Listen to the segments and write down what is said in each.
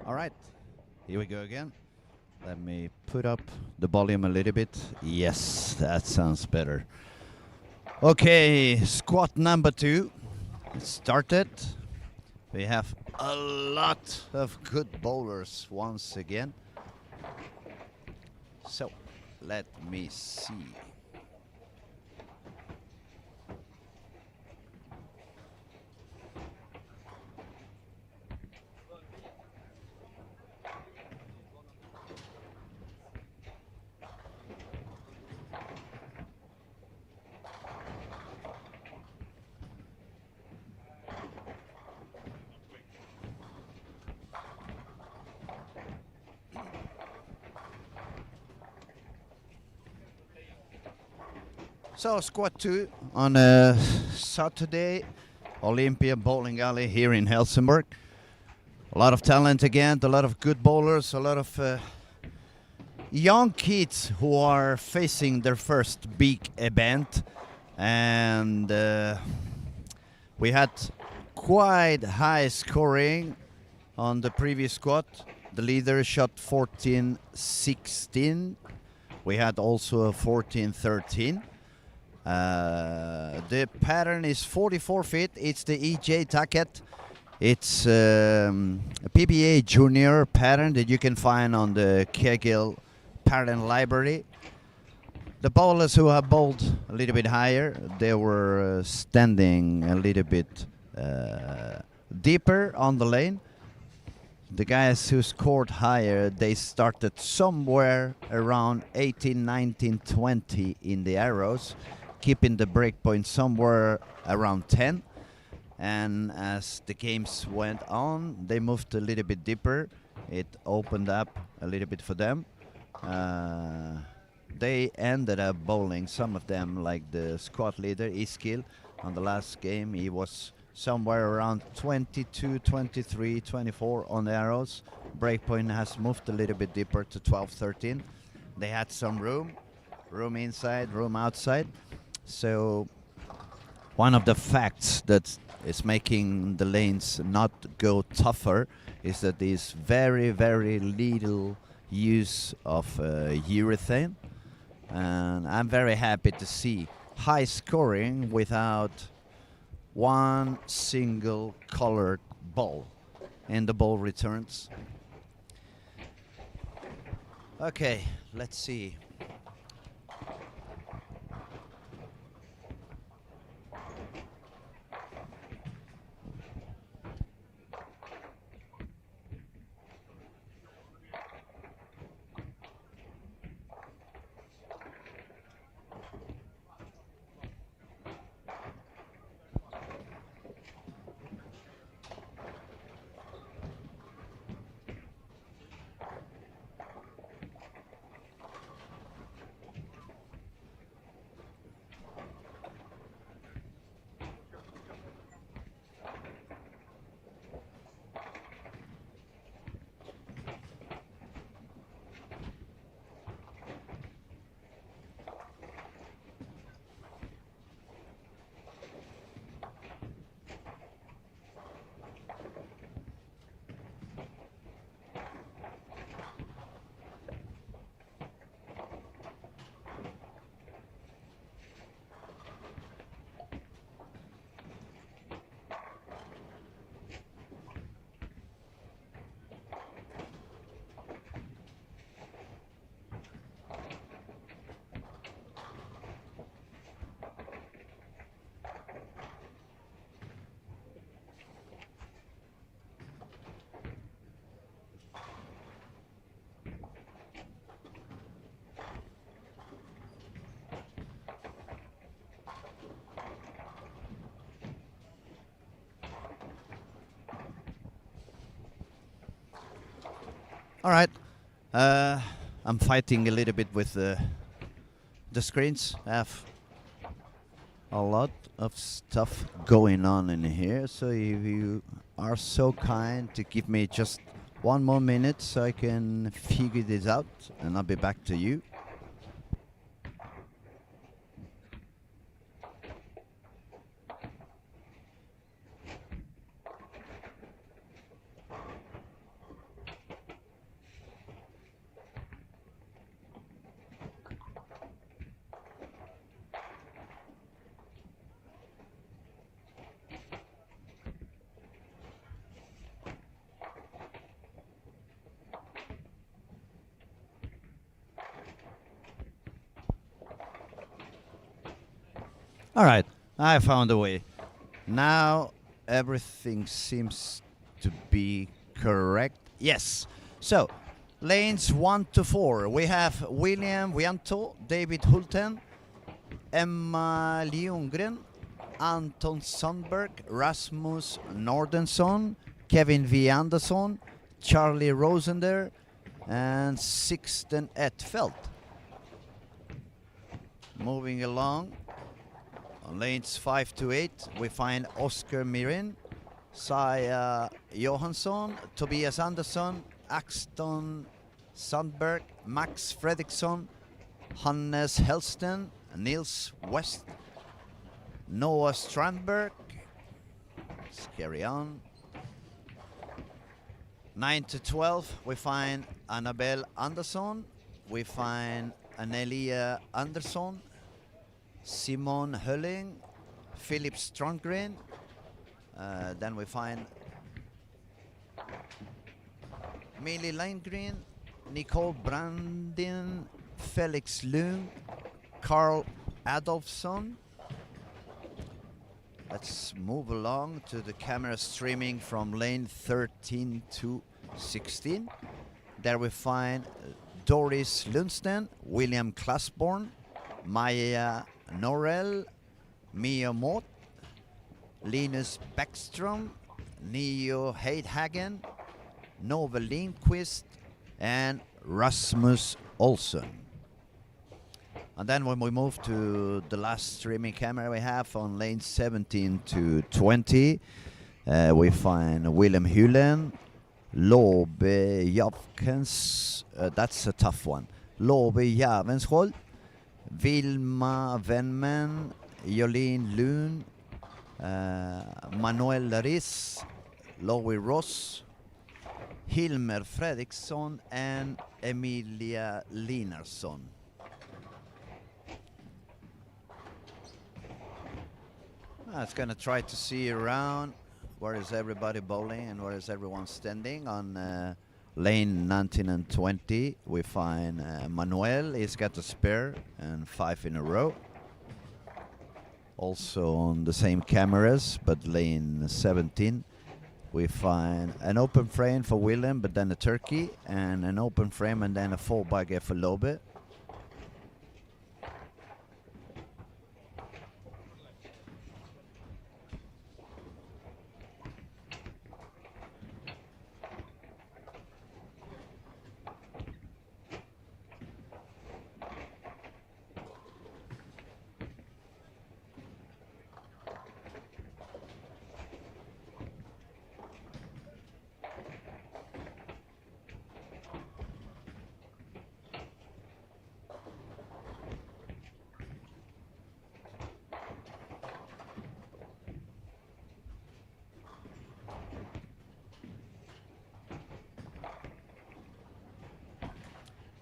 All right, here we go again. Let me put up the volume a little bit. Yes, that sounds better. Okay, squat number 2 started. We have a lot of good bowlers once again. So, let me see. So squad 2 on a Saturday, Olympia bowling alley here in Helsingborg. A lot of talent again, a lot of good bowlers, a lot of young kids who are facing their first big event. And we had quite high scoring on the previous squad. The leader shot 14-16. We had also a 14-13. The pattern is 44 feet. It's the EJ Tacket. It's a PBA junior pattern that you can find on the Kegel pattern library. The bowlers who have bowled a little bit higher, they were standing a little bit deeper on the lane. The guys who scored higher, they started somewhere around 18, 19, 20 in the arrows, keeping the break point somewhere around 10. And as the games went on, they moved a little bit deeper. It opened up a little bit for them. They ended up bowling, some of them, like the squad leader, Iskil. On the last game, he was somewhere around 22, 23, 24 on the arrows. Breakpoint has moved a little bit deeper to 12, 13. They had some room inside, room outside. So one of the facts that is making the lanes not go tougher is that there's very, very little use of urethane. And I'm very happy to see high scoring without one single colored ball in the ball returns. Okay, let's see. All right, I'm fighting a little bit with the screens. I have a lot of stuff going on in here, so if you are so kind to give me just one more minute so I can figure this out, and I'll be back to you. All right, I found a way. Now everything seems to be correct. Yes. So, lanes 1 to 4. We have William Vianto, David Hulten, Emma Ljunggren, Anton Sundberg, Rasmus Nordenson, Kevin V. Andersson, Charlie Rosender, and Sixten Etfeldt. Moving along, on lanes 5 to 8, we find Oscar Mirin, Saya Johansson, Tobias Andersson, Axton Sandberg, Max Fredriksson, Hannes Helston, Nils West, Noah Strandberg. Let's carry on. 9 to 12, we find Annabelle Andersson, we find Anelia Andersson, Simon Hölling, Philip Strandgren. Then we find Millie Lindgren, Nicole Brandin, Felix Lund, Carl Adolfsson. Let's move along to the camera streaming from lane 13 to 16. There we find Doris Lundsten, William Klasborn, Maya Norell, Mia Mott, Linus Bäckström, Neo Heidhagen, Nova Lindqvist, and Rasmus Olsson. And then when we move to the last streaming camera we have on lane 17 to 20, we find Willem Hulen, Lobe Javkens, that's a tough one, Lobe Javenscholl, Vilma Venman, Jolene Lund, Manuel Laris, Loie Ross, Hilmer Fredriksson, and Emilia Linarsson. I was going to try to see around where is everybody bowling and where is everyone standing. On lane 19 and 20 we find Manuel, he's got a spare and 5 in a row. Also on the same cameras, but lane 17 we find an open frame for Willem, but then a turkey, and an open frame and then a 4-bagger for Lobe.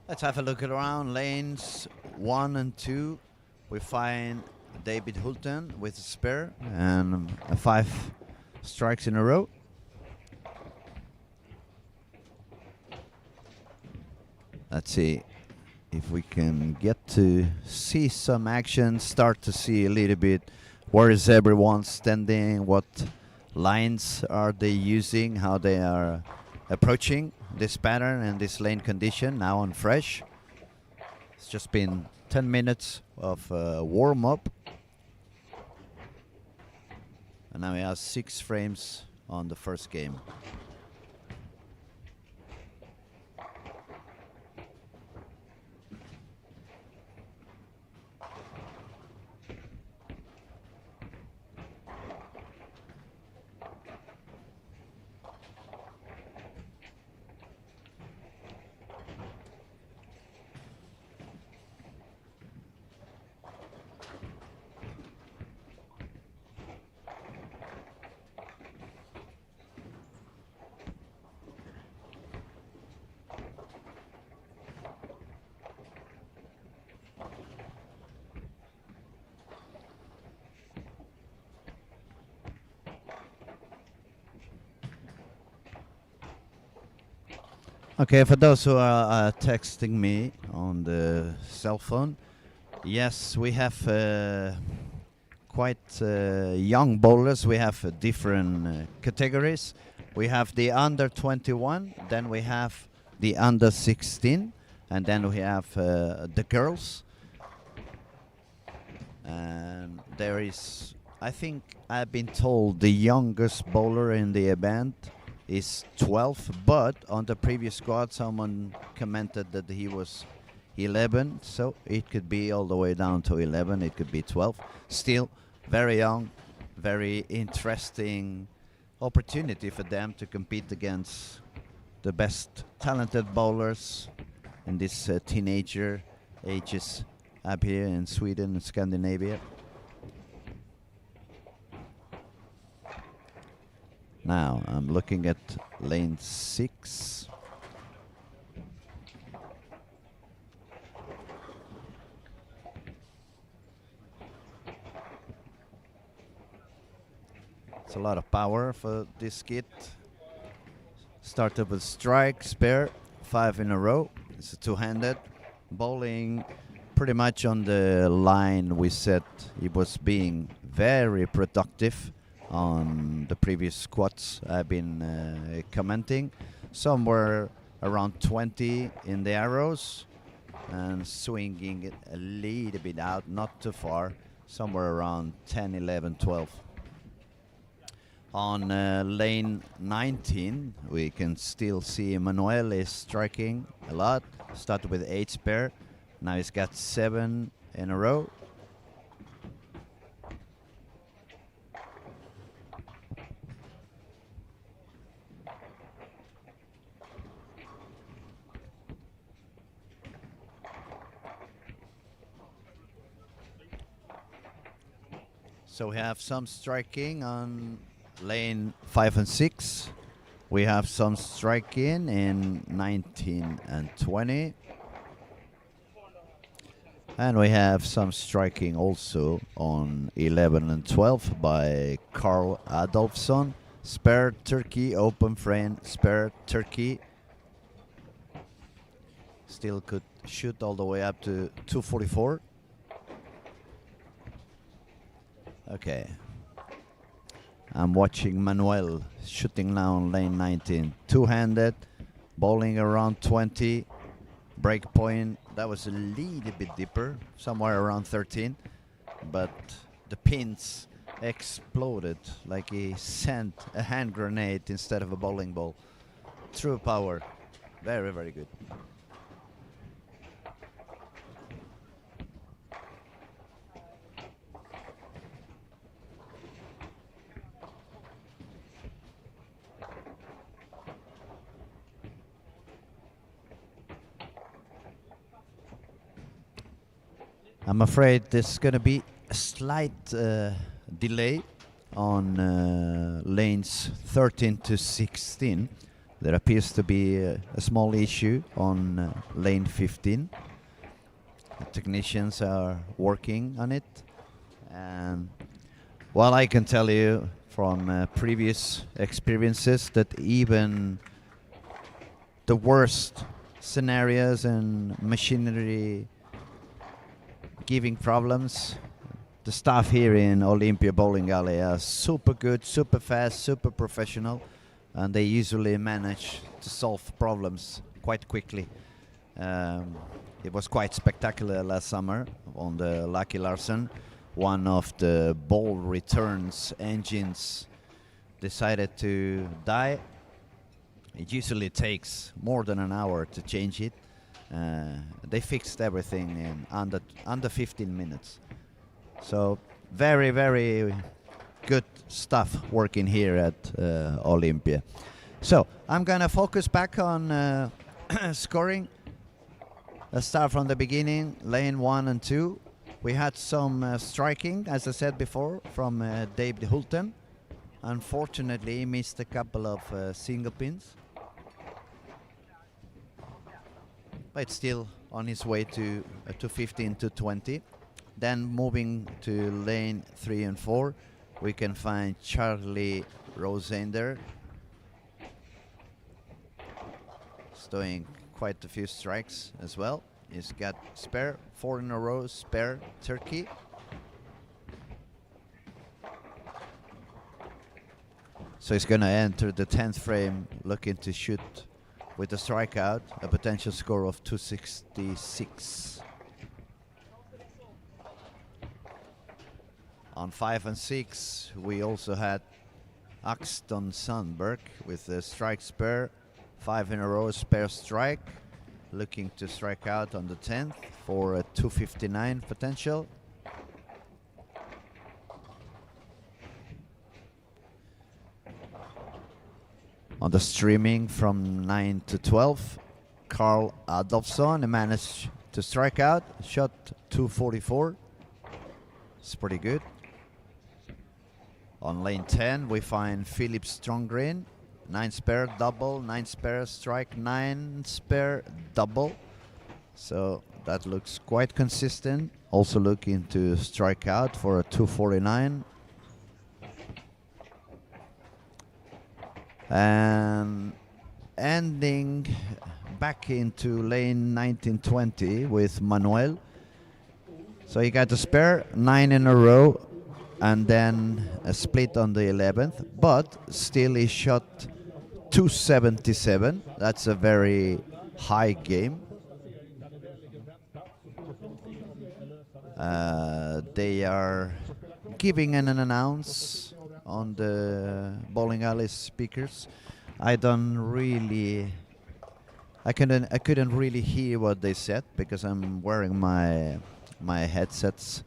Let's have a look around lanes 1 and 2. We find David Hulten with a spare and 5 strikes in a row. Let's see if we can get to see some action, start to see a little bit where is everyone standing, what lines are they using, how they are approaching this pattern and this lane condition now on fresh. It's just been 10 minutes of warm-up. And now we have 6 frames on the first game. Okay, for those who are texting me on the cell phone, yes, we have quite young bowlers. We have different categories. We have the under 21, then we have the under 16, and then we have the girls. And there is, I think I've been told the youngest bowler in the event is 12, but on the previous squad someone commented that he was 11, so it could be all the way down to 11, it could be 12. Still very young, very interesting opportunity for them to compete against the best talented bowlers in this teenager ages up here in Sweden and Scandinavia. Now I'm looking at lane 6. It's a lot of power for this kit. Started with strike, spare, 5 in a row. It's a two-handed bowling, pretty much on the line we said. He was being very productive on the previous squats I've been commenting. Somewhere around 20 in the arrows and swinging it a little bit out, not too far, somewhere around 10, 11, 12. On lane 19, we can still see Manuel is striking a lot. Started with 8 spare. Now he's got 7 in a row. So we have some striking on lane 5 and 6. We have some striking in 19 and 20. And we have some striking also on 11 and 12 by Carl Adolfsson. Spare turkey, open frame, spare turkey. Still could shoot all the way up to 244. Okay. I'm watching Manuel shooting now on lane 19. Two-handed, bowling around 20. Break point, that was a little bit deeper, somewhere around 13. But the pins exploded like he sent a hand grenade instead of a bowling ball. True power. Very, very good. I'm afraid there's going to be a slight delay on lanes 13 to 16. There appears to be a small issue on lane 15. The technicians are working on it. And well, I can tell you from previous experiences that even the worst scenarios and machinery giving problems, the staff here in Olympia Bowling Alley are super good, super fast, super professional, and they usually manage to solve problems quite quickly. It was quite spectacular last summer on the Lucky Larsen. One of the ball returns engines decided to die. It usually takes more than an hour to change it. They fixed everything in under 15 minutes. So very, very good stuff working here at Olympia. So I'm gonna focus back on scoring. Let's start from the beginning. Lane 1 and 2. We had some striking, as I said before, from David Hulten. Unfortunately, he missed a couple of single pins. But still on his way to 15 to 20. Then moving to lane 3 and 4, we can find Charlie Rosender. He's doing quite a few strikes as well. He's got spare, 4 in a row, spare turkey. So he's going to enter the 10th frame looking to shoot with a strikeout, a potential score of 266. On 5 and 6, we also had Axton Sandberg with a strike spare, 5 in a row spare strike, looking to strike out on the 10th for a 259 potential. On the streaming from 9 to 12, Carl Adolfsson managed to strike out, shot 244. It's pretty good. On lane 10, we find Philip Strongren, 9 spare double, 9 spare strike, 9 spare double. So that looks quite consistent. Also looking to strike out for a 249. And ending back into lane 1920 with Manuel. So he got a spare, 9 in a row, and then a split on the 11th, but still he shot 277. That's a very high game. They are giving an announce on the bowling alley speakers. I couldn't really hear what they said because I'm wearing my headsets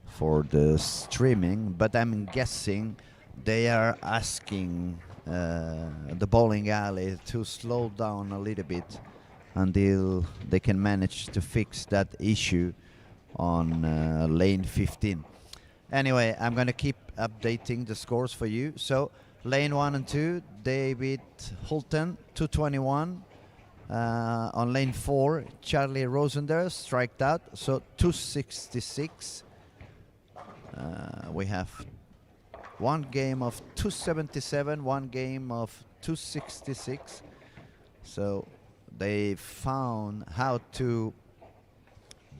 for the streaming, but I'm guessing they are asking the bowling alley to slow down a little bit until they can manage to fix that issue on lane 15. Anyway, I'm going to keep updating the scores for you. So lane 1 and 2, David Hulten, 221. On lane 4, Charlie Rosender striked out, so 266. We have one game of 277, one game of 266. So they found how to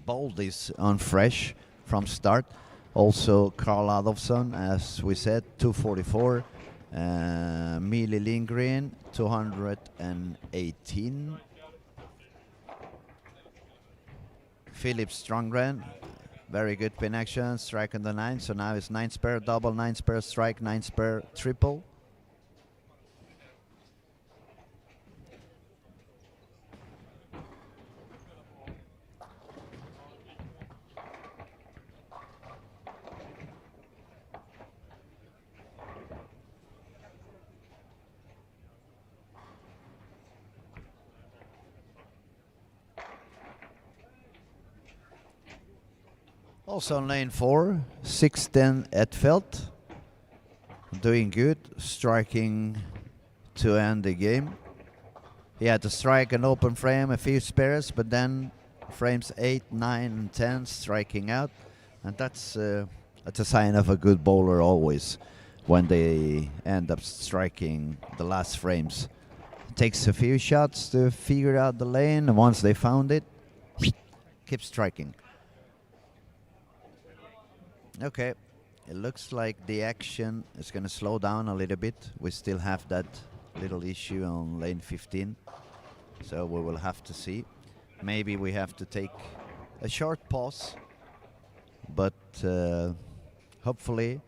bowl this on fresh from start. Also Carl Adolfsson, as we said, 244. Mili Lindgren, 218. Philip Strongren, very good pin action, strike on the 9. So now it's 9 spare double, 9 spare strike, 9 spare triple. Also on lane 4, 610 Edfeldt, doing good, striking to end the game. He had to strike an open frame, a few spares, but then frames 8, 9, and 10 striking out, and that's a sign of a good bowler always when they end up striking the last frames. It takes a few shots to figure out the lane, and once they found it, keep striking. Okay, it looks like the action is going to slow down a little bit. We still have that little issue on lane 15, so we will have to see. Maybe we have to take a short pause, but hopefully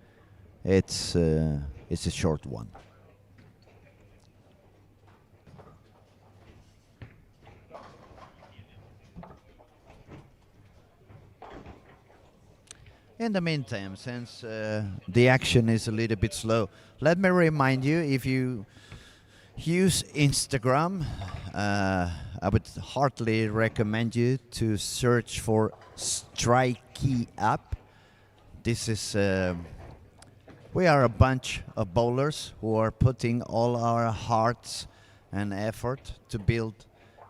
it's a short one. In the meantime, since the action is a little bit slow, let me remind you, if you use Instagram, I would heartily recommend you to search for Strikey app. This is, we are a bunch of bowlers who are putting all our hearts and effort to build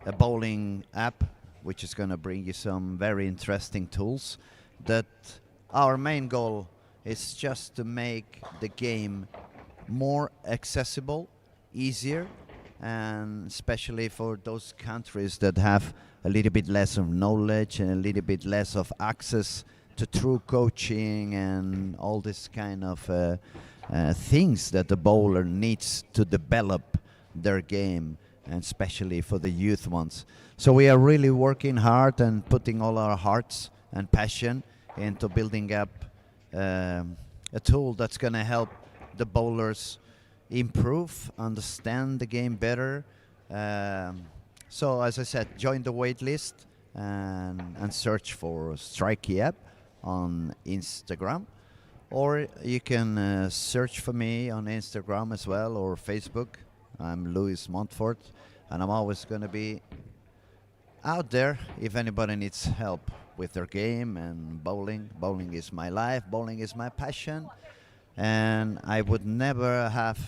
a bowling app, which is going to bring you some very interesting tools. That our main goal is just to make the game more accessible, easier, and especially for those countries that have a little bit less of knowledge and a little bit less of access to true coaching and all this kind of things that the bowler needs to develop their game, and especially for the youth ones. So we are really working hard and putting all our hearts and passion into building up a tool that's going to help the bowlers improve, understand the game better. So as I said, join the wait list and search for Strikey app on Instagram, or you can search for me on Instagram as well, or Facebook. I'm Louis Montfort, and I'm always going to be out there if anybody needs help with their game and bowling. Bowling is my life, bowling is my passion, and I would never have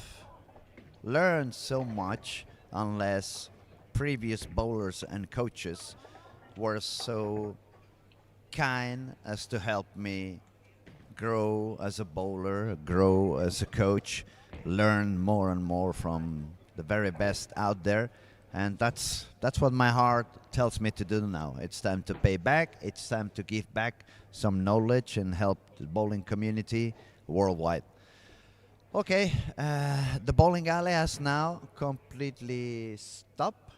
learned so much unless previous bowlers and coaches were so kind as to help me grow as a bowler, grow as a coach, learn more and more from the very best out there. And that's what my heart tells me to do now. It's time to pay back. It's time to give back some knowledge and help the bowling community worldwide. Okay, the bowling alley has now completely stopped.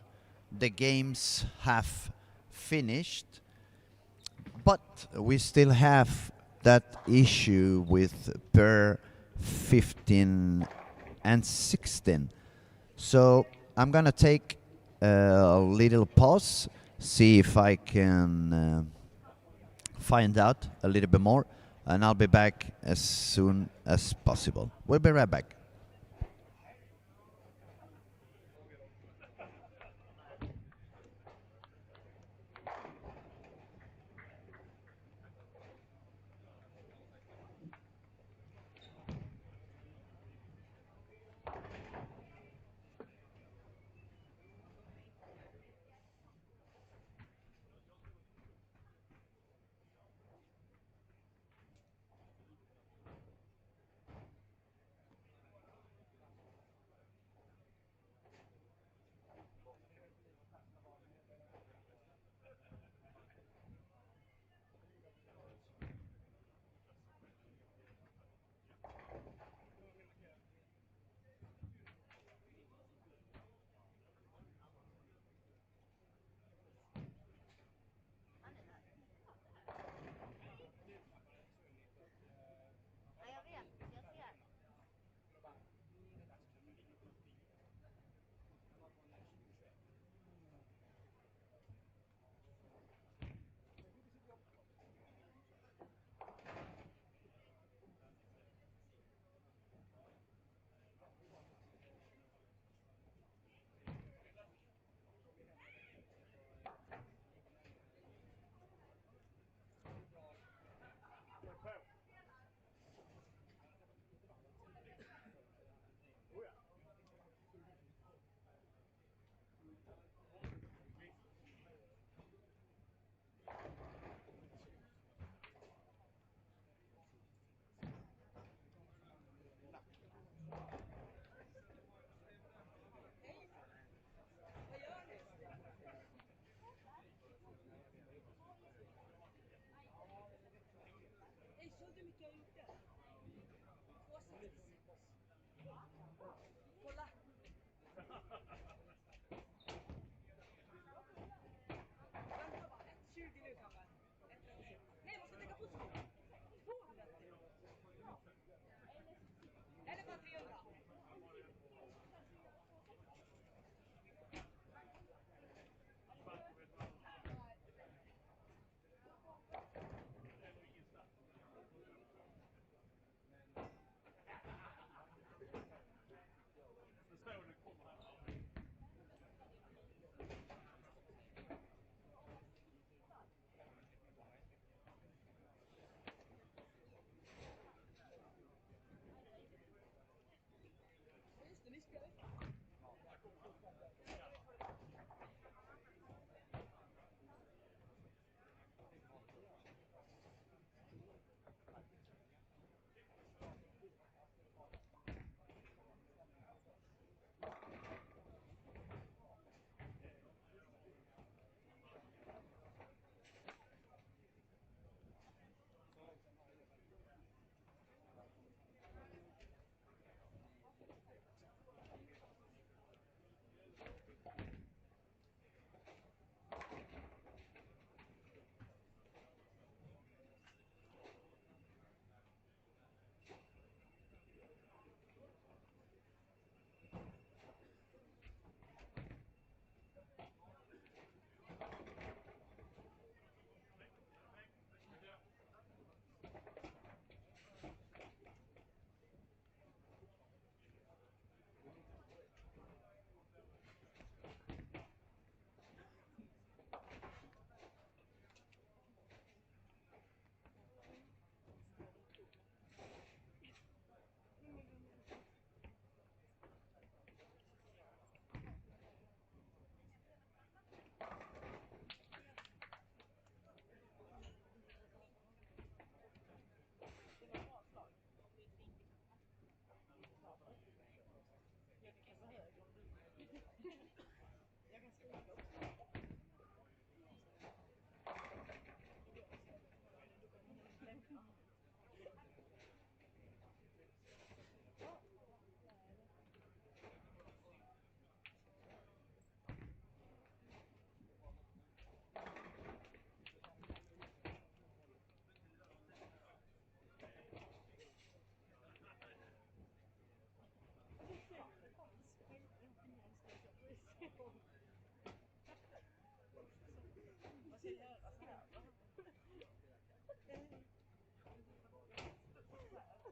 The games have finished, but we still have that issue with pair 15 and 16. So I'm gonna take a little pause, see if I can find out a little bit more, and I'll be back as soon as possible. We'll be right back.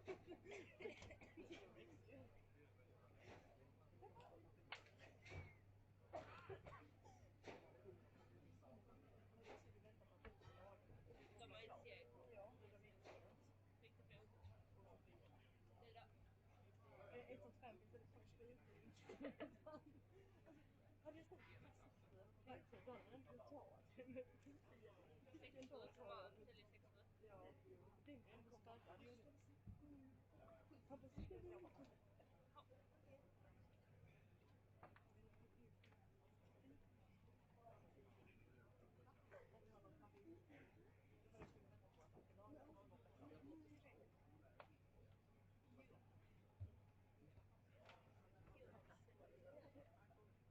De har en serie. Ja, de är inte. Fick det fler? Det är det. 1,5 för det första utbildningen. Hade jag stått fast verkligen, då hade jag inte tagit. 6 år som var till 6 år.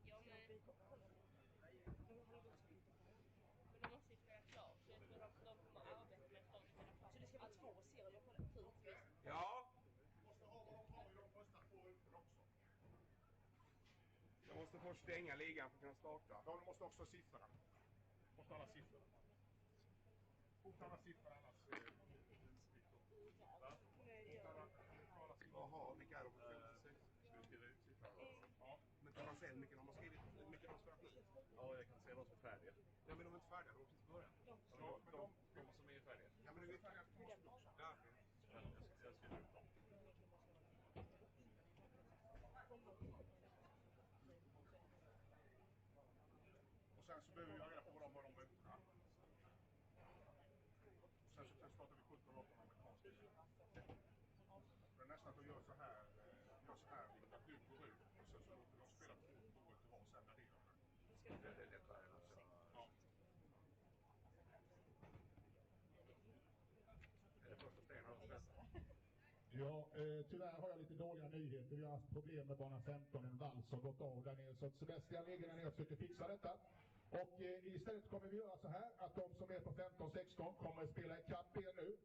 Ja, det är en starkare. Han får sitta vid honom. Ja, men de måste ju spela klart, så jag tror de kommer att arbeta med att de spelar klart. Så det ska vara 2 serier på det? Precis. Ja. Måste ha vad de har i de första 2 rutorna också. Jag måste först stänga ligan för att kunna starta. De måste också siffra. Måste alla siffror. Fort alla siffror annars. Jaha, vilka är de? 56? Ska du skriva ut siffran? Ja. Men kan man se hur mycket de har skrivit? Hur mycket de har spelat nu? Ja, jag kan se de som är färdiga. Ja, men de är inte färdiga. De har precis börjat. De som är färdiga. Ja, men de är färdiga på måsten också. Ja, Jag skriver ut dem. Och sen så behöver vi ha reda på vad de har de rutorna. Sen så startar vi 17 och 18 amerikanska. Men nästan att de gör så här, att du går ut och sen så låter de spela 2 rutor var och sen värderar det. det är lättare än att Ja. Är det första stenen? Ja, tyvärr har jag lite dåliga nyheter. Vi har haft problem med bana 15, en vals har gått av där nere. Så att Sebastian ligger där nere och försöker fixa detta. Och istället kommer vi göra så här att de som är på 15-16 kommer att spela ikapp er nu.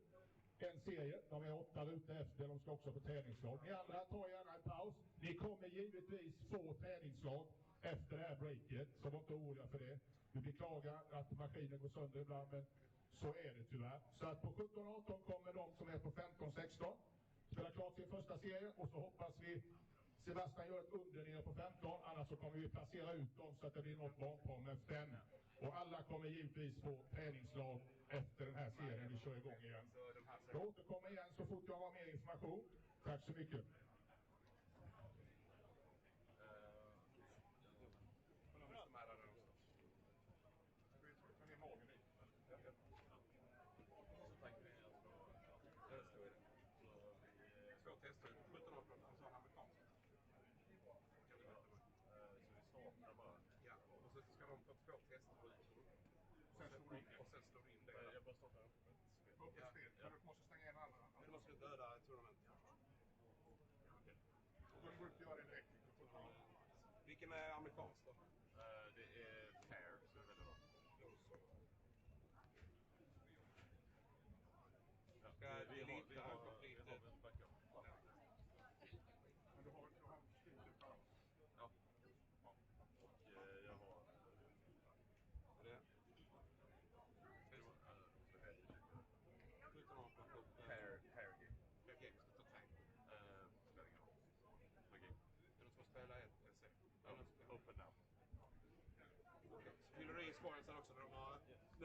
En serie, de är 8 rutor efter, de ska också på träningslag. Ni andra tar gärna en paus. Ni kommer givetvis få träningslag efter det här breaket, så var inte oroliga för det. Vi beklagar att maskinen går sönder ibland, men så är det tyvärr. Så att på 17-18 kommer de som är på 15-16 spela klart sin första serie, och så hoppas vi Sebastian gör ett under nere på 15, annars så kommer vi placera ut dem så att det blir något barnpar med 5. Och alla kommer givetvis få träningslag efter den här serien vi kör igång igen. Jag återkommer igen så fort jag har mer information. Tack så mycket. Ta ner magen i. Så tänker vi att det står i det. 2 tester, 17 år från en amerikansk. Så vi startar bara. Ja, och så ska de få 2 tester och sen slår du in det. Jag bara startar upp ett spel. Upp ett spel, för du måste stänga in alla. Du måste döda ett tournament. Okej. Och då går du göra det direkt. Vilken är amerikansk då? Det är fair, så det är väldigt bra. Ja, vi har ett backup. Men du har skrivit ut alla. Ja. Och jag har... Är det? 17 år från Pair game. Okej, vi ska ta 3. Spelar ingen roll. Magi. Är det som att spela en C? Open now. Okay. Så fyller du i spåren sen också när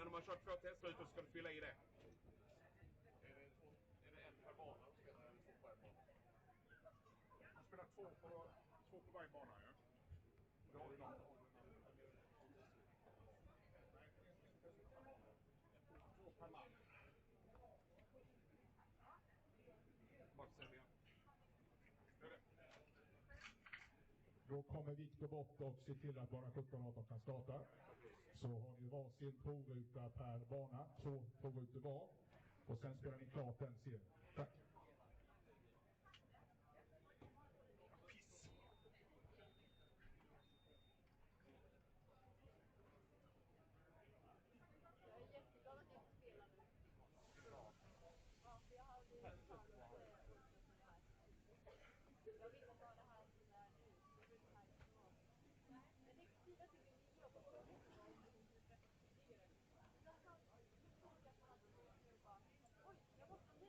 de har kört 2 tester ut, så ska du fylla i det. Är det en per bana och spelar en 2 per bana? Man spelar 2 på varje bana, ja. Då har vi någon. Nej, 2 per man. Bara för sändningen. Gör det. Då kommer Viktor bort och ser till att bana 17-18 kan starta. Så har ni varsin provruta per bana, 2 provrutor var. Och sen spelar ni klart den serien. Tack. Piss. Jag är jätteglad att jag får spela nu. Ja, för jag hade ju jag ville ha det här som det är nu. Jag vill ha det så. Men det är kul att vi jobbar på det. Oj, jag måste nu.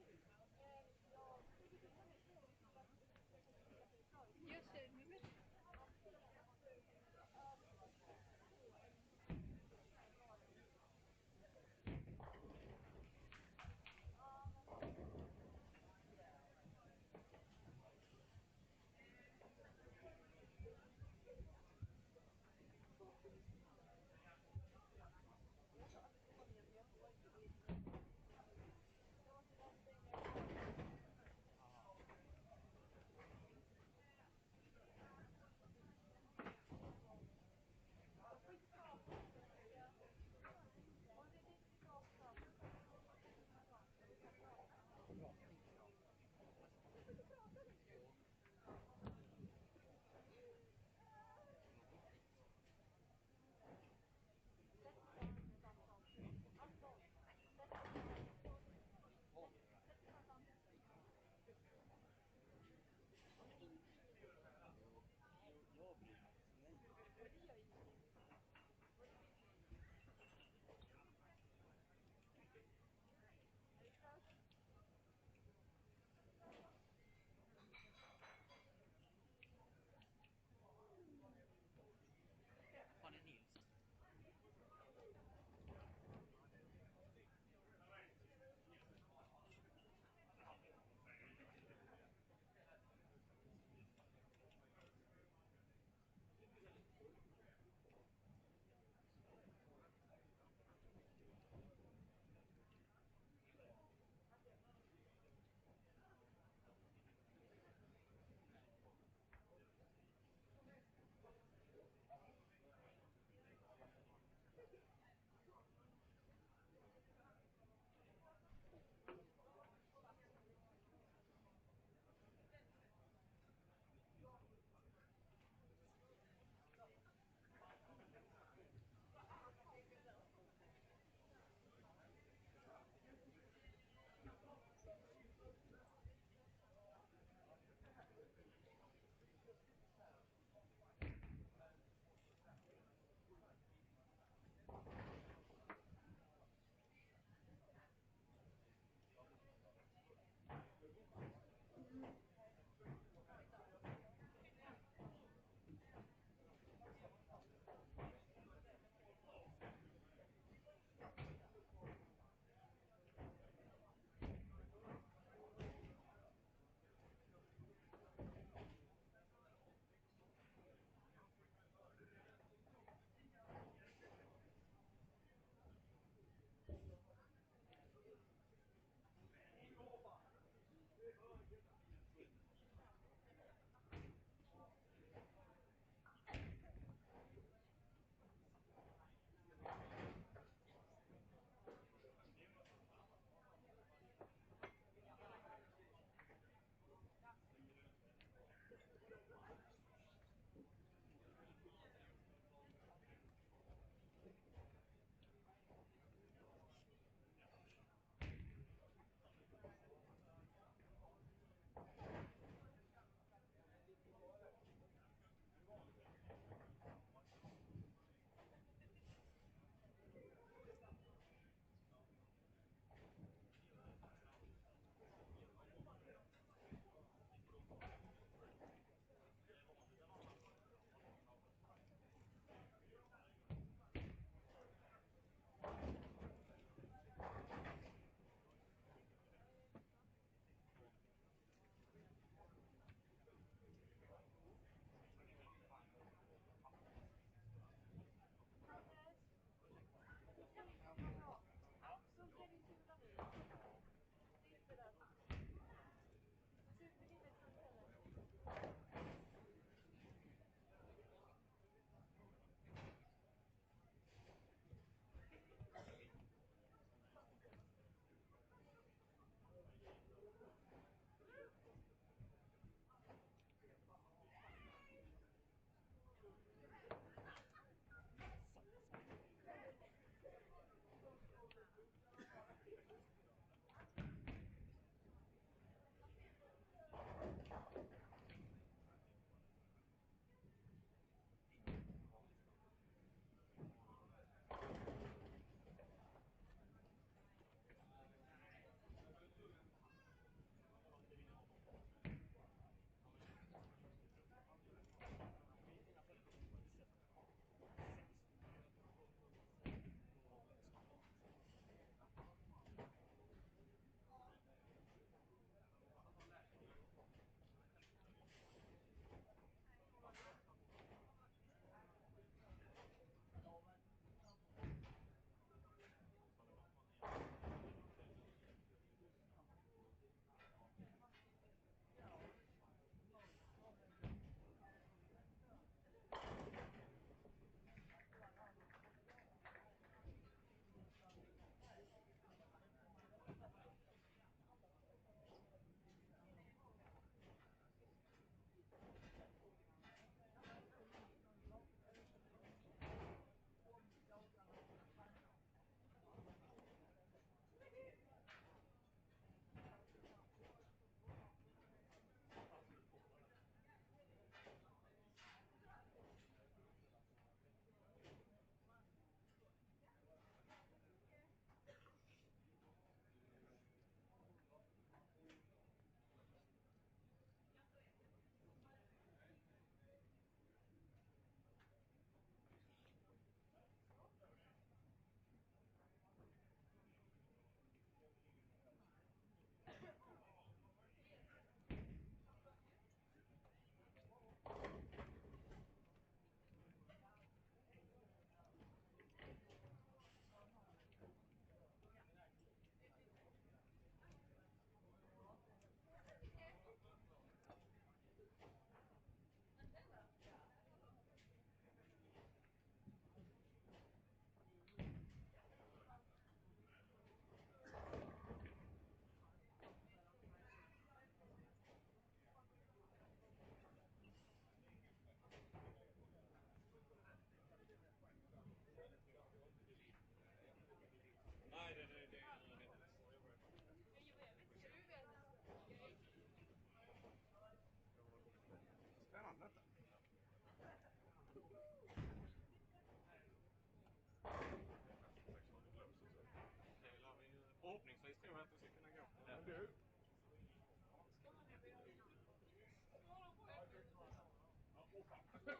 Om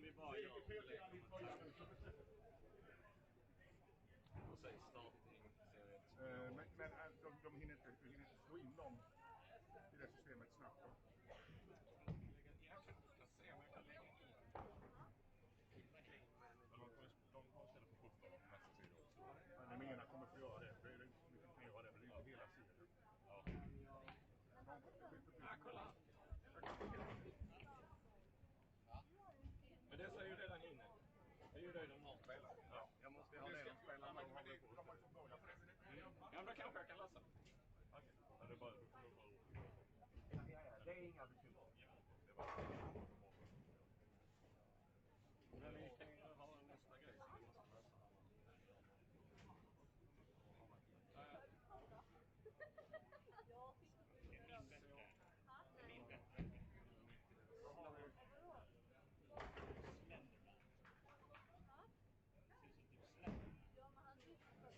vi bara gör Fel sida din tröja nu. och säger starting serie 2. Men de hinner inte slå in dem i det systemet snabbt. Då. Jag kan se om jag kan lägga in. De har stället på 17 nästa serie också. Men den ena kommer få göra det. Vi kan göra det, men det är inte hela serien. Ja. Kolla! Men det är ju redan inne. Det är ju det de har spelat. Ja, jag måste ha det. Spelarna har hållit på. De har ju fått börja på det. Ja, men då kanske jag kan lösa. Okej. Ja, det är bara... Det är inga bekymmer. Men vi kan ju ha nästa grej som vi måste lösa. Jag sitter på min bättre. Min bättre. Slenderman. Det ser ut som typ Slenderman. Ja, men han typ här i.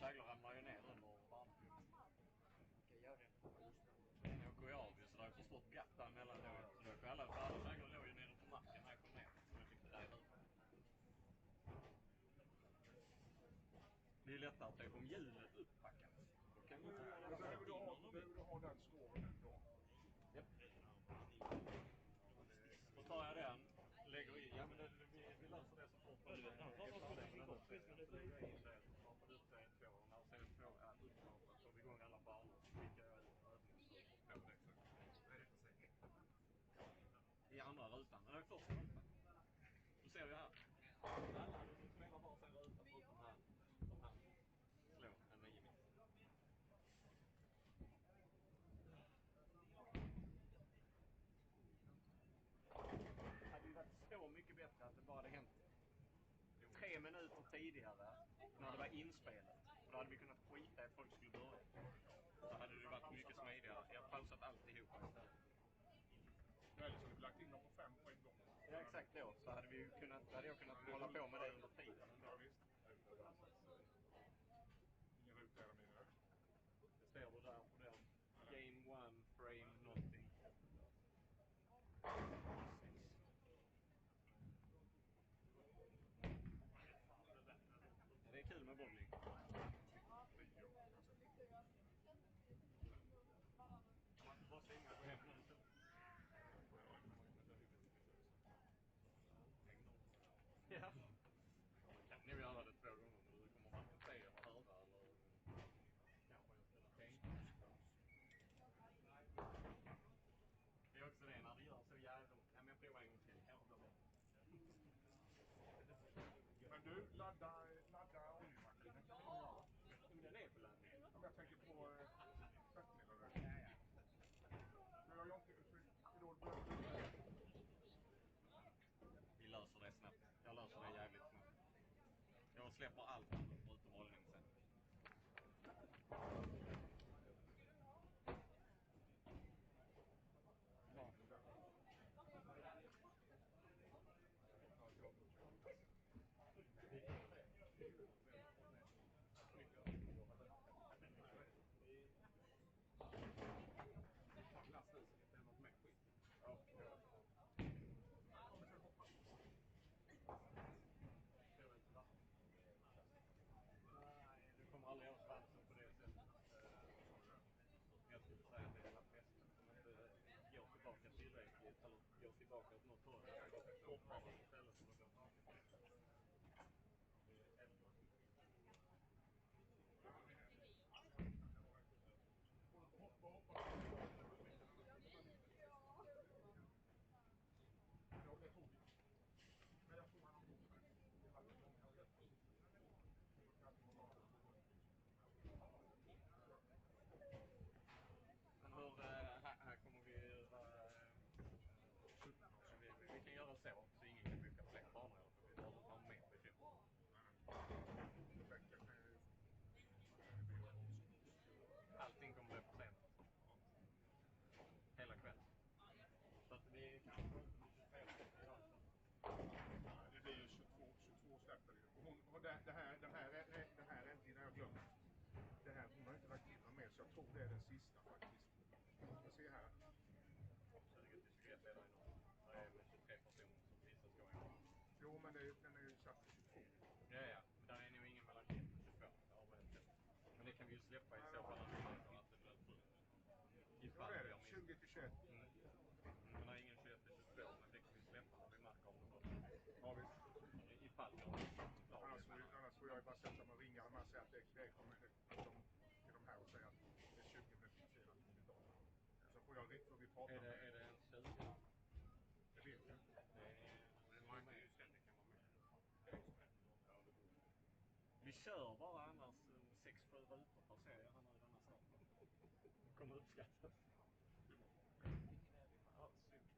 seglar ramlar ju ner under varmklubben. Okej, gör det. Den åker ju av ju, så det är för stort gap där mellan då. Så då alla seglar låg ju nere på marken när jag kom ner. Så jag fick gräva ut. Det är ju lättare att ta om hjulet upppackat. Då kan man göra det. Behöver du ha den skåren då? Japp. Då tar jag den, lägger in, ja men vi löser det så fort. Så lägger jag in det, så får du ut C2 och när C2 är utmatat får vi igång alla banor så skickar jag ut övningskör på det exakt. Vad är det för C1? I andra rutan, det är första rutan. Nu ser vi här. Alla spelar bara sin ruta förutom här. De här slår en 9 meter. Det hade ju varit så mycket bättre att det bara hade hänt 3 minuter tidigare när det var inspelat. Då hade vi kunnat skita i att folk skulle börja. Så hade det varit mycket smidigare. Jag har pausat alltihopa istället. Eller så hade vi lagt in dem på 5 på en gång. Ja, exakt då. Så hade jag kunnat hålla på med det under tiden. Ja, visst. Ingen ruta är de i nu. Det står du där på den. Game 1, frame någonting. Det är kul med bowling. Man får bara svänga och gå hem nu. Ja. Man kan nog göra det 2 gånger, men du kommer varken se eller höra eller kanske ens kunna tänka. Det är också det när det gör så jävla... Ja, men prova en gång till. Men du, ladda oljemaskinen kan vi nog göra. Den är på laddning. Om jag tänker på tvättmedel. Du har ju inte... Då behöver du... Vi löser det snabbt. Jag löser det jävligt snabbt. Jag släpper allt annat förutom hållning sen. Ja. Glashuset, det är något mer skit. Ja. Nej, du kommer aldrig göra svansen på det sättet. Jag skulle säga att det är hela festen som inte går tillbaka tillräckligt eller går tillbaka åt något håll. Det går fortfarande istället för att gå tillbaka tillräckligt. Det är äldre. Ja, det tror vi. Men jag tror han har gjort det. Men hur, här kommer vi vara... Vi kan göra så ingen kan boka fler banor. Vi behöver inte ha mer bekymmer. Allting kommer bli försenat. Hela kvällen. Så att vi kanske får inte 24 idag. Det blir ju 22 släpper ju. Och den här äntligen har jag glömt. Det här, hon har inte lagt till något mer, så jag tror det är den sista faktiskt. Jag ska se här. Så det är till 21 ledare idag. Det är med 23 personer som vissa ska vara. Jo, men den är ju satt på 22. Ja. Men där är nog ingen mellan 21 och 22. Men det kan vi ju släppa i så fall att det blir fullt. Ja, det är det. 20 till 21. Men det är ingen 21 till 22, men det kan vi släppa när vi märker om det går. Ja, visst. Ifall vi har klart. Annars får jag ju bara sätta mig och ringa dem och säga att det kommer till de här och säga att det är 20 minuter senare. Så får vi prata om det. Är det en 20? Det vet jag inte. Det kan vara med. Vi kör bara annars 6-7 rutor per serie här nu i denna starten. Det kommer uppskattas. Ja, synd.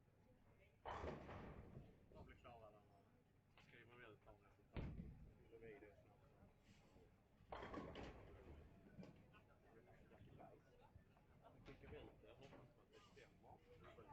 Jag blir klara där när skriver vi ut här resultat. Fyller vi det snabbt. Nu skickar vi ut det. Jag hoppas att det stämmer.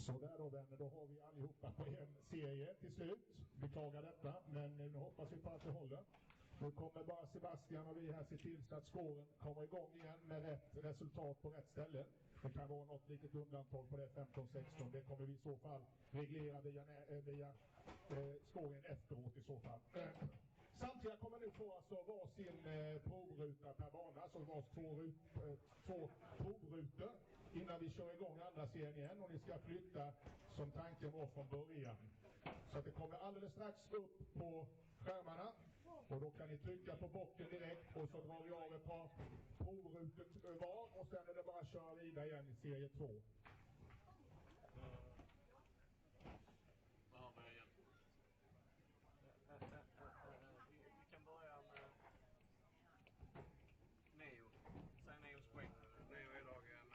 Så där då vänner, då har vi allihopa på en serie till slut. Beklagar detta, men nu hoppas vi på att det håller. Nu kommer bara Sebastian och vi här se till så att skåren kommer igång igen med rätt resultat på rätt ställe. Det kan vara något litet undantag på det 15-16. Det kommer vi i så fall reglera via skåren efteråt i så fall. Samtliga kommer nu få alltså varsin provruta per bana, alltså två provrutor innan vi kör igång andra serien igen, och ni ska flytta som tanken var från början. Så att det kommer alldeles strax upp på skärmarna, och då kan ni trycka på bocken direkt och så drar vi av ett par provrutor var, och sen är det bara att köra vidare igen i serie 2. Ja, men igen. Vi kan börja med Neo. Säg Neo Spring. Neo är dagen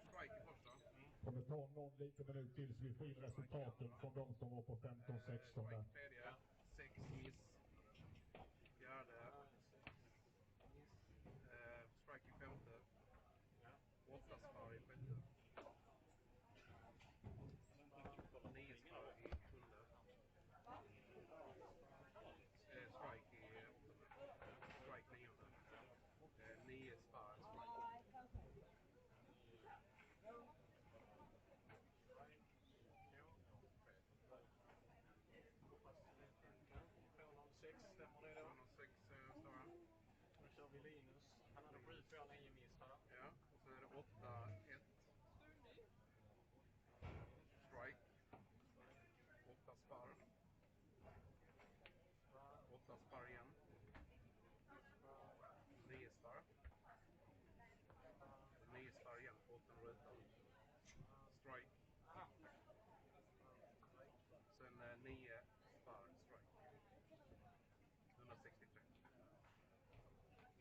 strike i första. Kommer ta någon liten minut till så vi får in resultaten från de som var på 15-16 där. Strike tredje, 6 miss. Fjärde. Strike i femte. 8 spar i sjätte. 9 spar i sjunde. Strike i åttonde. Strike nionde. 9 spar strike. Stämmer det då? 6 står här. Då kör vi Linus. Han hade 7-4-9 miss här. Ja, och sen är det 8-1. Strike. 8 spar. 8 spar igen. 9 spar. 9 spar igen på 8 rutan. Strike. Sen 9 spar strike. 163.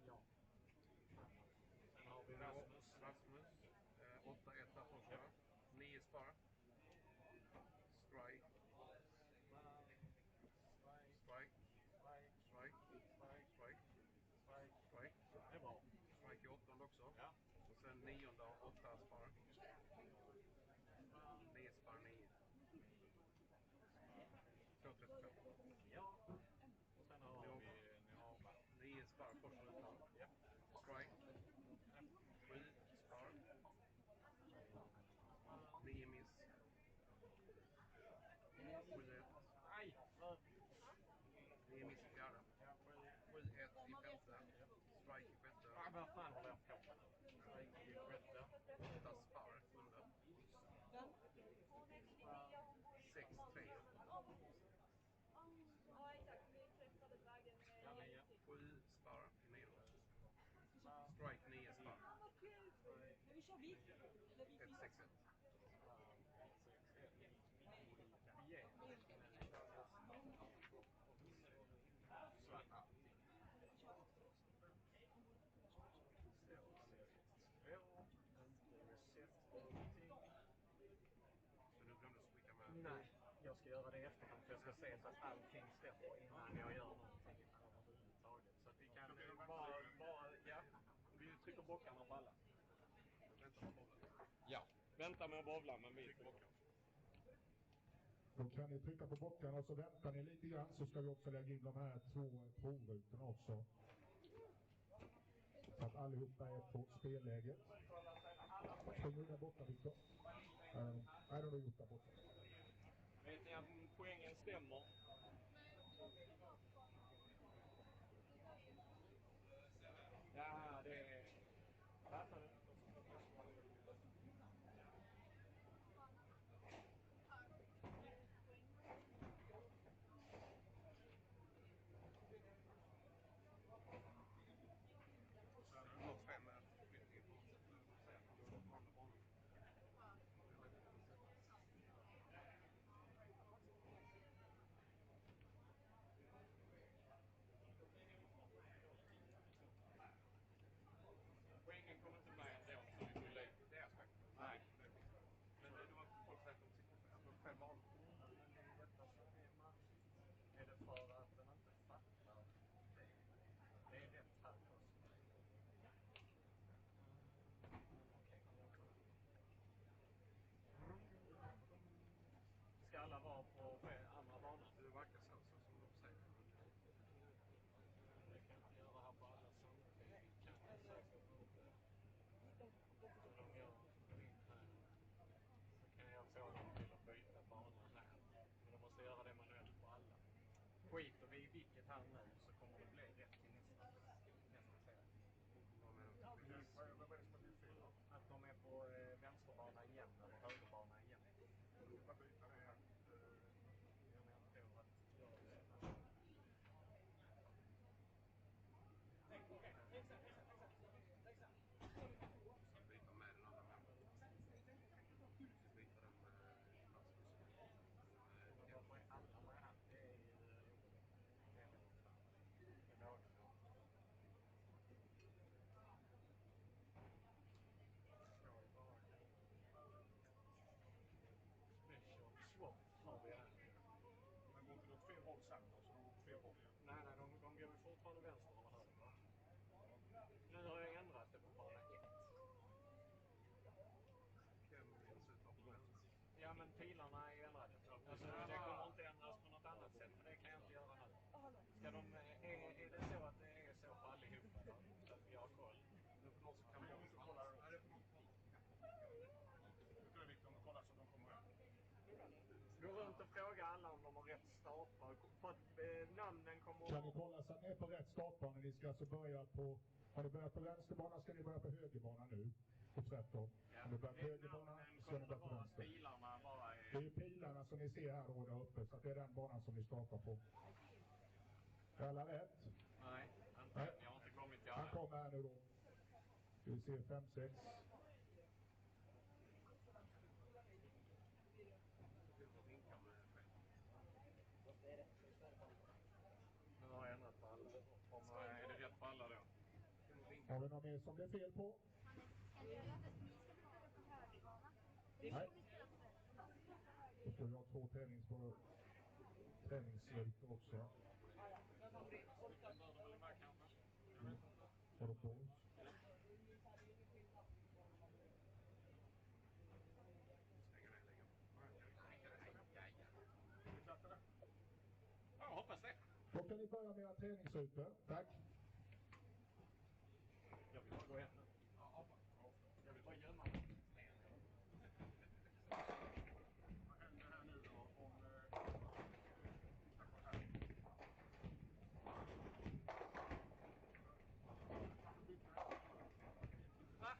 Ja. Sen har vi Rasmus. 8-1 där första. 9 spar. Strike. Strike. Strike. Strike. Strike. Det är bra. Strike i 8:e också. Ja. Och sen 9:e och 8 spar. 9 spar 9. 235. Ja. Och sen har vi 9 spar första rutan. Ja. Strike. 7 spar. 9 miss. 7-1. Aj! 9 miss i fjärde. 7-1 i femte. Strike i sjätte. Vad fan håller jag på med nu? Strike i sjätte. 8 spar sjunde. 6-3. Ja, exakt. Vi träffade dragen Ja, med 7 spar i nionde. Strike 9 spar. vad kul! Men vi kör viking. Eller viking. 1-6-1. Yeah. Så nu glömde du skicka med. Nej, jag ska göra det i efterhand för jag ska se så att allting stämmer innan jag gör någonting överhuvudtaget. Så att vi kan ja, vi trycker bockarna på alla. Vänta på bollen. Ja, vänta med att bowla men vi trycker bockar. Då kan ni trycka på bockarna och så väntar ni lite grann, så ska vi också lägga in de här 2 provrutorna också. Så att allihopa är på spelläget. Spring in där borta, Victor. Nej, de har gjort där borta. Vet ni att poängen stämmer? Ja, det är... Vad sa du? Så är det något fel med flyttningen på något sätt. Du har på andra banan. Gå runt och fråga alla om de har rätt startbar. För att namnen kommer... Kan ni kolla så att ni är på rätt startbana? Ni ska alltså börja på... Har ni börjat på vänsterbana ska ni börja på högerbana nu. Och tvärtom. Om ni börjar på högerbana ska ni börja på vänster. Pilarna bara är... Det är ju pilarna som ni ser här då där uppe. Så att det är den banan som ni startar på. Är alla rätt? Nej, inte. Jag har inte kommit till alla. Han kommer här nu då. Vi ser 5-6. Nu har jag ändrat på alla. Är det rätt på alla då? Har vi något mer som det är fel på? Ska ni göra det? Ni ska spela på högerbana. Nej. Då ska vi ha 2 träningsrutor också. Har du på? Jag hoppas det. Då kan ni börja med era träningsrutor. Tack. Jag vill bara gå hem nu. Jag vill bara gömma mig. Vad händer här nu då om... Va?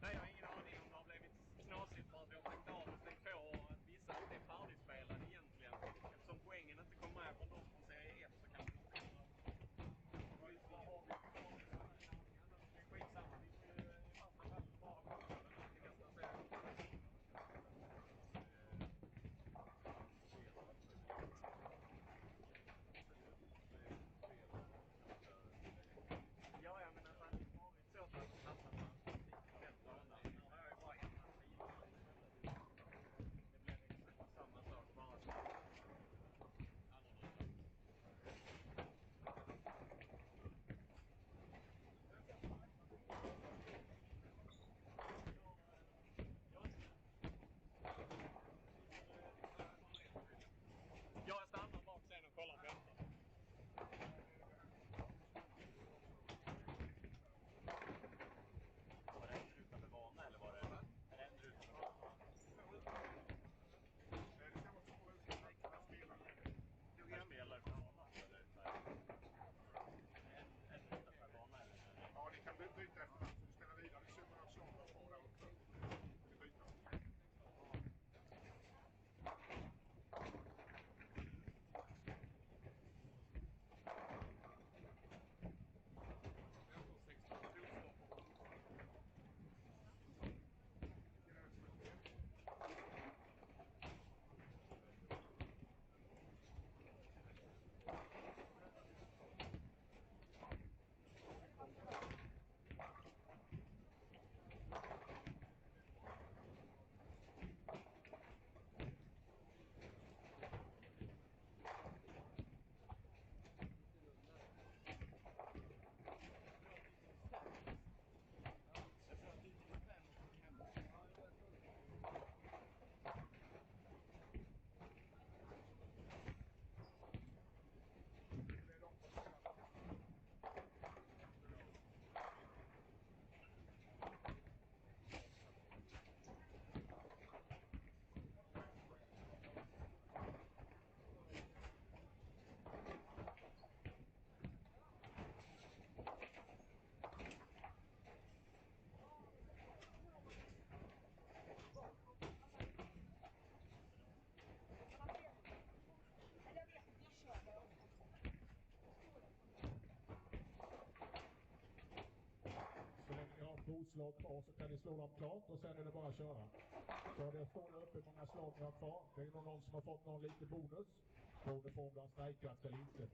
Nej, jag har ingen aning om det har blivit knasigt för att vi har stängt av och stängt på och att vissa inte är färdigspelade egentligen. Eftersom poängen inte kommer med från de från serie 1 så kan vi inte komma. Det är skitsamma. Vi får ju i första fall bara kolla till nästa serie. Ja, men alltså det har varit så att man satsar på rätt bana. Nu har jag ju bara ändrat sida. Det blir exakt samma sak, bara som annorlunda. Jag stannar bak sen och kollar på efter. Var det en ruta för bana eller var det? Är det en ruta för bana? Det ska vara 2 rutor per spelare. Per spelare för bana eller? En ruta per bana eller? Ja, ni kan byta efter hand så du ställer vidare. Du ser några slag kvar där uppe. Du byter. Så länge ni har provslag kvar så kan ni slå dem klart och sen är det bara att köra. Så det står upp hur många slag ni har kvar. Det är nog någon som har fått någon liten bonus. Beroende på om du har strejkat eller inte.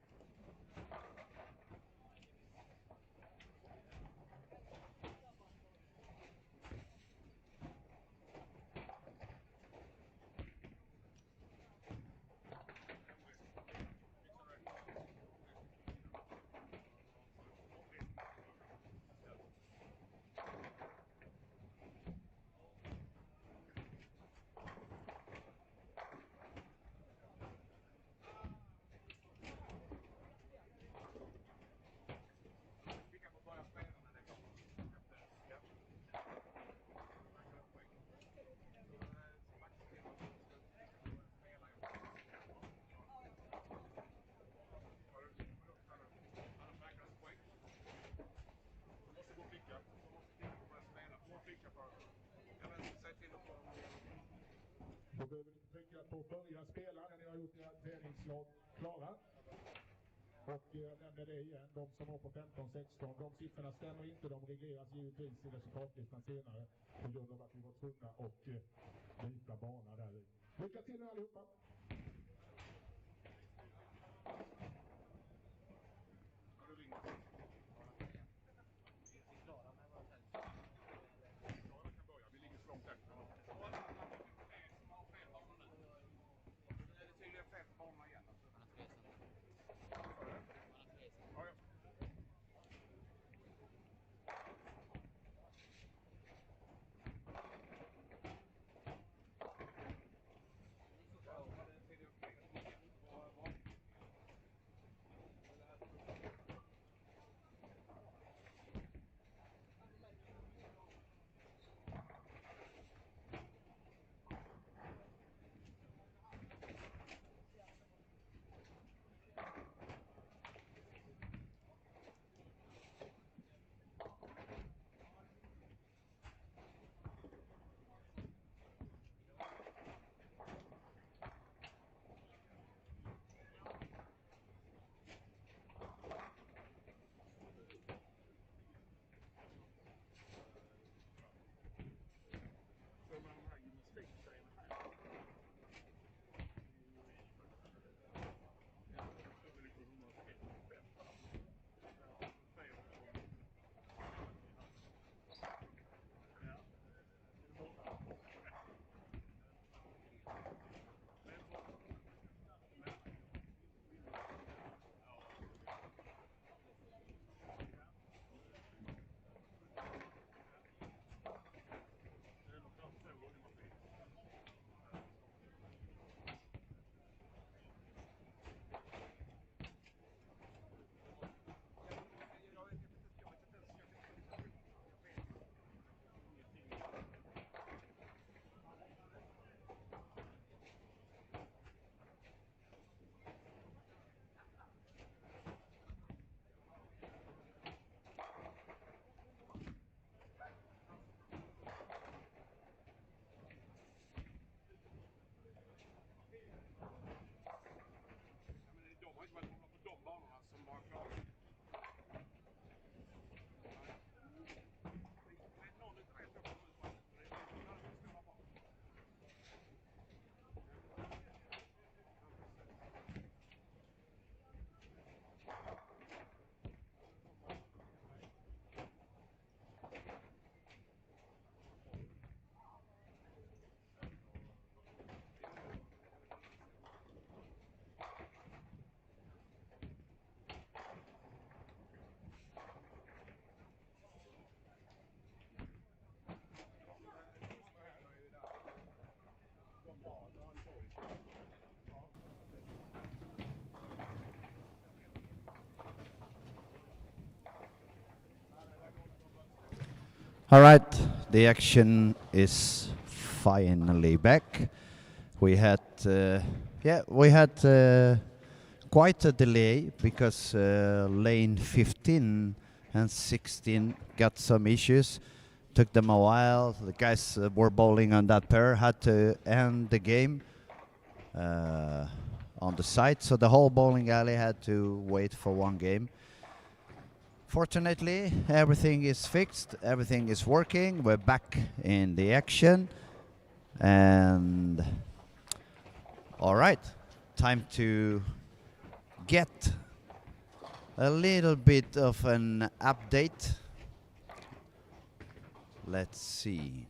Då behöver ni trycka på börja spela när ni har gjort era träningslag klara. Och jag nämner det igen, de som var på 15-16, de siffrorna stämmer inte, de regleras givetvis i resultatlistan senare på grund av att vi var tvungna att byta bana där. Lycka till allihopa! All right, the action is finally back. We had, quite a delay because lane 15 and 16 got some issues. Took them a while. The guys were bowling on that pair, had to end the game on the site, so the whole bowling alley had to wait for one game. Fortunately, everything is fixed, everything is working, we're back in the action, and all right, time to get a little bit of an update. Let's see.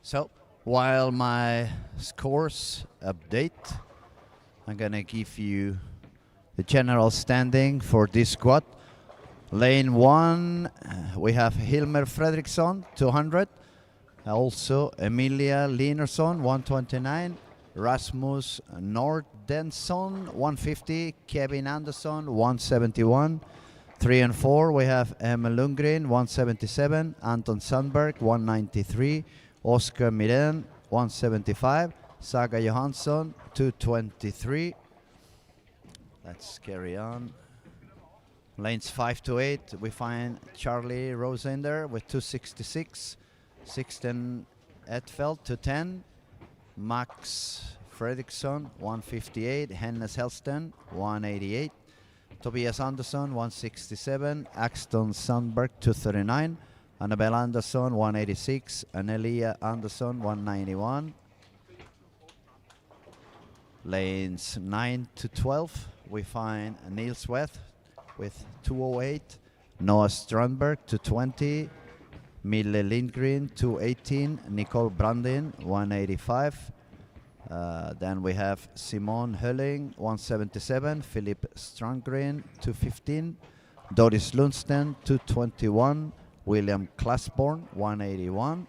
So, while my scores update, I'm gonna give you the general standing for this squad. Lane 1, we have Hilmer Fredriksson, 200. Also, Emilia Linersson, 129. Rasmus Nordensson, 150. Kevin Andersson, 171. 3 and 4, we have Emil Lundgren, 177. Anton Sandberg, 193. Oscar Miren, 175. Saga Johansson 223. Let's carry on. Lanes 5 to 8, we find Charlie Rosender with 266. Sixten Edfeld 210. Max Fredriksson 158. Hennes Helston 188. Tobias Andersson 167. Axton Sandberg 239. Annabelle Andersson 186. Anelia Andersson 191. Lanes 9 to 12, we find Niels Weth with 208. Noah Strandberg 220. Mille Lindgren 218. Nicole Brandin 185. Then we have Simon Hölling 177. Philip Strandgren 215. Doris Lundsten 221. William Klasborn 181.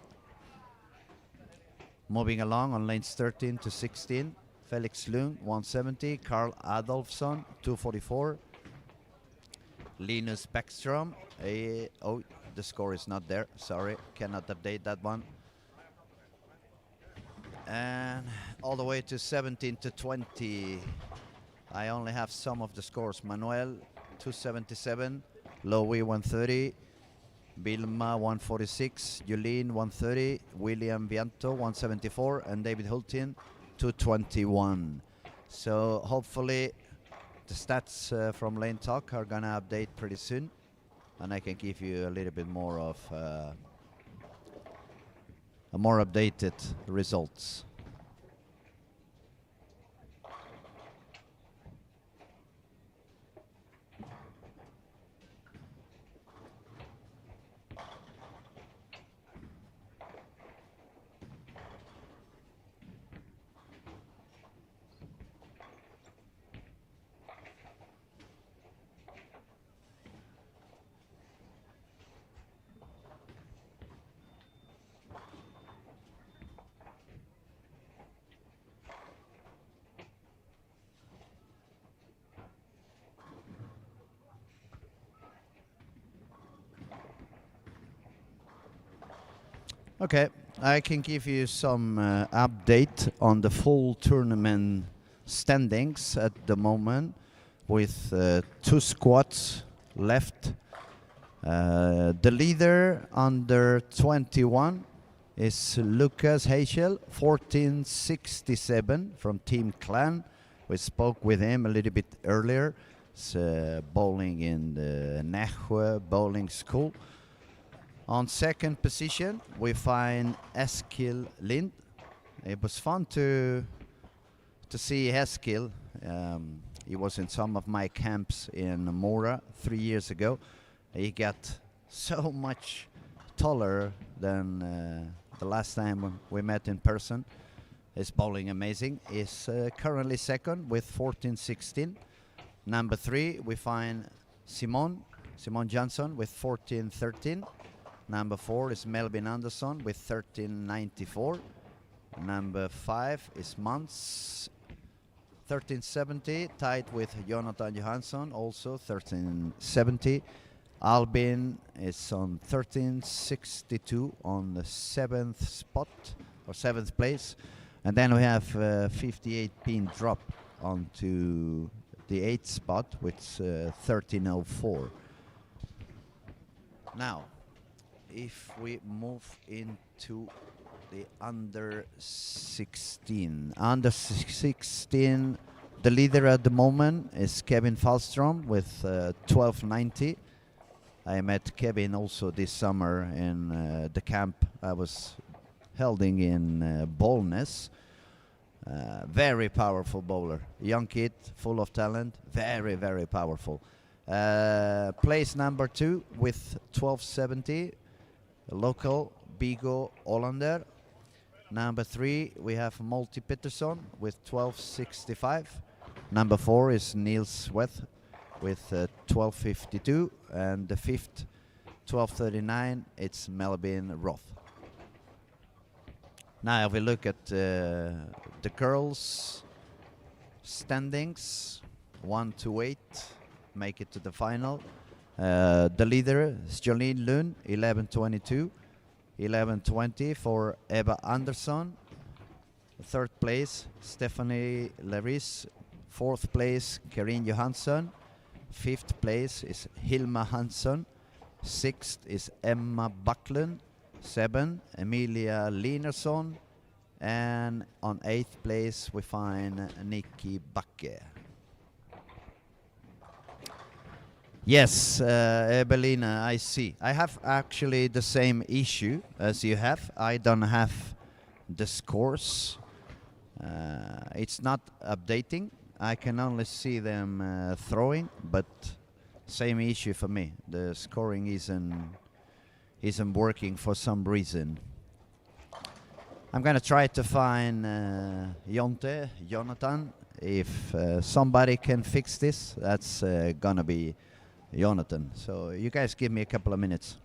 Moving along on lanes 13 to 16. Felix Lund 170. Carl Adolfsson 244. Linus Bäckström. Oh, the score is not there. Sorry, cannot update that one. And all the way to 17 to 20. I only have some of the scores. Manuel 277. Lowy 130. Vilma 146. Julien 130. William Vianto 174. And David Hultin 221. So hopefully the stats from Lane Talk are gonna update pretty soon, and I can give you a little bit more of more updated results. Okay, I can give you some update on the full tournament standings at the moment, with 2 squads left. The leader under 21 is Lucas Heichel, 1467 from Team Clan. We spoke with him a little bit earlier. It's bowling in the Nässjö Bowling School. On second position, we find Eskil Lind. It was fun to see Eskil. He was in some of my camps in Mora 3 years ago. He got so much taller than the last time we met in person. He's bowling amazing. He's currently second with 1416. Number 3, we find Simon Jansson with 1413. Number 4 is Melvin Andersson with 1394. Number 5 is Mans, 1370, tied with Jonathan Johansson, also 1370. Albin is on 1362 on the 7th spot, or 7th place. And then we have 58 pin drop onto the 8th spot with 1304. Now, if we move into the under 16. Under 16, the leader at the moment is Kevin Falstrom with 1290. I met Kevin also this summer in the camp I was holding in Bollnäs. Very powerful bowler. Young kid, full of talent, very, very powerful. Place number 2 with 1270. Local Bigo Olander. Number 3 we have Multi Pettersson with 1265. Number 4 is Niels Weth with 1252, and the 5th 1239 it's Melvin Roth. Now if we look at the girls standings, 1 to 8 make it to the final. The leader is Jolene Lund, 1122. 1120 for Eva Andersson. Third place, Stephanie Laris. Fourth place, Karin Johansson. Fifth place is Hilma Hansson. Sixth is Emma Buckland. 7, Emilia Linerson. And on 8th place we find Nikki Backe. Yes, Ebelina, I see. I have actually the same issue as you have. I don't have the scores. It's not updating. I can only see them throwing, but same issue for me. The scoring isn't working for some reason. I'm gonna try to find Jonathan. If somebody can fix this, that's gonna be Jonathan. So you guys give me a couple of minutes.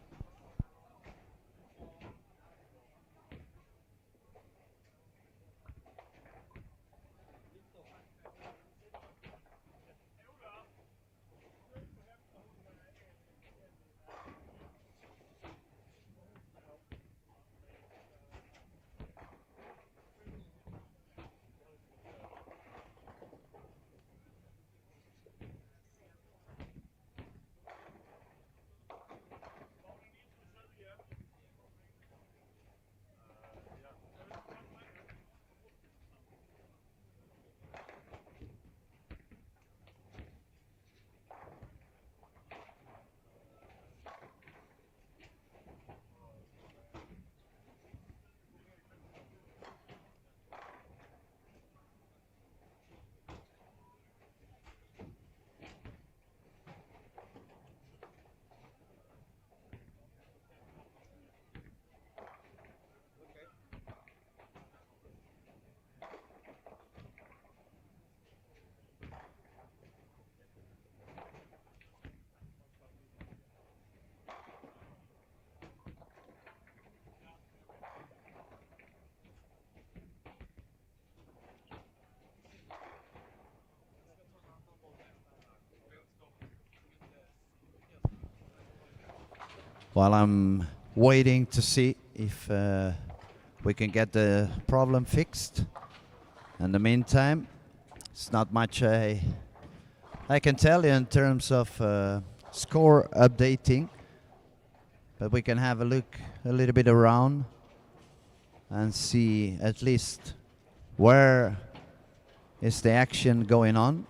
While I'm waiting to see if we can get the problem fixed. In the meantime, it's not much I can tell you in terms of score updating, but we can have a look a little bit around and see at least where is the action going on.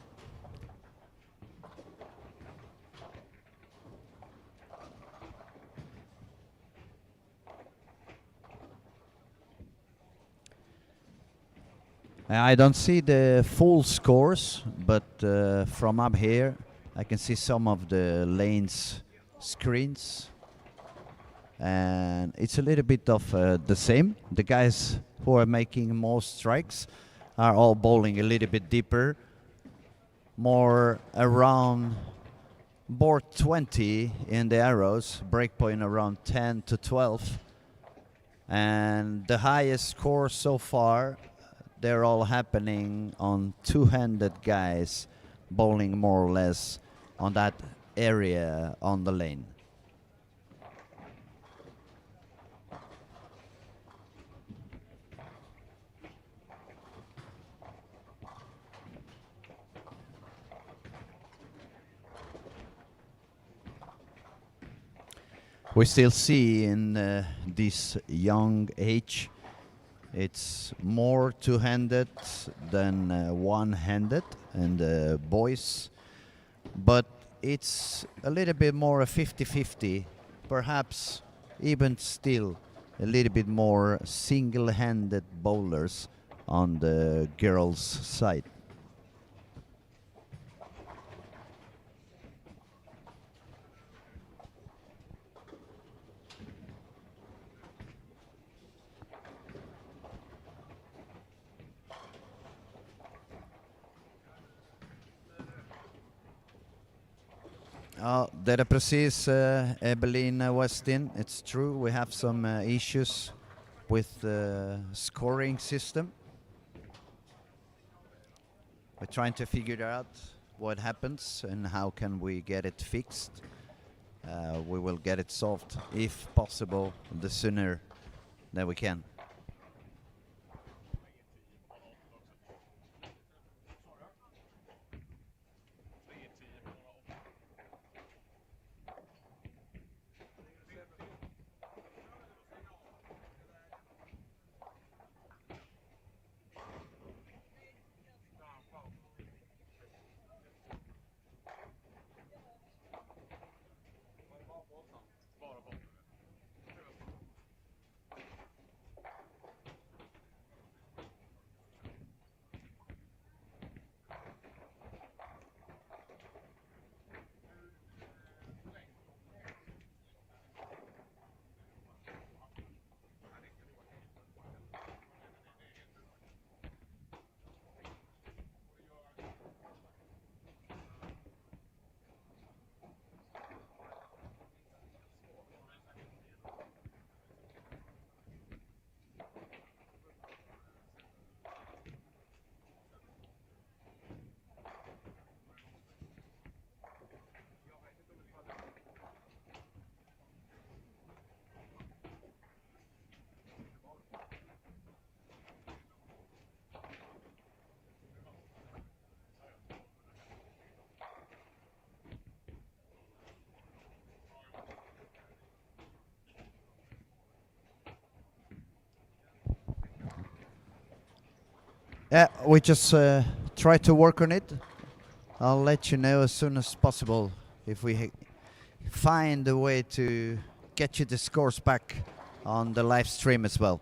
I don't see the full scores, but from up here I can see some of the lanes screens, and it's a little bit of the same. The guys who are making most strikes are all bowling a little bit deeper, more around board 20 in the arrows, breakpoint around 10 to 12, and the highest score so far, they're all happening on two-handed guys bowling more or less on that area on the lane. We still see in this young age it's more two-handed than one-handed in the boys, but it's a little bit more a 50-50, perhaps even still a little bit more single-handed bowlers on the girls' side. Ja, det är precis Evelyn Westin. It's true, we have some issues with the scoring system. We're trying to figure out what happens and how can we get it fixed. We will get it solved, if possible, the sooner that we can. Yeah, we just try to work on it. I'll let you know as soon as possible if we find a way to get you the scores back on the live stream as well.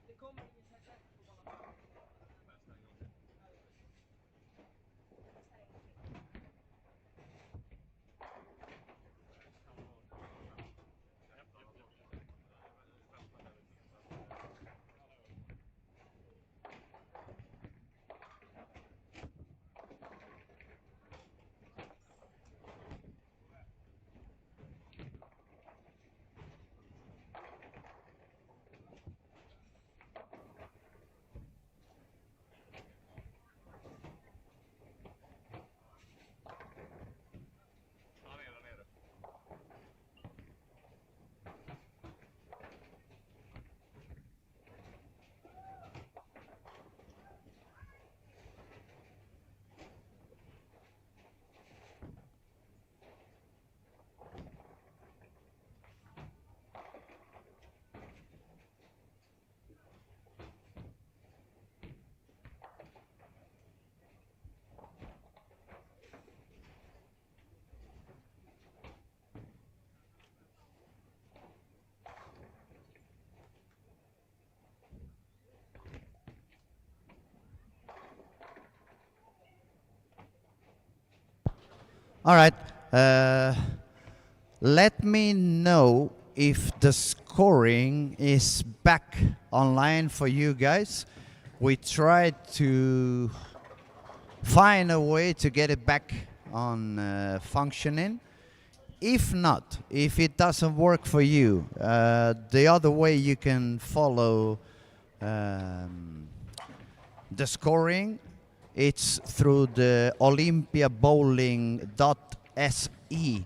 Det kommer ingen slags rätt på bana 5. All right. Let me know if the scoring is back online for you guys. We tried to find a way to get it back on functioning. If not, if it doesn't work for you, the other way you can follow the scoring, it's through the olympiabowling.se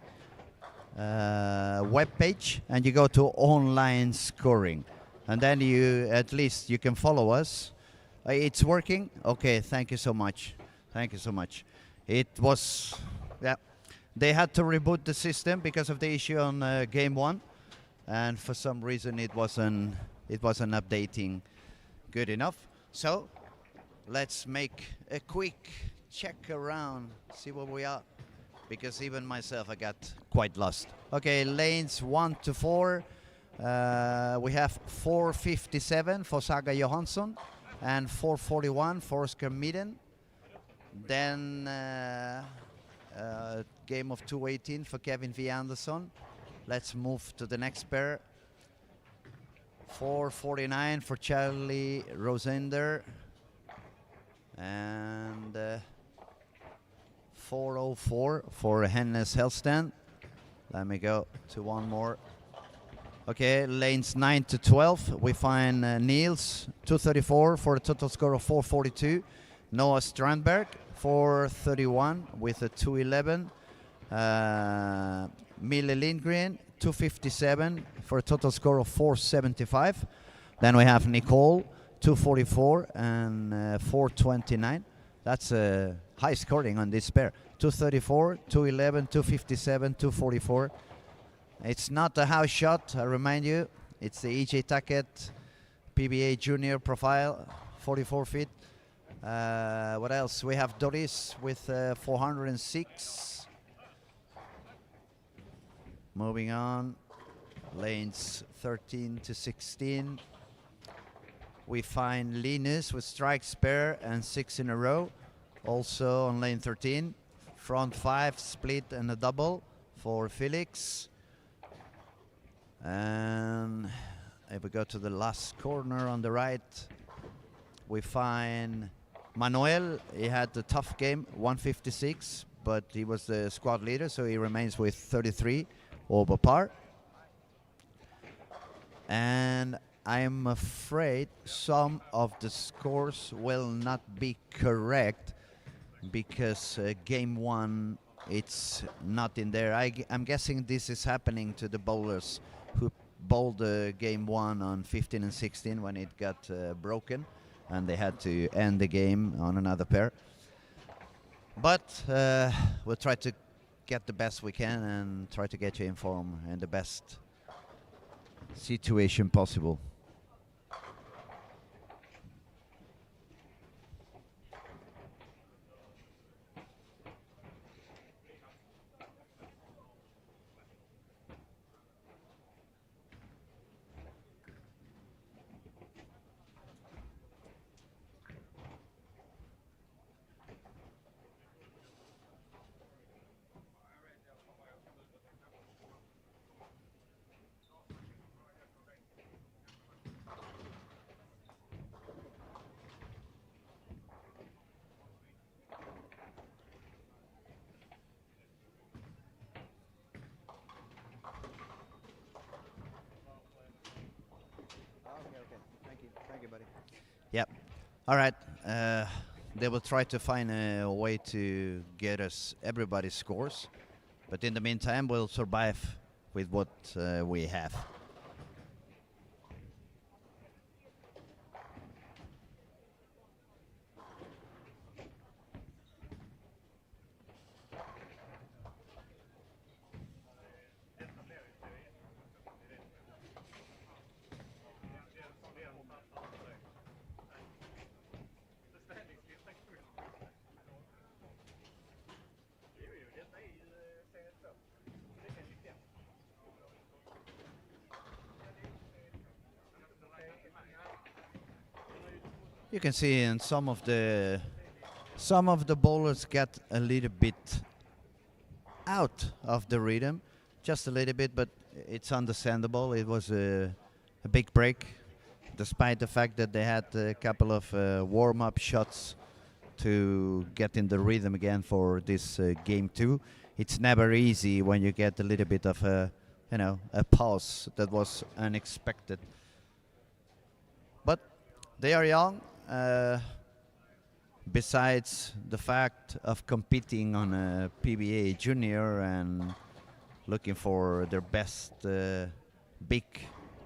webpage, and you go to online scoring, and then you at least you can follow us. It's working. Okay, thank you so much. Thank you so much. It was, yeah. They had to reboot the system because of the issue on game one, and for some reason it wasn't updating good enough. So let's make a quick check around, see where we are, because even myself I got quite lost. Okay, lanes 1 to 4. We have 4:57 for Saga Johansson and 4:41 for Oscar Midden. Then game of 2:18 for Kevin V. Anderson. Let's move to the next pair. 4:49 for Charlie Rosender. And 4:04 for Hennes Hellsten. Let me go to one more. Okay, lanes 9 to 12. We find Niels, 2:34 for a total score of 4:42. Noah Strandberg, 4:31 with a 2:11. Mille Lindgren, 2:57 for a total score of 4:75. Then we have Nicole, 2:44 and 4:29. That's high scoring on this pair. 234, 211, 257, 244. It's not a house shot, I remind you. It's the EJ Tackett PBA Junior profile, 44 feet. What else? We have Doris with 406. Moving on, lanes 13 to 16. We find Linus with strike spare and 6 in a row. Also on lane 13. Front 5 split and a double for Felix. And if we go to the last corner on the right, we find Manuel. He had a tough game, 156, but he was the squad leader, so he remains with 33 over par. And I'm afraid some of the scores will not be correct because game 1 it's not in there. I'm guessing this is happening to the bowlers who bowled game 1 on 15 and 16 when it got broken and they had to end the game on another pair. But we'll try to get the best we can and try to get you informed in the best situation possible. Thank you, buddy. Yep. All right. They will try to find a way to get us everybody's scores, but in the meantime, we'll survive with what we have. You can see in some of the bowlers get a little bit out of the rhythm, just a little bit, but it's understandable. It was a big break, despite the fact that they had a couple of warm-up shots to get in the rhythm again for this game 2. It's never easy when you get a little bit of a pause that was unexpected. But they are young. Besides the fact of competing on a PBA junior and looking for their best big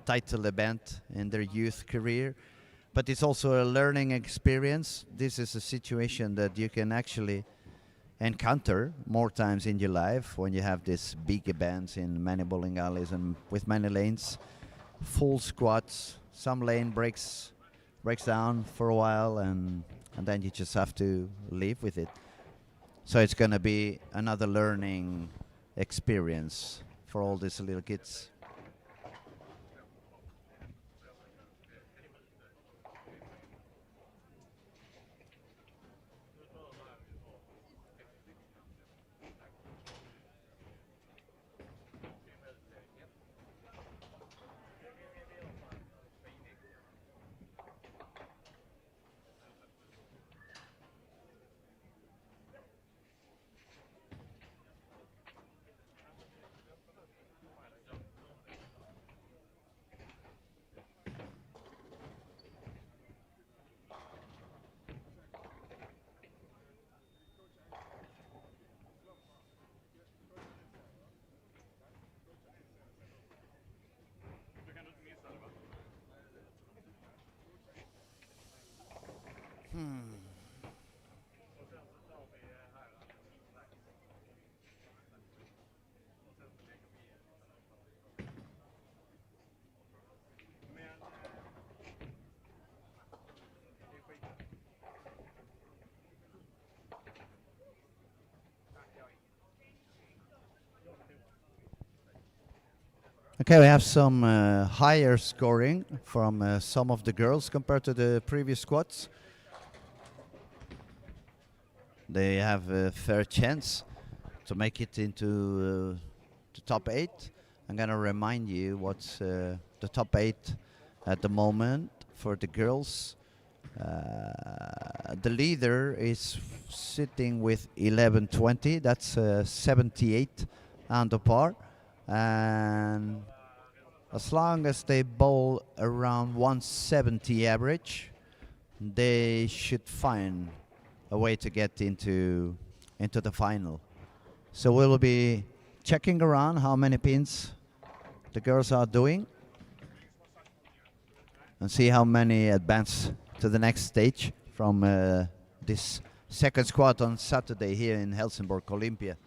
title event in their youth career, but it's also a learning experience. This is a situation that you can actually encounter more times in your life when you have these big events in many bowling alleys and with many lanes, full squats. Some lane breaks down for a while, and then you just have to live with it. So it's going to be another learning experience for all these little kids. Okay, we have some higher scoring from some of the girls compared to the previous squads. They have a fair chance to make it into the top 8. I'm gonna remind you what's the top 8 at the moment for the girls. The leader is sitting with 11.20. That's 78 under par, and as long as they bowl around 170 average, they should find a way to get into the final. So we'll be checking around how many pins the girls are doing and see how many advance to the next stage from this second squad on Saturday here in Helsingborg, Olympia.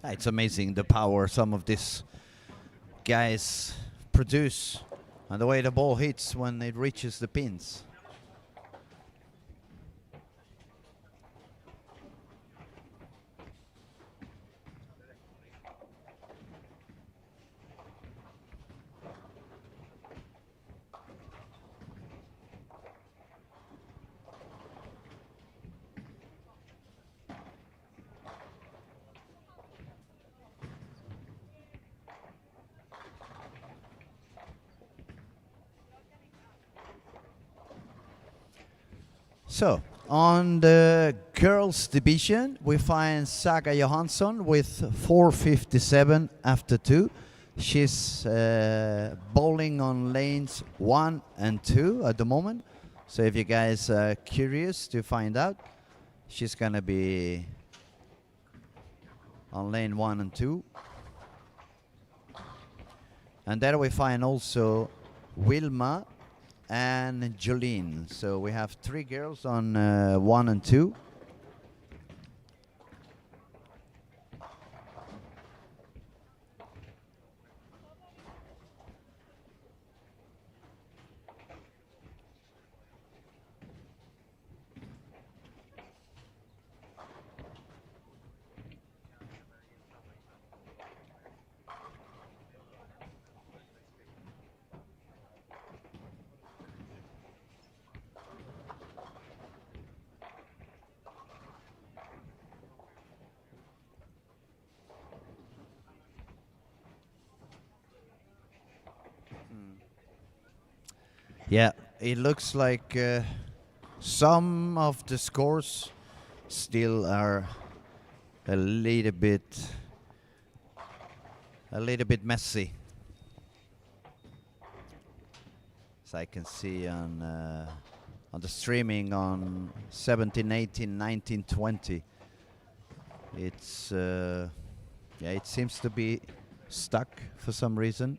It's amazing the power some of these guys produce and the way the ball hits when it reaches the pins. So, on the girls division, we find Saga Johansson with 457 after 2. She's bowling on lanes 1 and 2 at the moment. So if you guys are curious to find out, she's gonna be on lane 1 and 2. And there we find also Wilma and Jolene. So we have 3 girls on 1 and 2. Yeah, it looks like some of the scores still are a little bit messy. As I can see on the streaming on 17, 18, 19, 20. It's yeah, it seems to be stuck for some reason.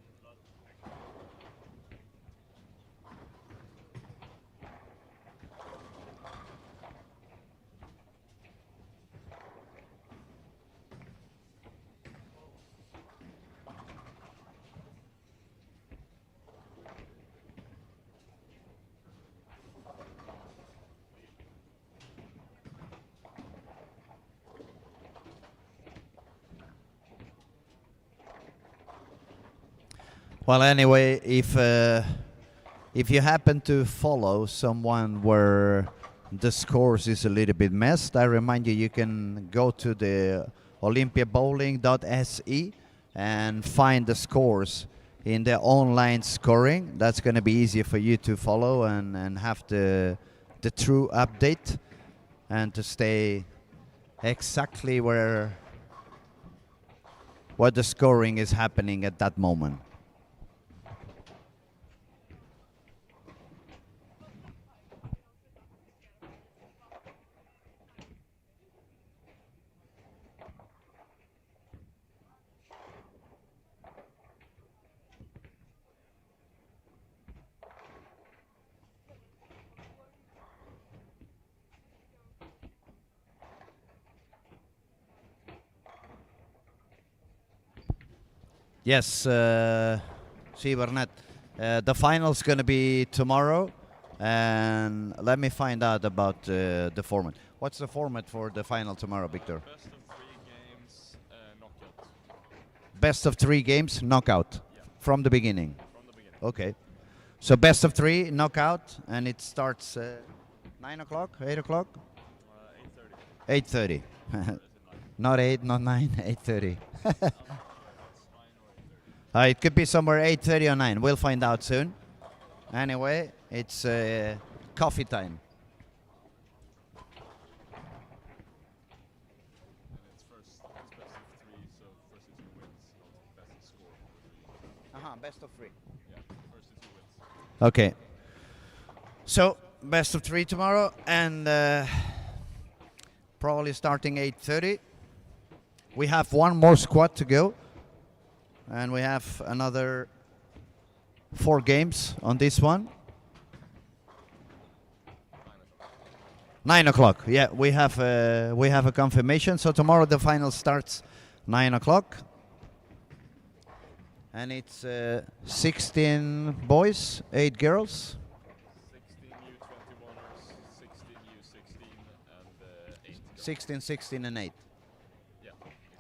Well, anyway, if you happen to follow someone where the scores is a little bit messed, I remind you you can go to the olympiabowling.se and find the scores in the online scoring. That's going to be easier for you to follow and have the true update and to stay exactly where the scoring is happening at that moment. Yes, Sivernet. The final's going to be tomorrow, and let me find out about the format. What's the format for the final tomorrow, Victor? Best of 3 games, knockout. Best of 3 games, knockout Yeah, from the beginning. from the beginning. Okay. So best of 3, knockout, and it starts 9 o'clock, 8 o'clock? 8:30. 8:30. Not 8, not 9, 8:30. It's 9 or 8:30. It could be somewhere 8:30 or 9. We'll find out soon. Anyway, it's coffee time. And it's best of 3, so first is who wins, not best score. Best of 3. Yeah, first is who wins. Okay. So best of 3 tomorrow, and probably starting 8:30. We have one more squad to go, and we have another 4 games on this one. 9 o'clock. Yeah, we have a confirmation. So tomorrow the final starts 9 o'clock, and it's 16 boys, 8 girls. 16 U21ers, 16 U16, and 8. 16, 16, and 8. Yeah.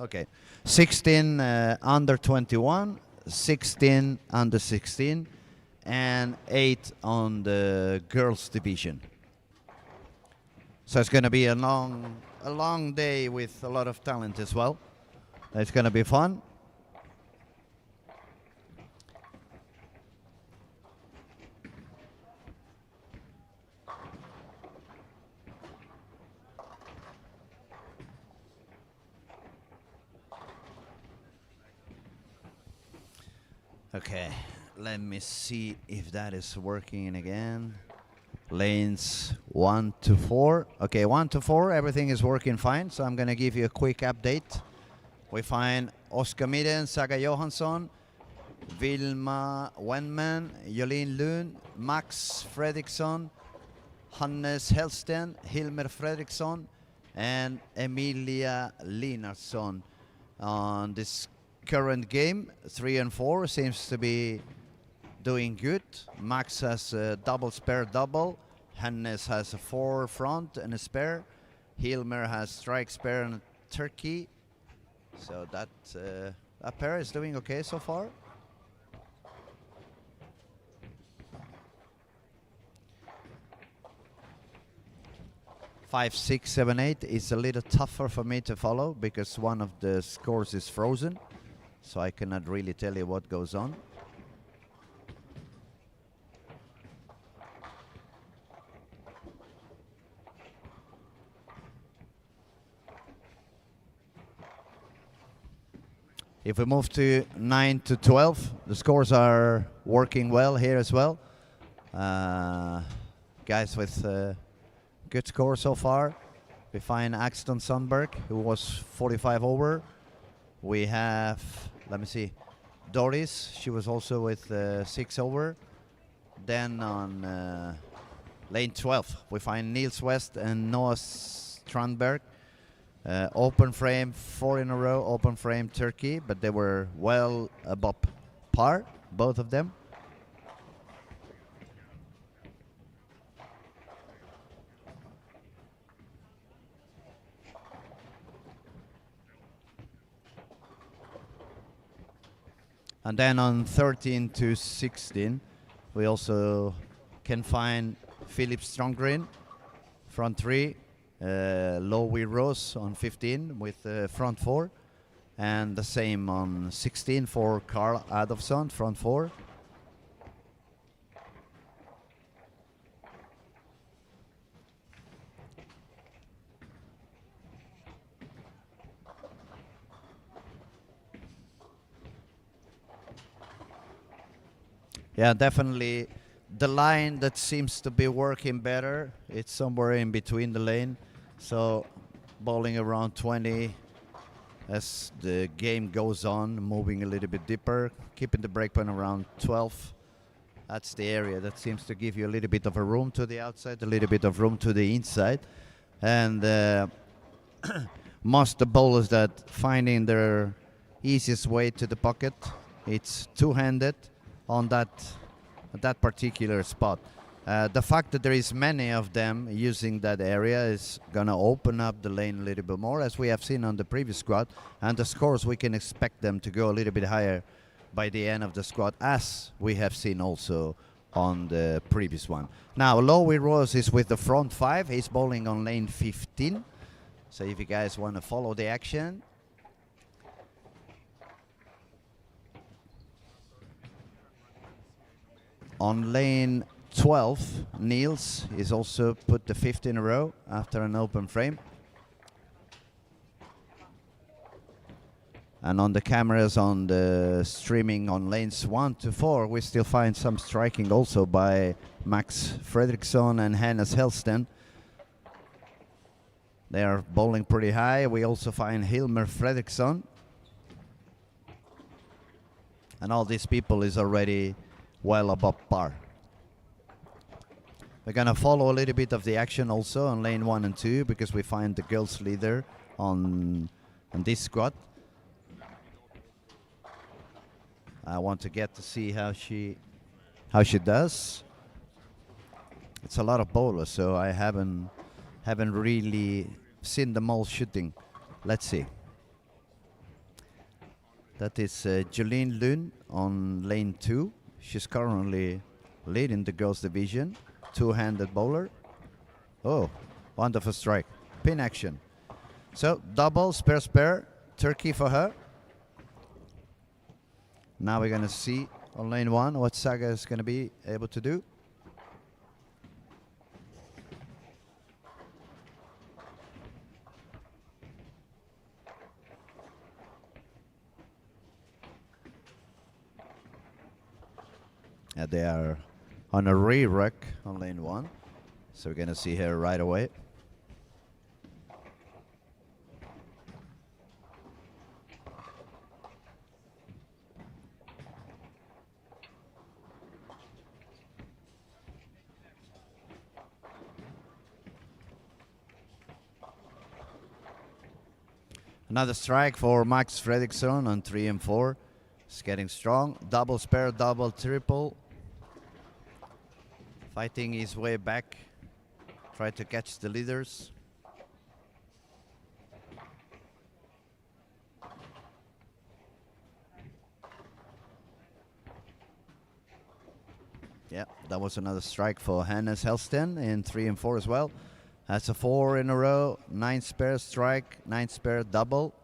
Okay. 16 under 21, 16 under 16, and 8 on the girls division. So it's going to be a long day with a lot of talent as well. It's going to be fun. Okay, let me see if that is working again. Lanes 1 to 4. Okay, 1 to 4, everything is working fine. So I'm going to give you a quick update. We find Oskar Midden, Saga Johansson, Vilma Wenman, Jolene Lund, Max Fredriksson, Hannes Helsten, Hilmer Fredriksson, and Emilia Linarsson on this current game. 3 and 4 seems to be doing good. Max has a double spare double. Hannes has a 4 front and a spare. Hilmer has strike spare and a turkey. So that pair is doing okay so far. Five, 6, 7, 8 is a little tougher for me to follow because one of the scores is frozen, so I cannot really tell you what goes on. If we move to 9 to 12, the scores are working well here as well. Guys with good score so far. We find Axton Sundberg, who was 45 over. We have, let me see, Doris. She was also with 6 over. Then on lane 12, we find Niels West and Noah Strandberg. Open frame, 4 in a row, open frame turkey, but they were well above par, both of them. And then on 13 to 16, we also can find Philip Strongren, front 3, Lowy Rose on 15 with front 4, and the same on 16 for Carl Adolfsson, front 4. Yeah, definitely the line that seems to be working better, it's somewhere in between the lane. So bowling around 20 as the game goes on, moving a little bit deeper, keeping the breakpoint around 12. That's the area that seems to give you a little bit of a room to the outside, a little bit of room to the inside. And most of the bowlers that finding their easiest way to the pocket it's two-handed on that particular spot. The fact that there is many of them using that area is gonna open up the lane a little bit more, as we have seen on the previous squad. And the scores, we can expect them to go a little bit higher by the end of the squad, as we have seen also on the previous one. Now, Lowy Rose is with the front five. He's bowling on lane 15. So if you guys want to follow the action. On lane 12, Niels is also put the 5th in a row after an open frame. And on the cameras on the streaming on lanes 1 to 4, we still find some striking also by Max Fredriksson and Hannes Helston. They are bowling pretty high. We also find Hilmer Fredriksson. And all these people is already well above par. We're gonna follow a little bit of the action also on lane 1 and 2, because we find the girls leader on this squad. I want to get to see how she does. It's a lot of bowlers, so I haven't really seen them all shooting. Let's see. That is Jolene Lund on lane 2. She's currently leading the girls division. Two-handed bowler. Oh, wonderful strike. Pin action. So double, spare, turkey for her. Now we're gonna see on lane 1 what Saga is gonna be able to do. They are on a re-ruck on lane 1. So we're gonna see her right away. Another strike for Max Fredriksson on 3 and 4. It's getting strong. Double spare, double triple. Fighting his way back. Try to catch the leaders. Yeah, that was another strike for Hannes Helston in 3 and 4 as well. That's a 4 in a row. 9 spare strike, 9 spare double.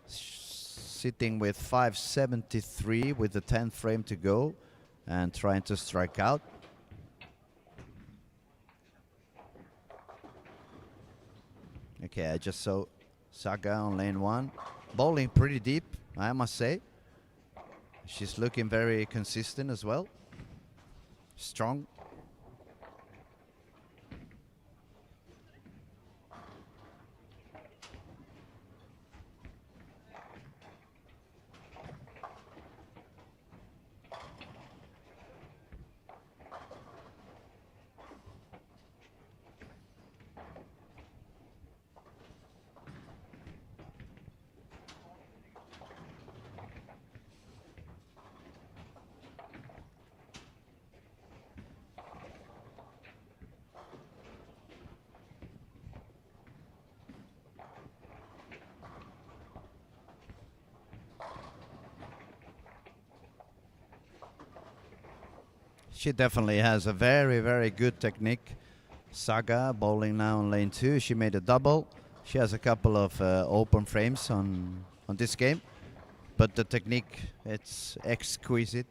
Sitting with 573 with the 10th frame to go and trying to strike out. Okay, I just saw Saga on lane 1. Bowling pretty deep, I must say. She's looking very consistent as well. Strong. She definitely has a very, very good technique. Saga bowling now on lane 2. She made a double. She has a couple of open frames on this game. But the technique, it's exquisite.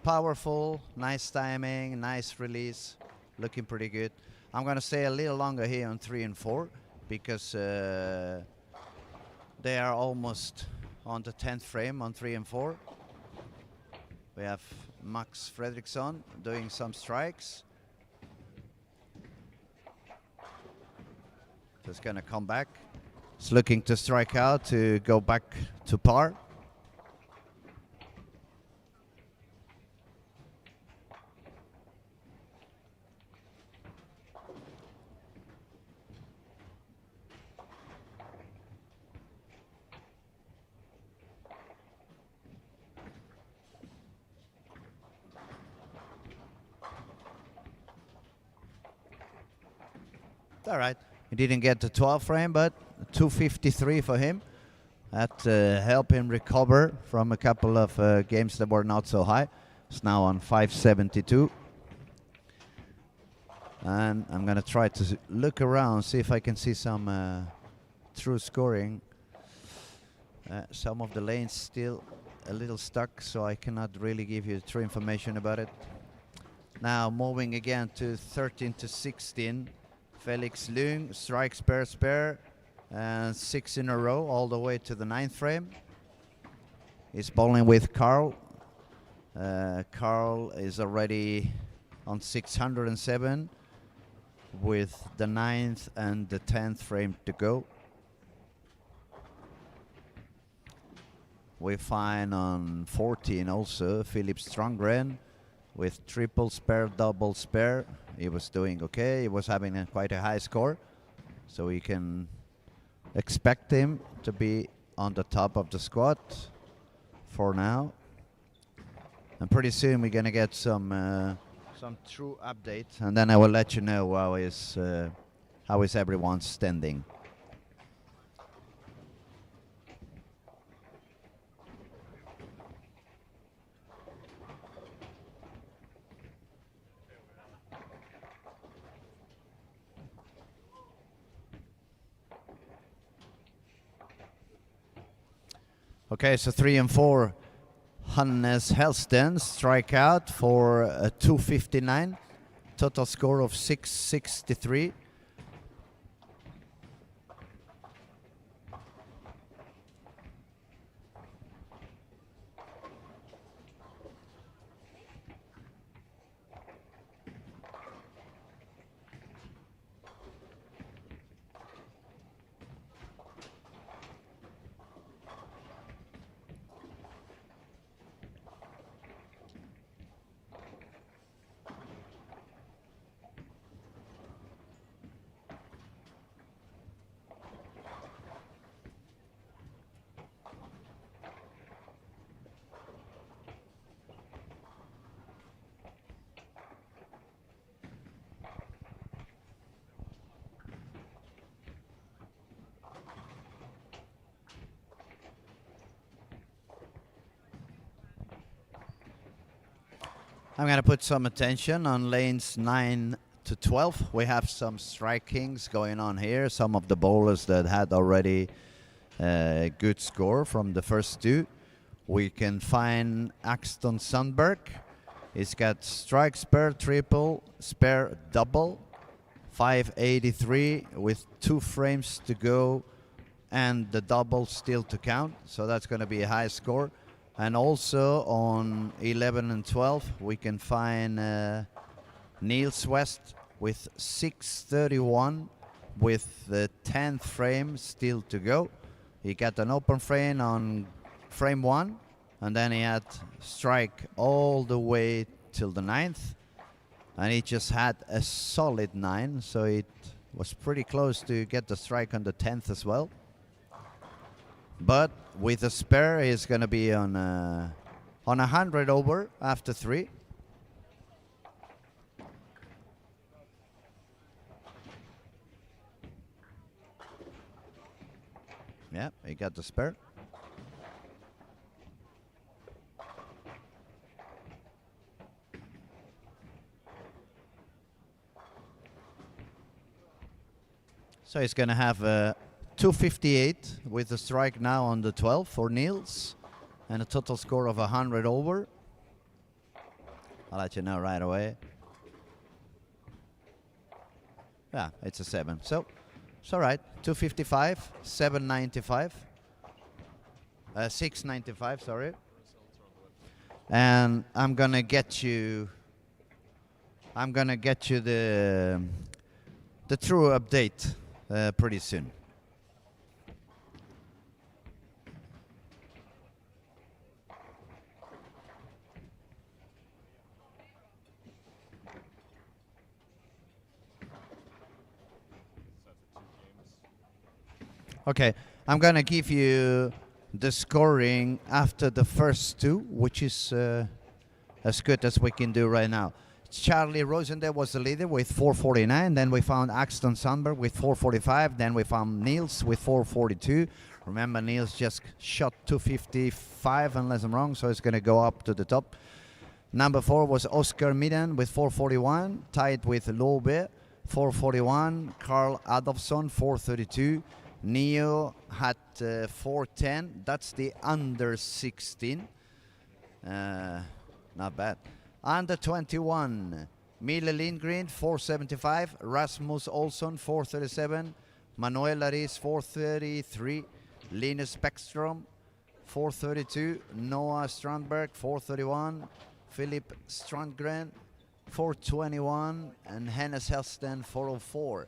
Powerful, nice timing, nice release. Looking pretty good. I'm going to stay a little longer here on 3 and 4 because they are almost on the 10th frame on 3 and 4. We have Max Fredriksson doing some strikes. Just gonna come back. He's looking to strike out to go back to par. All right. He didn't get the 12 frame, but 253 for him. That helped him recover from a couple of games that were not so high. It's now on 572. And I'm going to try to look around, see if I can see some true scoring. Some of the lanes still a little stuck, so I cannot really give you true information about it. Now moving again to 13 to 16. Felix Lung, strike, spare, spare, and 6 in a row all the way to the 9th frame. He's bowling with Carl. Carl is already on 607 with the 9th and the 10th frame to go. We find on 14 also Philip Strongren with triple spare, double spare. He was doing okay. He was having quite a high score, so we can expect him to be on the top of the squad for now. And pretty soon we're gonna get some true update, and then I will let you know how is everyone standing. Okay, so 3 and 4, Hannes Helsten strike out for a 259, total score of 663. I'm going to put some attention on lanes 9 to 12. We have some strikings going on here. Some of the bowlers that had already a good score from the first two. We can find Axton Sundberg. He's got strike, spare, triple, spare, double. 583 with 2 frames to go and the double still to count. So that's going to be a high score. And also on 11 and 12, we can find Niels West with 631 with the 10th frame still to go. He got an open frame on frame 1, and then he had strike all the way till the 9th. And he just had a solid 9, so it was pretty close to get the strike on the 10th as well. But with a spare, he's going to be on 100 over after 3. Yeah, he got the spare. So he's going to have a 258 with a strike now on the 12 for Niels and a total score of 100 over. I'll let you know right away. Yeah, it's a 7. So it's all right. 255, 795, 695, sorry. And I'm gonna get you the true update pretty soon. Okay, I'm going to give you the scoring after the first 2, which is as good as we can do right now. Charlie Rosendale was the leader with 4:49. Then we found Axton Sandberg with 4:45. Then we found Niels with 4:42. Remember, Niels just shot 2:55, unless I'm wrong, so it's going to go up to the top. Number 4 was Oscar Midden with 4:41, tied with Lobe, 4:41. Carl Adolfsson, 4:32. Neo had 4:10. That's the under 16. Not bad. Under 21, Mille Lindgren, 4:75. Rasmus Olsson, 4:37. Manuel Laris, 4:33. Linus Bäckström, 4:32. Noah Strandberg, 4:31. Philip Strandgren, 4:21. And Hennes Helsten, 4:04.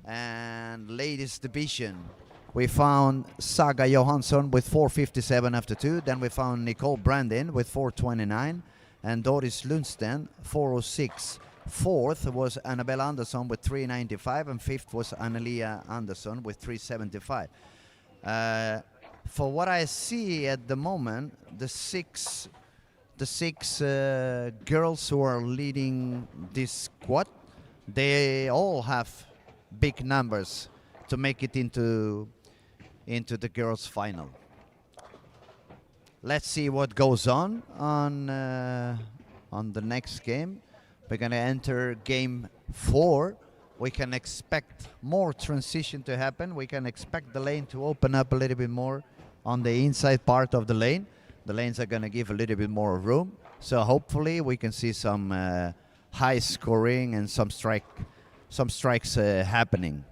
And ladies division, we found Saga Johansson with 4:57 after 2. Then we found Nicole Brandin with 4:29. And Doris Lundsten, 4:06. Fourth was Annabelle Andersson with 3:95. And fifth was Annelia Andersson with 3:75. For what I see at the moment, the six girls who are leading this squad, they all have big numbers to make it into the girls' final. Let's see what goes on the next game. We're going to enter game 4. We can expect more transition to happen. We can expect the lane to open up a little bit more on the inside part of the lane. The lanes are going to give a little bit more room. So hopefully we can see some high scoring and some strikes happening.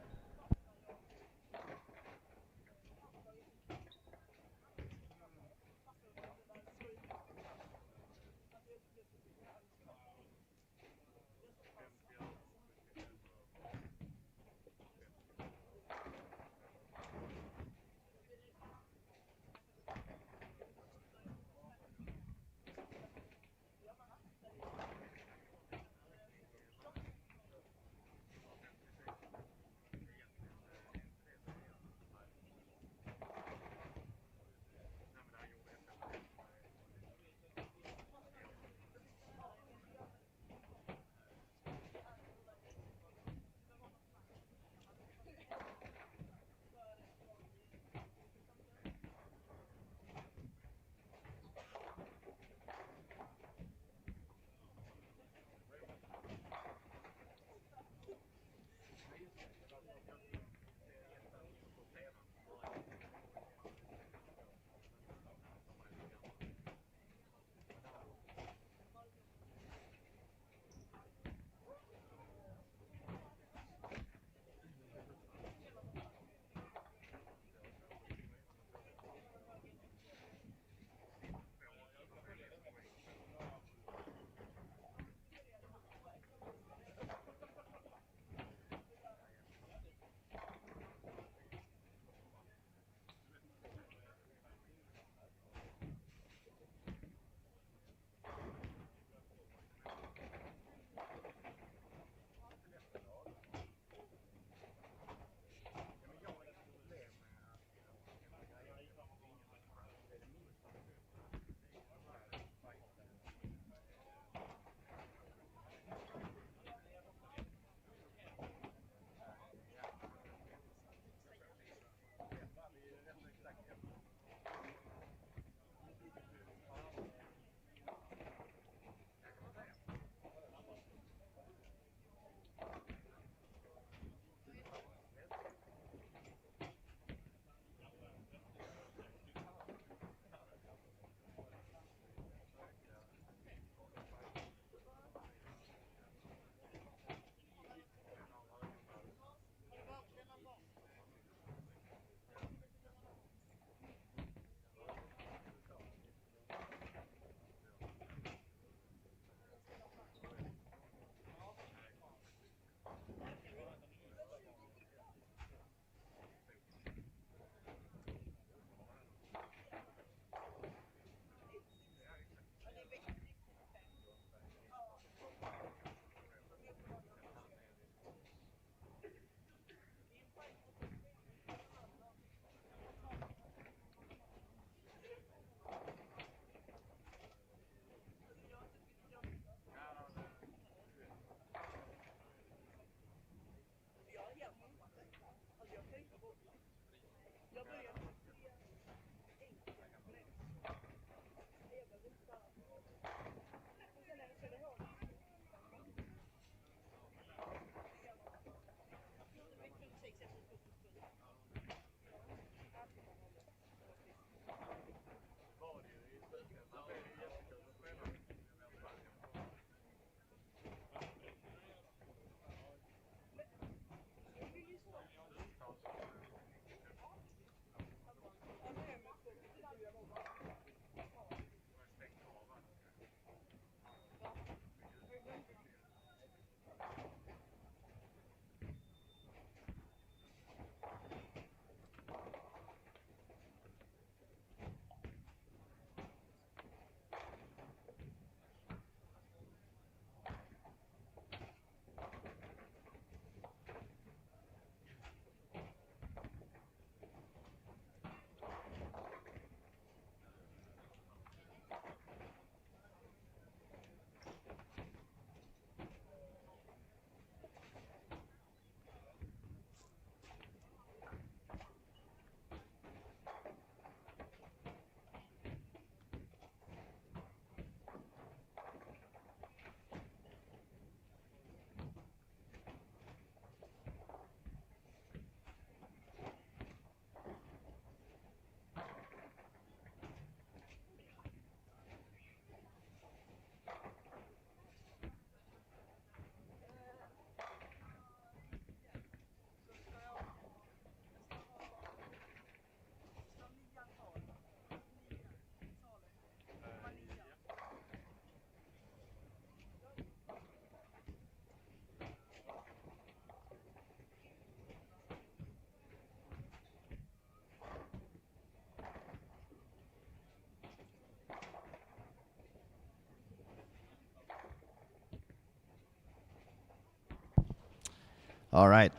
All right.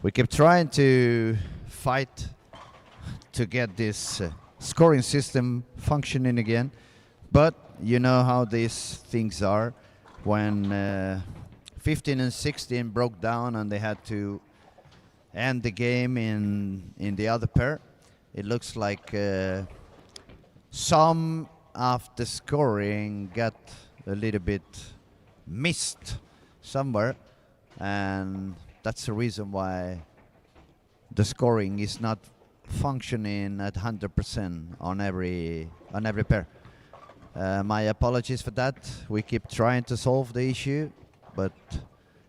We keep trying to fight to get this scoring system functioning again. But you know how these things are. When 15 and 16 broke down and they had to end the game in the other pair, it looks like some of the scoring got a little bit missed somewhere, and that's the reason why the scoring is not functioning at 100% on every pair. My apologies for that. We keep trying to solve the issue, but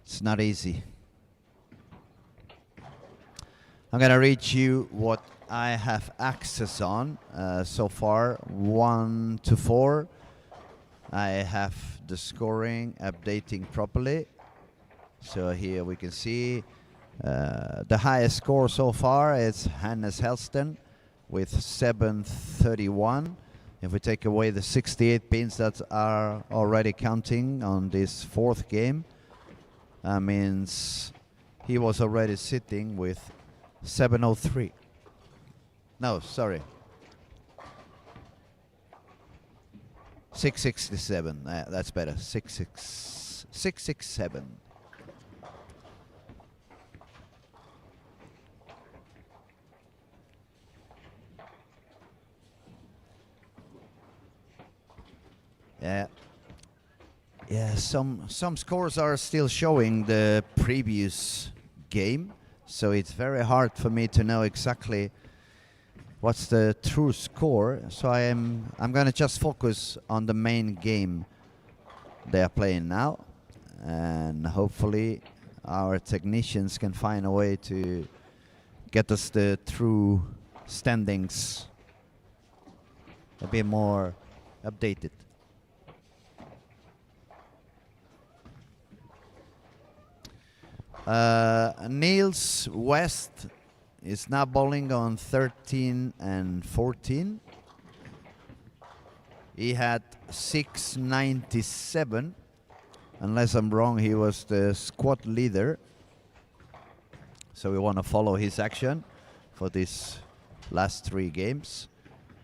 it's not easy. I'm gonna read you what I have access on so far, 1 to 4. I have the scoring updating properly. So here we can see the highest score so far is Hannes Helston with 731. If we take away the 68 pins that are already counting on this fourth game, that means he was already sitting with 703. No, sorry. 667. That's better. 667. Yeah, some scores are still showing the previous game, so it's very hard for me to know exactly what's the true score. So I'm gonna just focus on the main game they are playing now, and hopefully our technicians can find a way to get us the true standings a bit more updated. Niels West is now bowling on 13 and 14. He had 697. Unless I'm wrong, he was the squad leader. So we want to follow his action for these last 3 games.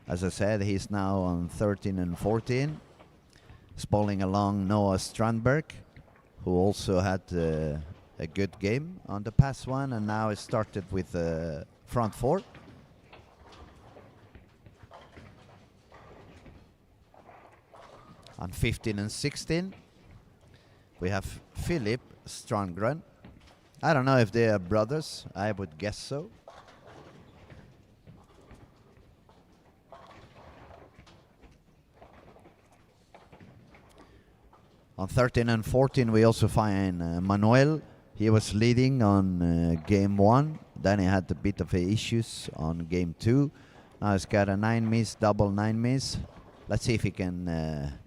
As I said, he's now on 13 and 14. He's bowling along Noah Strandberg, who also had a good game on the past one, and now it started with front 4. On 15 and 16, we have Philip Strandgren. I don't know if they are brothers. I would guess so. On 13 and 14, we also find Manuel. He was leading on game 1. Then he had a bit of issues on game 2. Now he's got a 9 miss, double 9 miss. Let's see if he can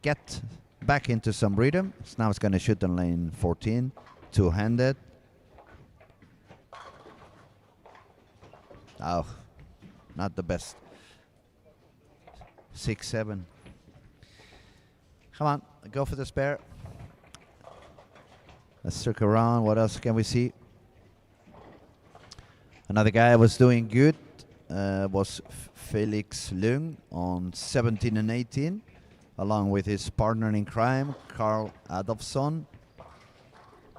get back into some rhythm. So now he's going to shoot on lane 14, two-handed. Oh, not the best. 6-7. Come on, go for the spare. Let's circle around. What else can we see? Another guy was doing good was Felix Lung on 17 and 18, along with his partner in crime, Carl Adolfsson.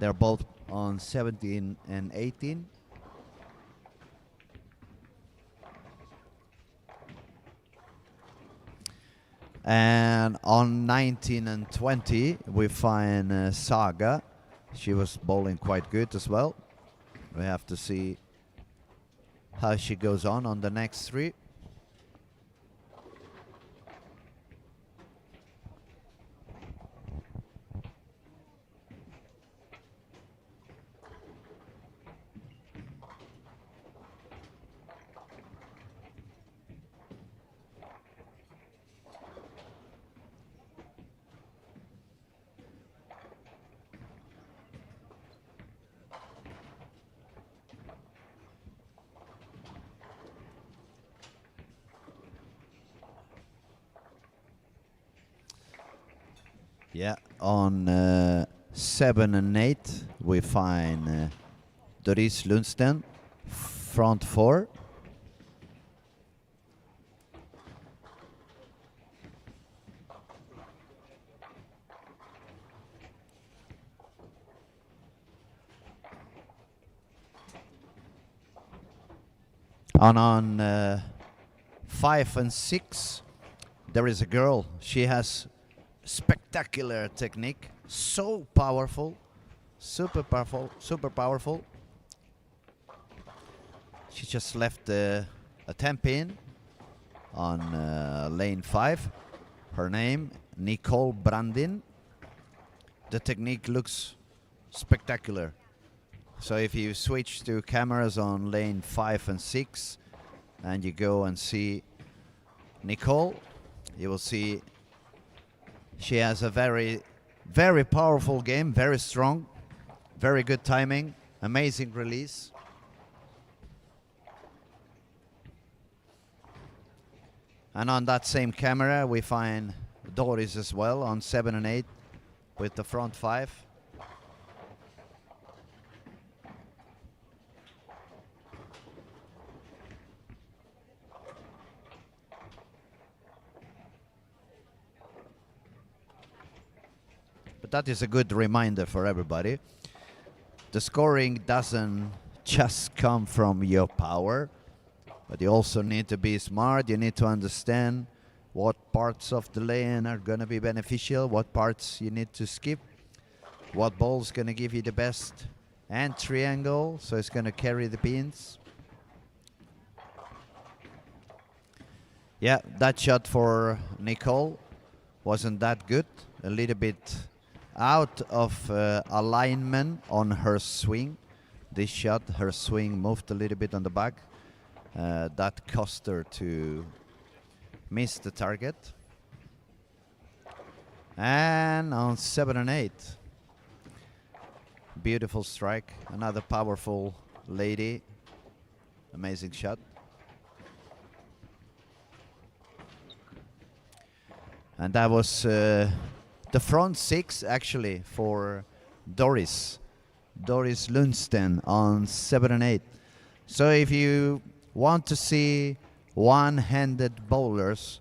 They're both on 17 and 18. And on 19 and 20, we find Saga. She was bowling quite good as well. We have to see how she goes on the next 3. Yeah, on 7 and 8, we find Doris Lundsten, front 4. And on 5 and 6, there is a girl. She has spectacular technique, so powerful, super powerful, super powerful. She just left a 10 pin on lane 5. Her name, Nicole Brandin. The technique looks spectacular. So if you switch to cameras on lane 5 and 6 and you go and see Nicole, you will see she has a very, very powerful game, very strong, very good timing, amazing release. And on that same camera we find Doris as well on 7 and 8 with the front 5. But that is a good reminder for everybody. The scoring doesn't just come from your power, but you also need to be smart. You need to understand what parts of the lane are going to be beneficial, what parts you need to skip, what ball's going to give you the best entry angle, so it's going to carry the pins. Yeah, that shot for Nicole wasn't that good. A little bit out of alignment on her swing. This shot, her swing moved a little bit on the back. That cost her to miss the target. And on 7 and 8, beautiful strike. Another powerful lady. Amazing shot. And that was the front 6 actually for Doris Lundsten on 7 and 8. So if you want to see one-handed bowlers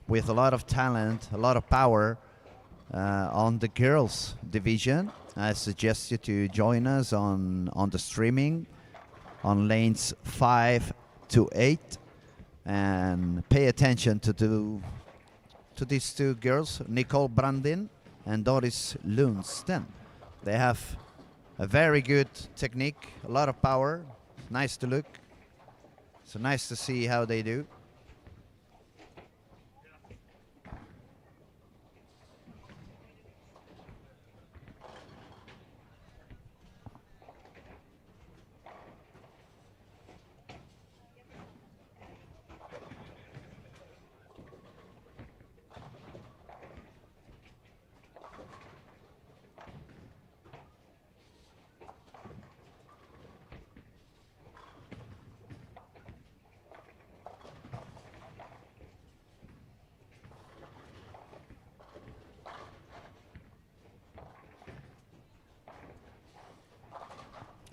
with a lot of talent, a lot of power on the girls division, I suggest you to join us on the streaming on lanes 5 to 8 and pay attention to these two girls, Nicole Brandin and Doris Lundsten. They have a very good technique, a lot of power, nice to look. So nice to see how they do.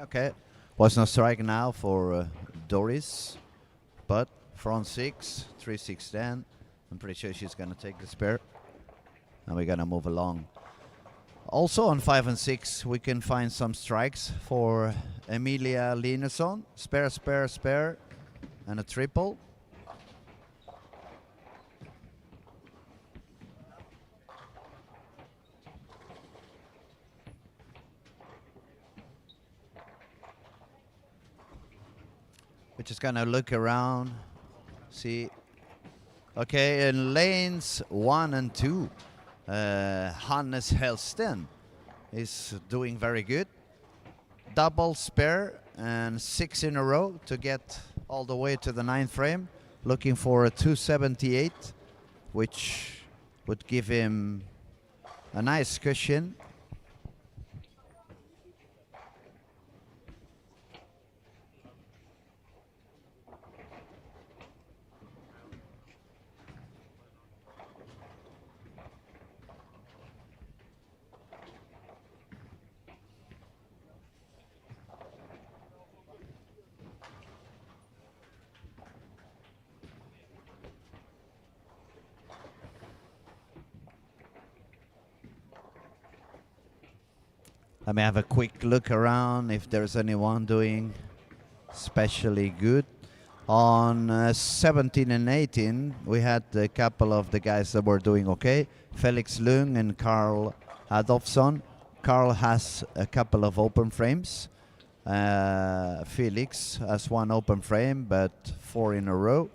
Okay, was no strike now for Doris, but front 6, 3, 6, 10. I'm pretty sure she's gonna take the spare, and we're gonna move along. Also on 5 and 6, we can find some strikes for Emilia Linesson. Spare, spare, spare, and a triple. We're just gonna look around, see. Okay, in lanes 1 and 2, Hannes Hellsten is doing very good. Double spare and 6 in a row to get all the way to the 9th frame. Looking for a 278, which would give him a nice cushion. Let me have a quick look around if there's anyone doing especially good. On 17 and 18, we had a couple of the guys that were doing okay. Felix Lung and Carl Adolfsson. Carl has a couple of open frames. Felix has one open frame, but 4 in a row.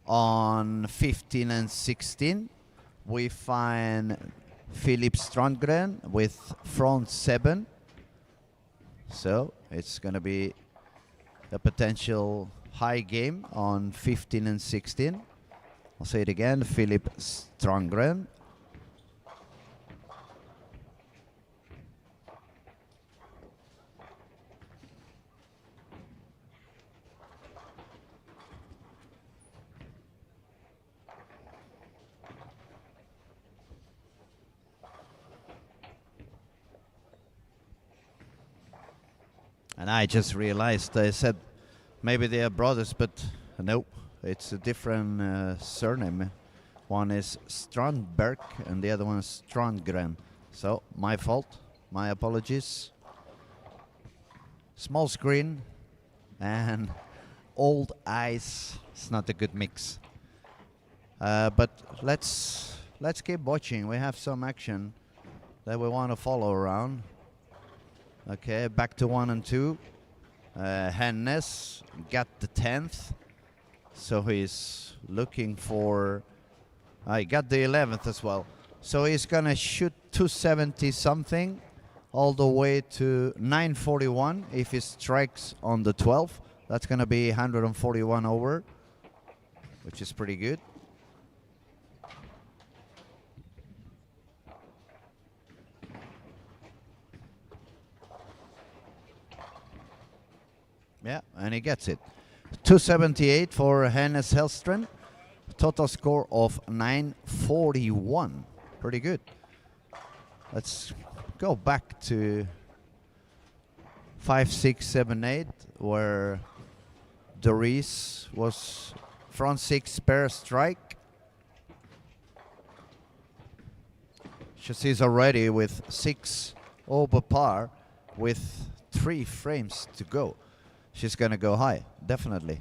On 15 and 16, we find Philip Strandgren with front 7. So it's going to be a potential high game on 15 and 16. I'll say it again, Philip Strandgren. And I just realized, I said maybe they are brothers, but no, it's a different surname. One is Strandberg and the other one is Strandgren. So my fault, my apologies. Small screen and old eyes. It's not a good mix. But let's keep watching. We have some action that we want to follow around. Okay, back to 1 and 2. Hennes got the 10th, so he's looking for. He got the 11th as well, so he's gonna shoot 270 something, all the way to 941. If he strikes on the 12th, that's gonna be 141 over, which is pretty good. Yeah, and he gets it. 278 for Hennes Hellstrand. Total score of 941. Pretty good. Let's go back to 5, 6, 7, 8, where Doris was front 6 pair strike. She's already with 6 over par with 3 frames to go. She's going to go high, definitely.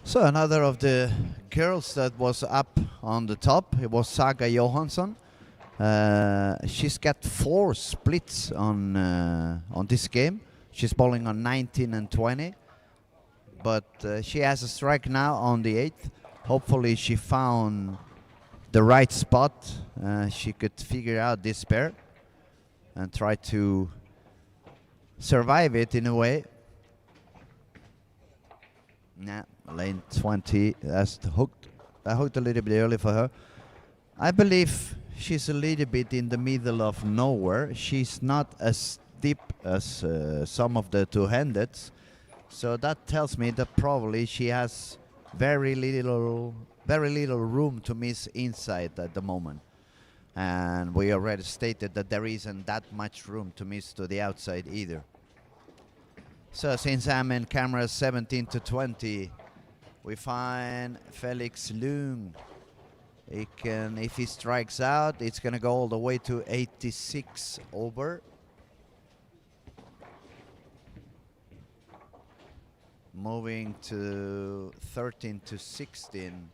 So another of the girls that was up on the top, it was Saga Johansson. She's got 4 splits on this game. She's bowling on 19 and 20, but she has a strike now on the 8th. Hopefully she found the right spot. She could figure out this pair and try to survive it in a way. Nah, lane 20, that's hooked. I hooked a little bit early for her. I believe she's a little bit in the middle of nowhere. She's not as deep as some of the two-handeds. So that tells me that probably she has very little room to miss inside at the moment. And we already stated that there isn't that much room to miss to the outside either. So since I'm in camera 17 to 20, we find Felix Lung. He can, if he strikes out, it's going to go all the way to 86 over. Moving to 13 to 16.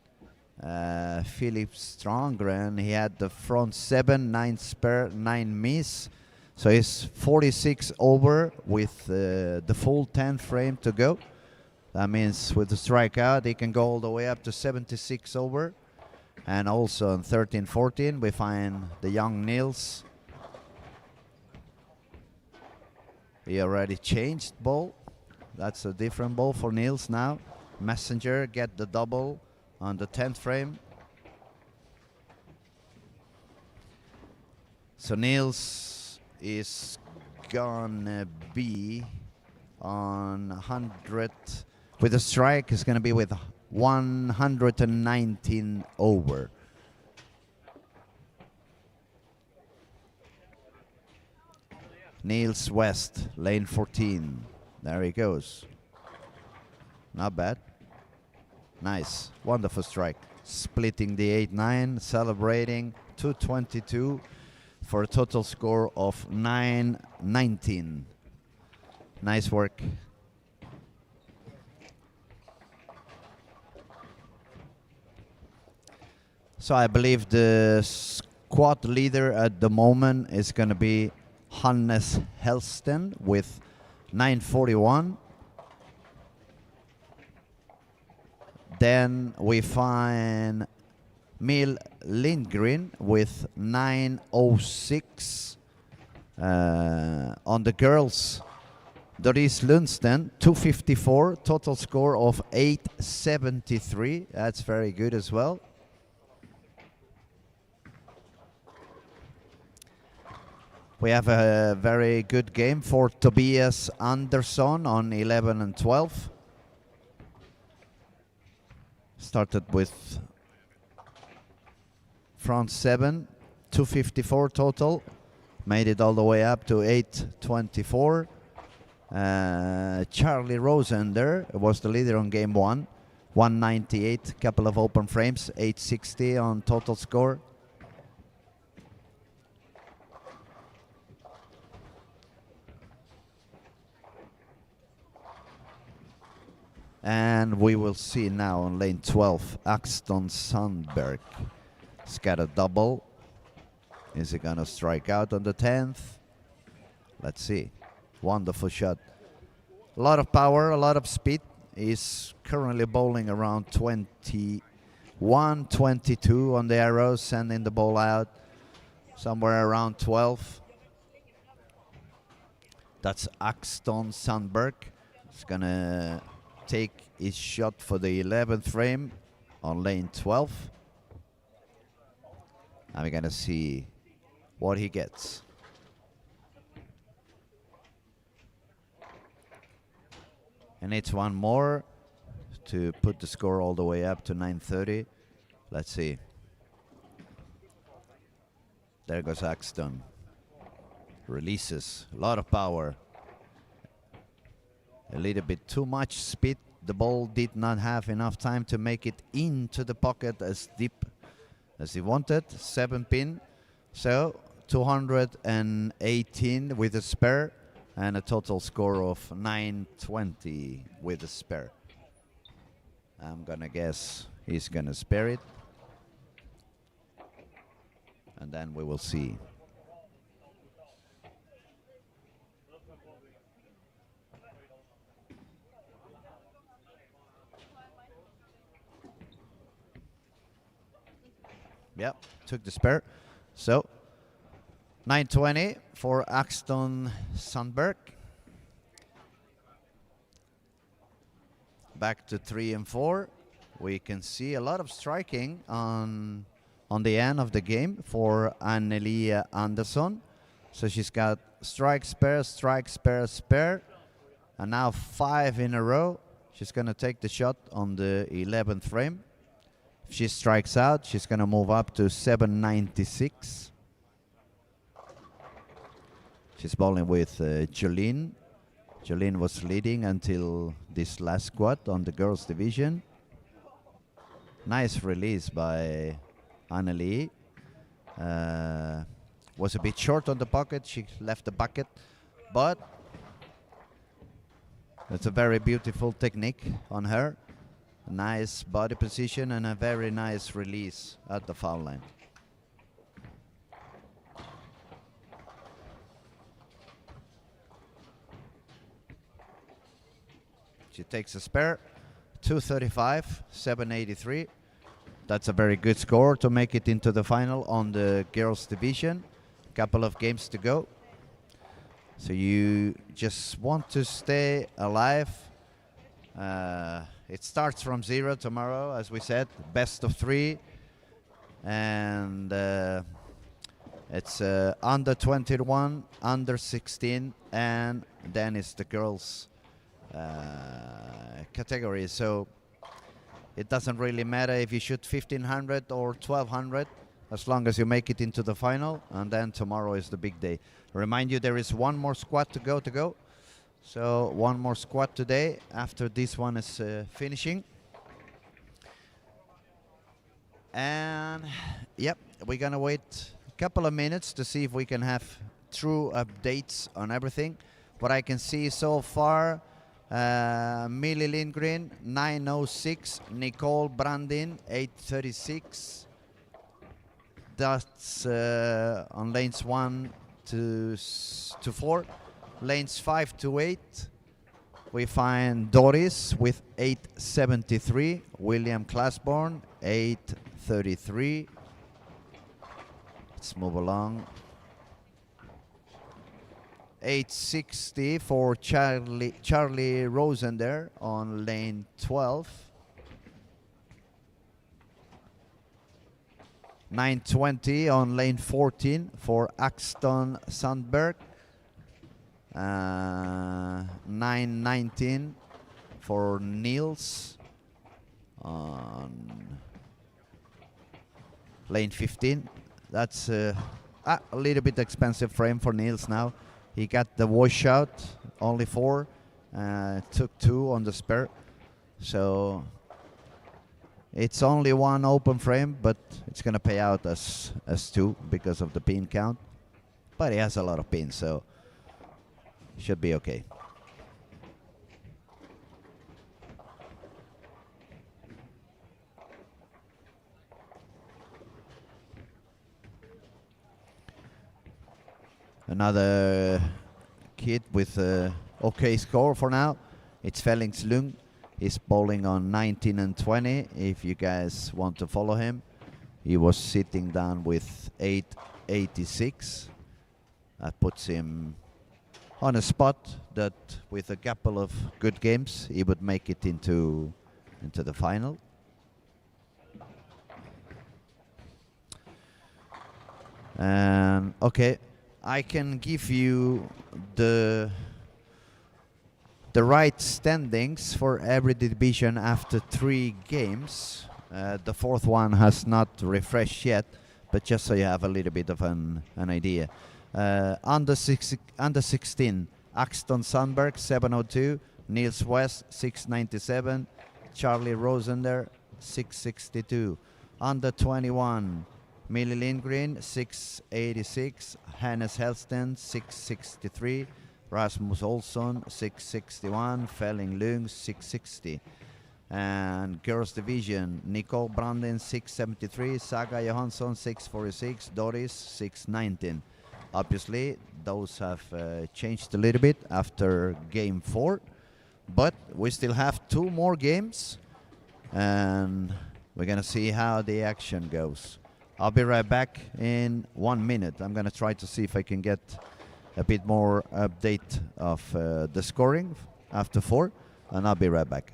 Philip Strandgren, he had the front 7, 9 spare, 9 miss. So he's 46 over with the full 10th frame to go. That means with the strikeout, he can go all the way up to 76 over. And also in 13-14, we find the young Niels. He already changed ball. That's a different ball for Niels now. Messenger get the double on the 10th frame. So Niels is gonna be on 100 with a strike. Is gonna be with 119 over. Niels West, lane 14. There he goes. Not bad. Nice, wonderful strike. Splitting the 8-9, celebrating 222 for a total score of 919. Nice work. So I believe the squad leader at the moment is going to be Hannes Helsten with 941. Then we find Mil Lindgren with 906. On the girls, Doris Lundsten, 254, total score of 873. That's very good as well. We have a very good game for Tobias Andersson on 11 and 12. Started with front 7, 254 total. Made it all the way up to 824. Charlie Rosender was the leader on game 1. 198, couple of open frames, 860 on total score. And we will see now on lane 12, Axton Sandberg. He's got a double. Is he gonna strike out on the 10th? Let's see. Wonderful shot. A lot of power, a lot of speed. He's currently bowling around 21, 22 on the arrows, sending the ball out somewhere around 12. That's Axton Sandberg. He's gonna take his shot for the 11th frame on lane 12. And we're gonna see what he gets. And it's one more to put the score all the way up to 930. Let's see. There goes Axton. Releases a lot of power. A little bit too much speed. The ball did not have enough time to make it into the pocket as deep as he wanted. 7 pin. So 218 with a spare and a total score of 920 with a spare. I'm gonna guess he's gonna spare it. And then we will see. Yep, took the spare. So 920 for Axton Sandberg. Back to 3 and 4. We can see a lot of striking on the end of the game for Annelie Andersson. So she's got strike, spare, spare. And now 5 in a row. She's going to take the shot on the 11th frame. If she strikes out, she's going to move up to 796. She's bowling with Jolene. Jolene was leading until this last squad on the girls division. Nice release by Annelie. Was a bit short on the pocket. She left the bucket, but it's a very beautiful technique on her. A nice body position and a very nice release at the foul line. She takes a spare. 235, 783. That's a very good score to make it into the final on the girls division. Couple of games to go. So you just want to stay alive. It starts from 0 tomorrow, as we said, best of 3. And it's under 21, under 16, and then it's the girls category. So it doesn't really matter if you shoot 1500 or 1200, as long as you make it into the final, and then tomorrow is the big day. Remind you, there is one more squat to go. So one more squat today after this one is finishing. And yep, we're gonna wait a couple of minutes to see if we can have true updates on everything. What I can see so far, Millie Lindgren 906, Nicole Brandin 836. That's on lanes 1 to 4. Lanes 5 to 8, we find Doris with 873, William Classborn 833. Let's move along. 860 for Charlie Rosender on lane 12. 920 on lane 14 for Axton Sandberg. 919 for Niels on lane 15. That's a little bit expensive frame for Niels now. He got the washout, only 4, took 2 on the spare. So it's only 1 open frame, but it's gonna pay out as 2 because of the pin count. But he has a lot of pins, so should be okay. Another kid with a okay score for now. It's Felix Lung. He's bowling on 19 and 20. If you guys want to follow him, he was sitting down with 886. That puts him on a spot that with a couple of good games he would make it into the final. Okay, I can give you the right standings for every division after 3 games. The 4th one has not refreshed yet, but just so you have a little bit of an idea. Under 16, Axton Sandberg 702, Niels West 697, Charlie Rosender 662. Under 21, Millie Lindgren 686, Hannes Helston 663, Rasmus Olsson 661, Felling Lung 660. And girls division, Nicole Brandin 673, Saga Johansson 646, Doris 619. Obviously, those have changed a little bit after game 4, but we still have 2 more games, and we're gonna see how the action goes. I'll be right back in 1 minute. I'm gonna try to see if I can get a bit more update of the scoring after 4, and I'll be right back.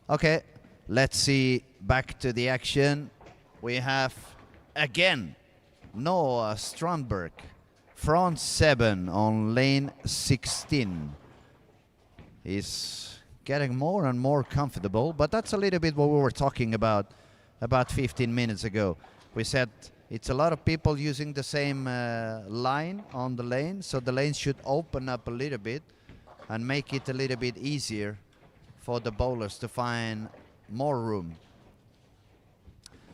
Okay, let's see back to the action. We have again Noah Strandberg, front 7 on lane 16. He's getting more and more comfortable, but that's a little bit what we were talking about 15 minutes ago. We said it's a lot of people using the same line on the lane, so the lane should open up a little bit and make it a little bit easier for the bowlers to find more room.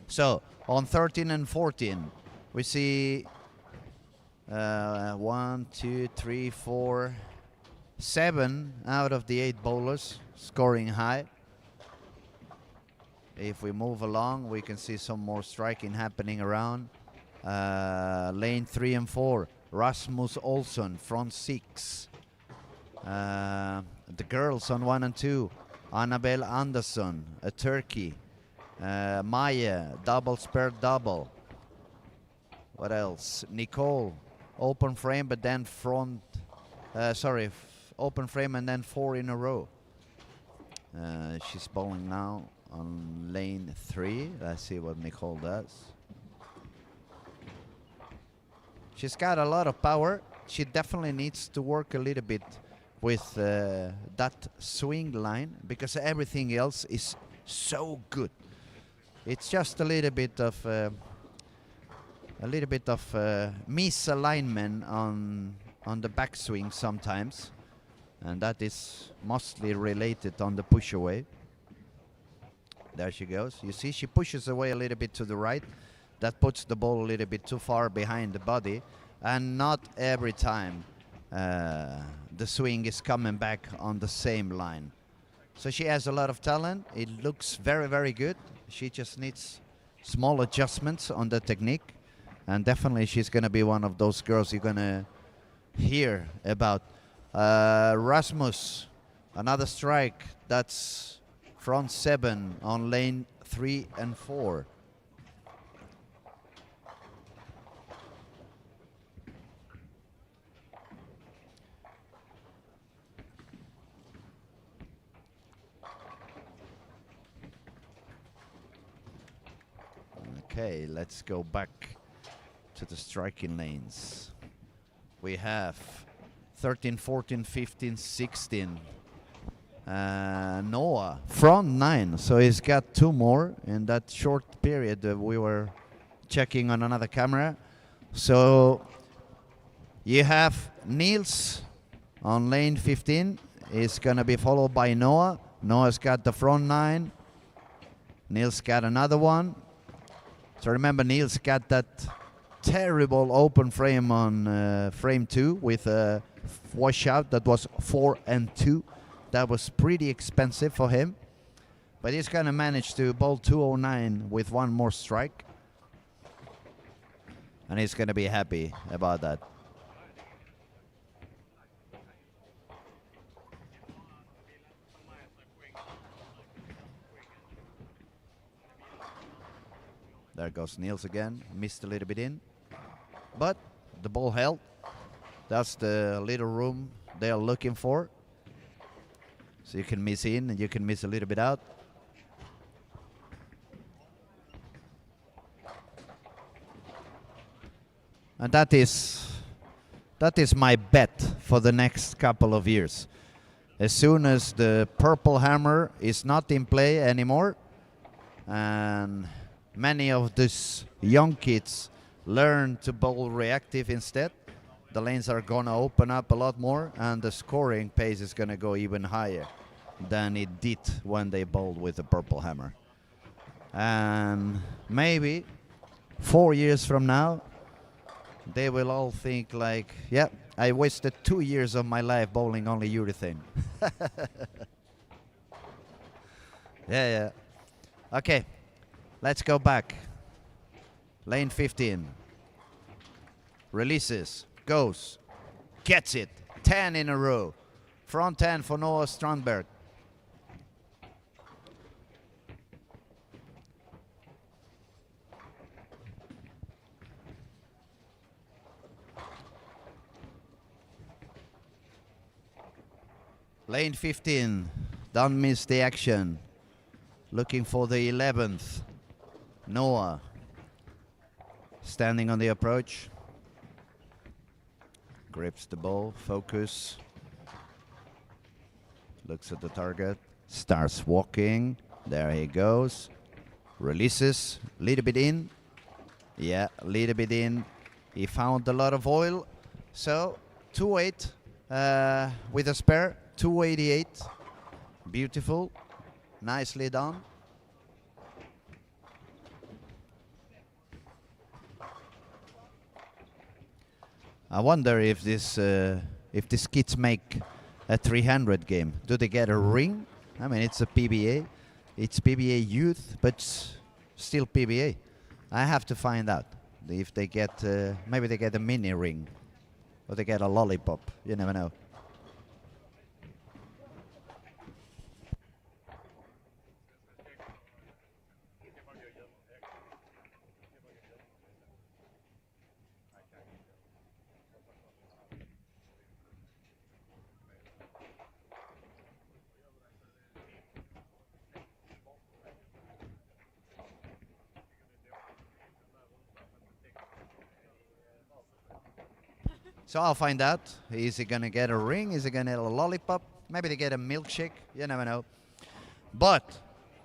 So on 13 and 14, we see 1, 2, 3, 4, 7 out of the 8 bowlers scoring high. If we move along, we can see some more striking happening around. Lane 3 and 4, Rasmus Olsson, front 6. The girls on 1 and 2, Annabelle Andersson, a turkey. Maya, double spare double. What else? Nicole, open frame, but then front. Open frame and then 4 in a row. She's bowling now on lane 3. Let's see what Nicole does. She's got a lot of power. She definitely needs to work a little bit with that swing line, because everything else is so good. It's just a little bit of misalignment on the backswing sometimes, and that is mostly related on the push away. There she goes. You see, she pushes away a little bit to the right. That puts the ball a little bit too far behind the body, and not every time the swing is coming back on the same line. So she has a lot of talent. It looks very, very good. She just needs small adjustments on the technique, and definitely she's going to be one of those girls you're going to hear about. Rasmus, another strike. That's front 7 on lane 3 and 4. Okay, let's go back to the striking lanes. We have 13, 14, 15, 16. Noah, front 9. So he's got 2 more in that short period that we were checking on another camera. So you have Niels on lane 15. Is going to be followed by Noah. Noah's got the front 9. Niels got another one. So remember, Niels got that terrible open frame on frame 2 with a washout that was 4 and 2. That was pretty expensive for him. But he's going to manage to bowl 209 with 1 more strike. And he's going to be happy about that. There goes Niels again. Missed a little bit in. But the ball held. That's the little room they are looking for. So you can miss in and you can miss a little bit out. And that is my bet for the next couple of years. As soon as the purple hammer is not in play anymore, and many of these young kids learn to bowl reactive instead, the lanes are going to open up a lot more, and the scoring pace is going to go even higher than it did when they bowled with the purple hammer. And maybe 4 years from now, they will all think like, yeah, I wasted 2 years of my life bowling only urethane. Yeah. Okay, let's go back. Lane 15. Releases, goes, gets it. 10 in a row. Front 10 for Noah Strandberg. Lane 15, don't miss the action. looking for the 11th. Noah standing on the approach. Grips the ball, focus. Looks at the target, starts walking. There he goes. Releases, little bit in. Yeah, a little bit in. He found a lot of oil. So 2-8 with a spare, 288. Beautiful, nicely done. I wonder if these kids make a 300 game. Do they get a ring? I mean, it's a PBA. It's PBA youth, but still PBA. I have to find out if they get, maybe they get a mini ring or they get a lollipop. You never know. So I'll find out. Is he going to get a ring? Is he going to get a lollipop? Maybe they get a milkshake. You never know. But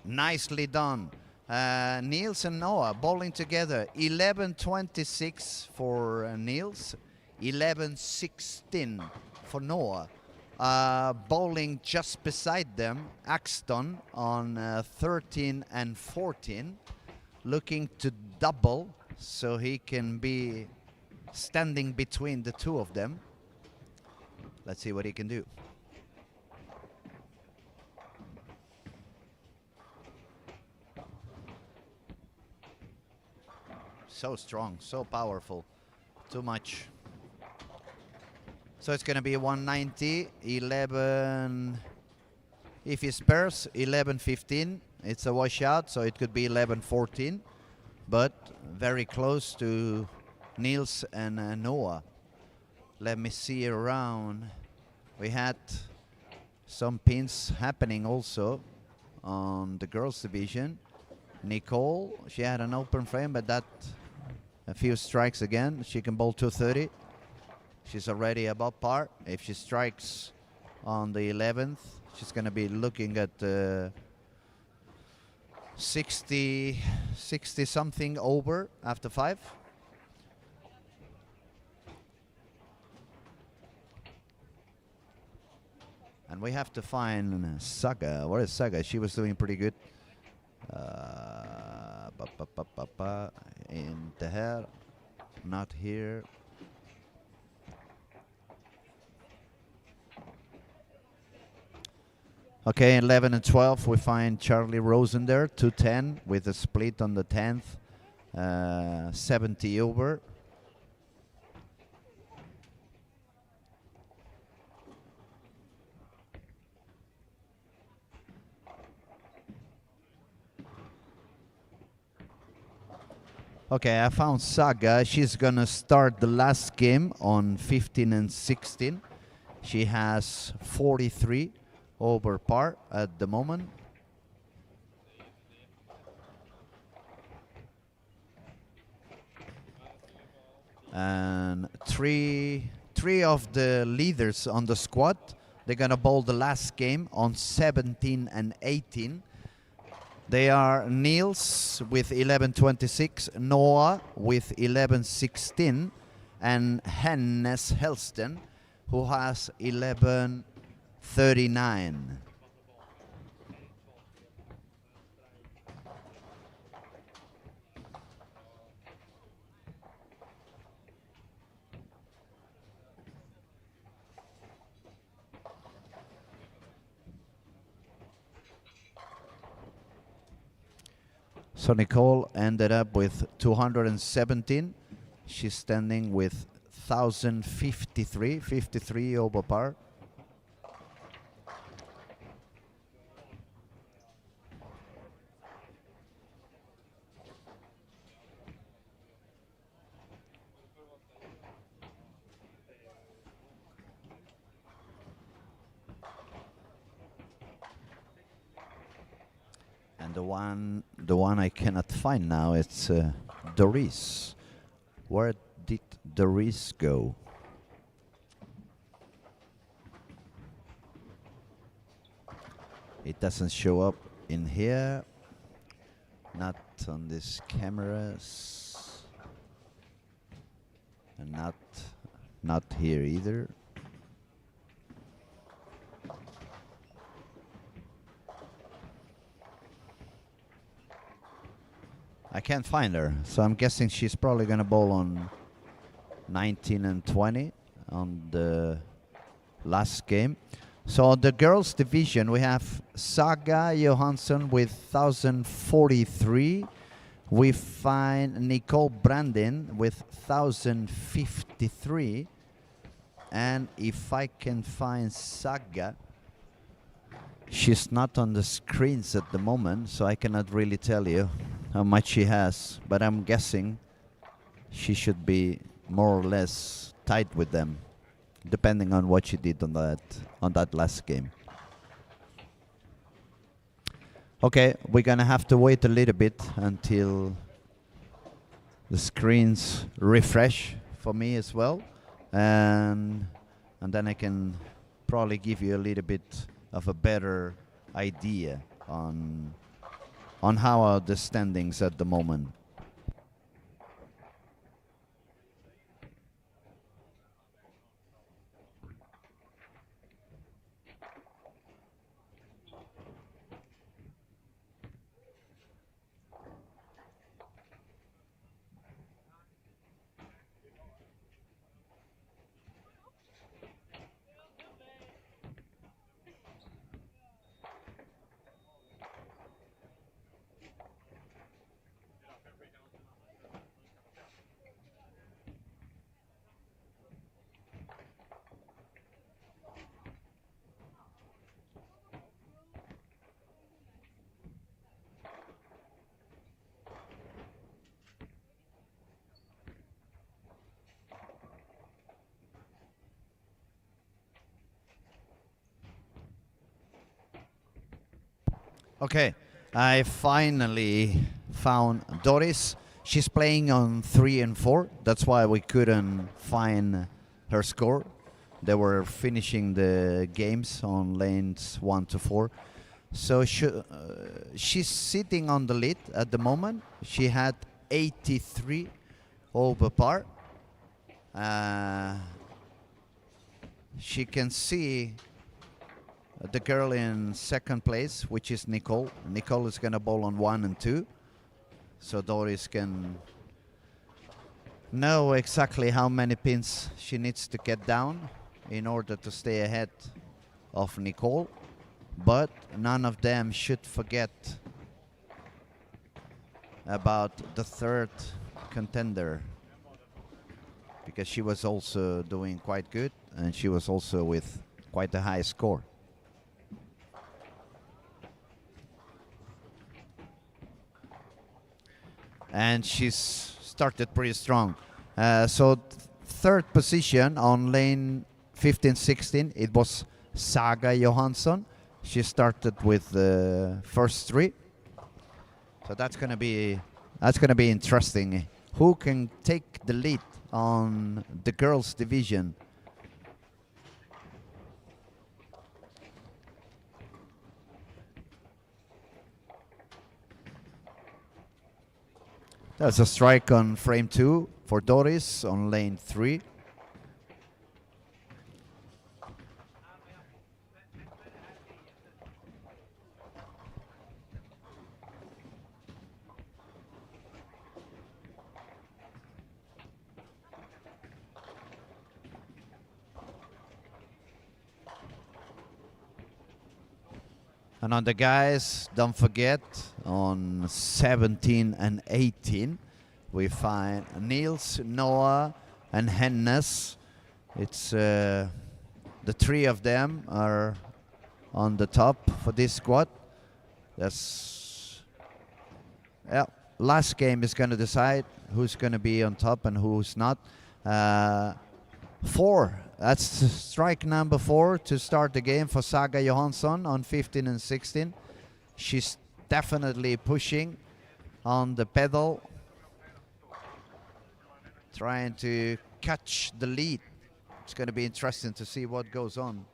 nicely done. Niels and Noah bowling together. 11-26 for Niels. 11-16 for Noah. Bowling just beside them, Axton on 13 and 14. Looking to double so he can be standing between the two of them. Let's see what he can do. So strong, so powerful. Too much. So it's going to be 190, 11. If he spares, 11-15. It's a washout, so it could be 11-14. But very close to Niels and Noah. Let me see around. We had some pins happening also on the girls division. Nicole, she had an open frame, but that a few strikes again. She can bowl 230. She's already above par. If she strikes on the 11th, she's going to be looking at 60 something over after 5. And we have to find Saga. Where is Saga? She was doing pretty good. In the hair, not here. Okay, 11 and 12, we find Charlie Rosen there, 210 with a split on the 10th, 70 over. Okay, I found Saga. She's gonna start the last game on 15 and 16. She has 43 over par at the moment. And three of the leaders on the squad, they're gonna bowl the last game on 17 and 18. They are Niels with 11-26, Noah with 11-16, and Hennes Helston, who has 11-39. So Nicole ended up with 217. She's standing with 1,053 over par. And the one I cannot find now, it's Doris. Where did Doris go? It doesn't show up in here. Not on these cameras. And not here either. I can't find her, so I'm guessing she's probably gonna bowl on 19 and 20 on the last game. So the girls division, we have Saga Johansson with 1,043. We find Nicole Brandin with 1,053. And if I can find Saga, she's not on the screens at the moment, so I cannot really tell you how much she has, but I'm guessing she should be more or less tied with them, depending on what she did on that last game. Okay, we're gonna have to wait a little bit until the screens refresh for me as well, and then I can probably give you a little bit of a better idea on how are the standings at the moment. Okay, I finally found Doris. She's playing on 3 and 4. That's why we couldn't find her score. They were finishing the games on lanes 1 to 4. So she's sitting on the lead at the moment. She had 83 over par. She can see the girl in second place, which is Nicole. Nicole is going to bowl on 1 and 2. So Doris can know exactly how many pins she needs to get down in order to stay ahead of Nicole. But none of them should forget about the third contender, because she was also doing quite good and she was also with quite a high score. And she's started pretty strong. So third position on lane 15-16, it was Saga Johansson. She started with the first 3. So that's gonna be interesting. Who can take the lead on the girls division? That's a strike on frame 2 for Doris on lane 3. And on the guys, don't forget, on 17 and 18, we find Niels, Noah, and Hennes. It's the 3 of them are on the top for this squad. That's last game is going to decide who's going to be on top and who's not. 4. That's strike number 4 to start the game for Saga Johansson on 15 and 16. She's definitely pushing on the pedal, trying to catch the lead. It's going to be interesting to see what goes on.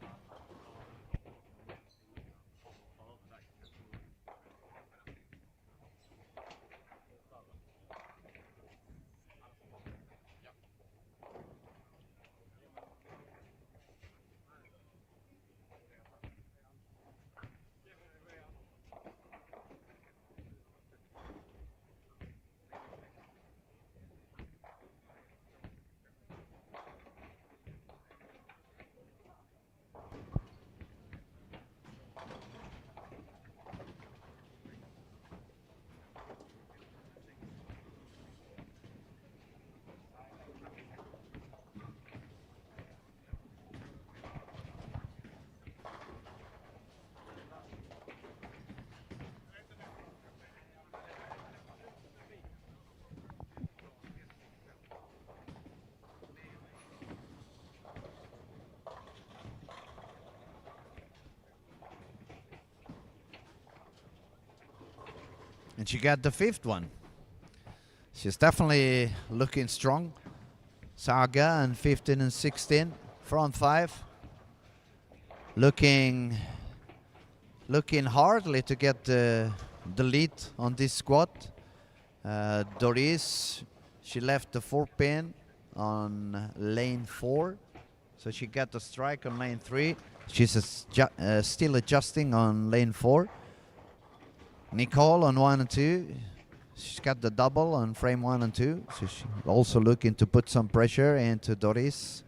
And she got the 5th one. She's definitely looking strong. Saga and 15 and 16, front 5. Looking hardly to get the lead on this squad. Doris, she left the 4-pin on lane 4. So she got the strike on lane 3. She's still adjusting on lane 4. Nicole on 1 and 2. She's got the double on frame 1 and 2. So she's also looking to put some pressure into Doris.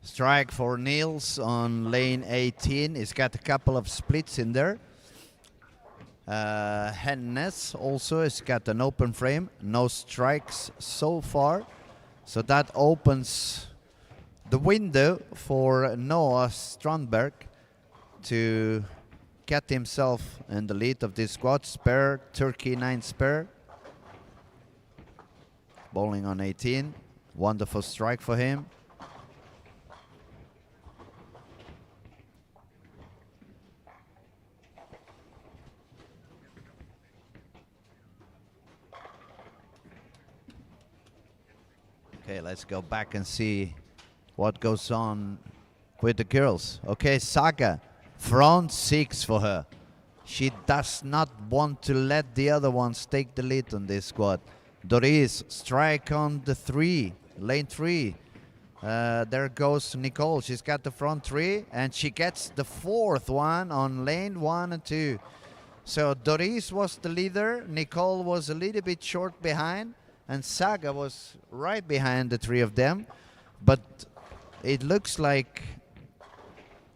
Strike for Niels on lane 18. He's got a couple of splits in there. Hennes also has got an open frame. No strikes so far. So that opens the window for Noah Strandberg to get himself in the lead of this squad. Spare, Turkey 9 spare. Bowling on 18. Wonderful strike for him. Okay, let's go back and see what goes on with the girls. Okay, Saga, front 6 for her. She does not want to let the other ones take the lead on this squad. Doris, strike on the 3, lane 3. There goes Nicole. She's got the front 3, and she gets the 4th one on lane 1 and 2. So Doris was the leader. Nicole was a little bit short behind. And Saga was right behind the 3 of them. But it looks like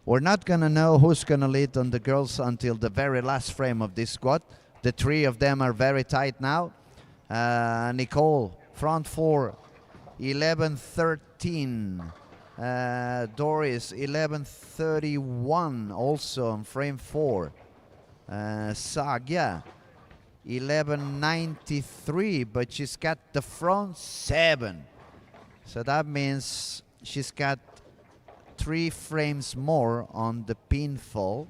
we're not going to know who's going to lead on the girls until the very last frame of this squad. The 3 of them are very tight now. Nicole, front 4, 11:13. Doris, 11:31, also on frame 4. Saga, 11:93, but she's got the front 7. So that means she's got 3 frames more on the pinfall,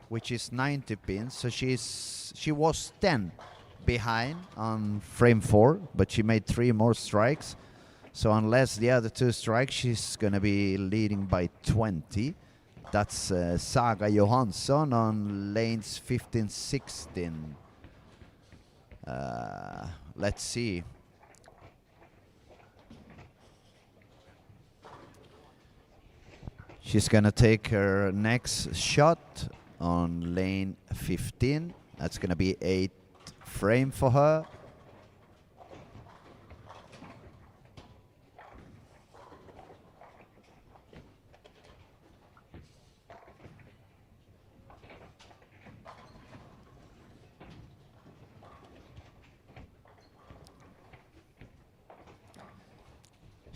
which is 90 pins. So she was 10 behind on frame 4, but she made 3 more strikes. So unless the other 2 strikes, she's going to be leading by 20. That's Saga Johansson on lanes 15, 16. Let's see. She's gonna take her next shot on lane 15. That's gonna be 8 frame for her.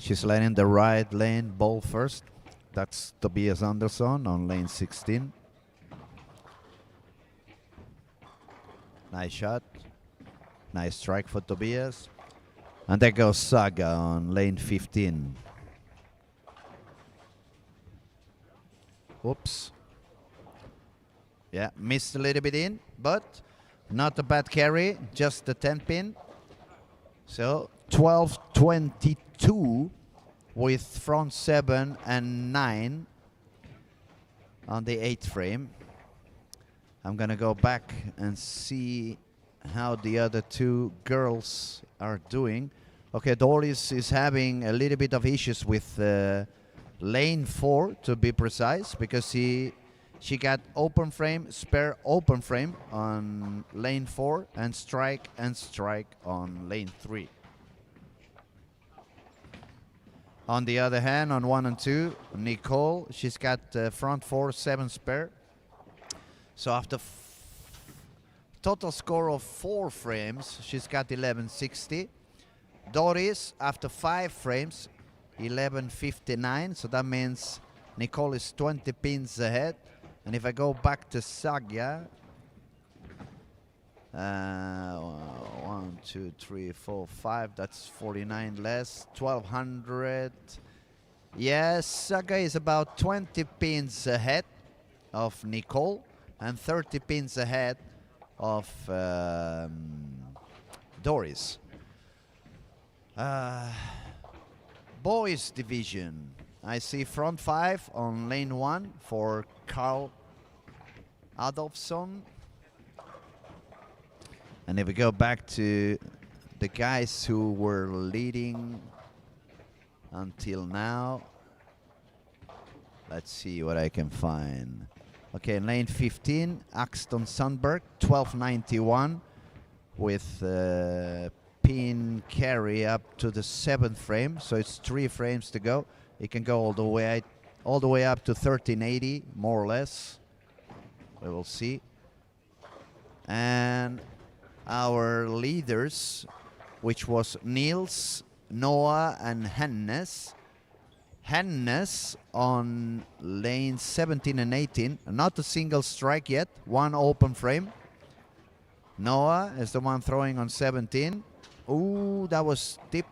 She's letting the right lane ball first. That's Tobias Andersson on lane 16. Nice shot. Nice strike for Tobias. And there goes Saga on lane 15. Whoops. Yeah, missed a little bit in, but not a bad carry, just the 10 pin. So 12-22 with front 7 and 9 on the 8th frame. I'm gonna go back and see how the other two girls are doing. Okay, Doris is having a little bit of issues with lane 4, to be precise, because she got open frame, spare open frame on lane 4 and strike on lane 3. On the other hand, on 1 and 2, Nicole, she's got front 4, 7 spare. So after total score of 4 frames, she's got 1160. Doris, after 5 frames, 1159. So that means Nicole is 20 pins ahead. And if I go back to Saga, 1, 2, 3, 4, 5, that's 49 less, 1200. Yes, Saga is about 20 pins ahead of Nicole and 30 pins ahead of Doris. Boys division. I see front 5 on lane 1 for Carl Adolfsson. And if we go back to the guys who were leading until now, let's see what I can find. Okay, lane 15, Axton Sundberg, 1291 with pin carry up to the 7th frame. So it's 3 frames to go. It can go all the way up to 1380, more or less. We will see. And our leaders, which was Niels, Noah, and Hennes. Hennes on lane 17 and 18. Not a single strike yet. 1 open frame. Noah is the one throwing on 17. Ooh, that was tip.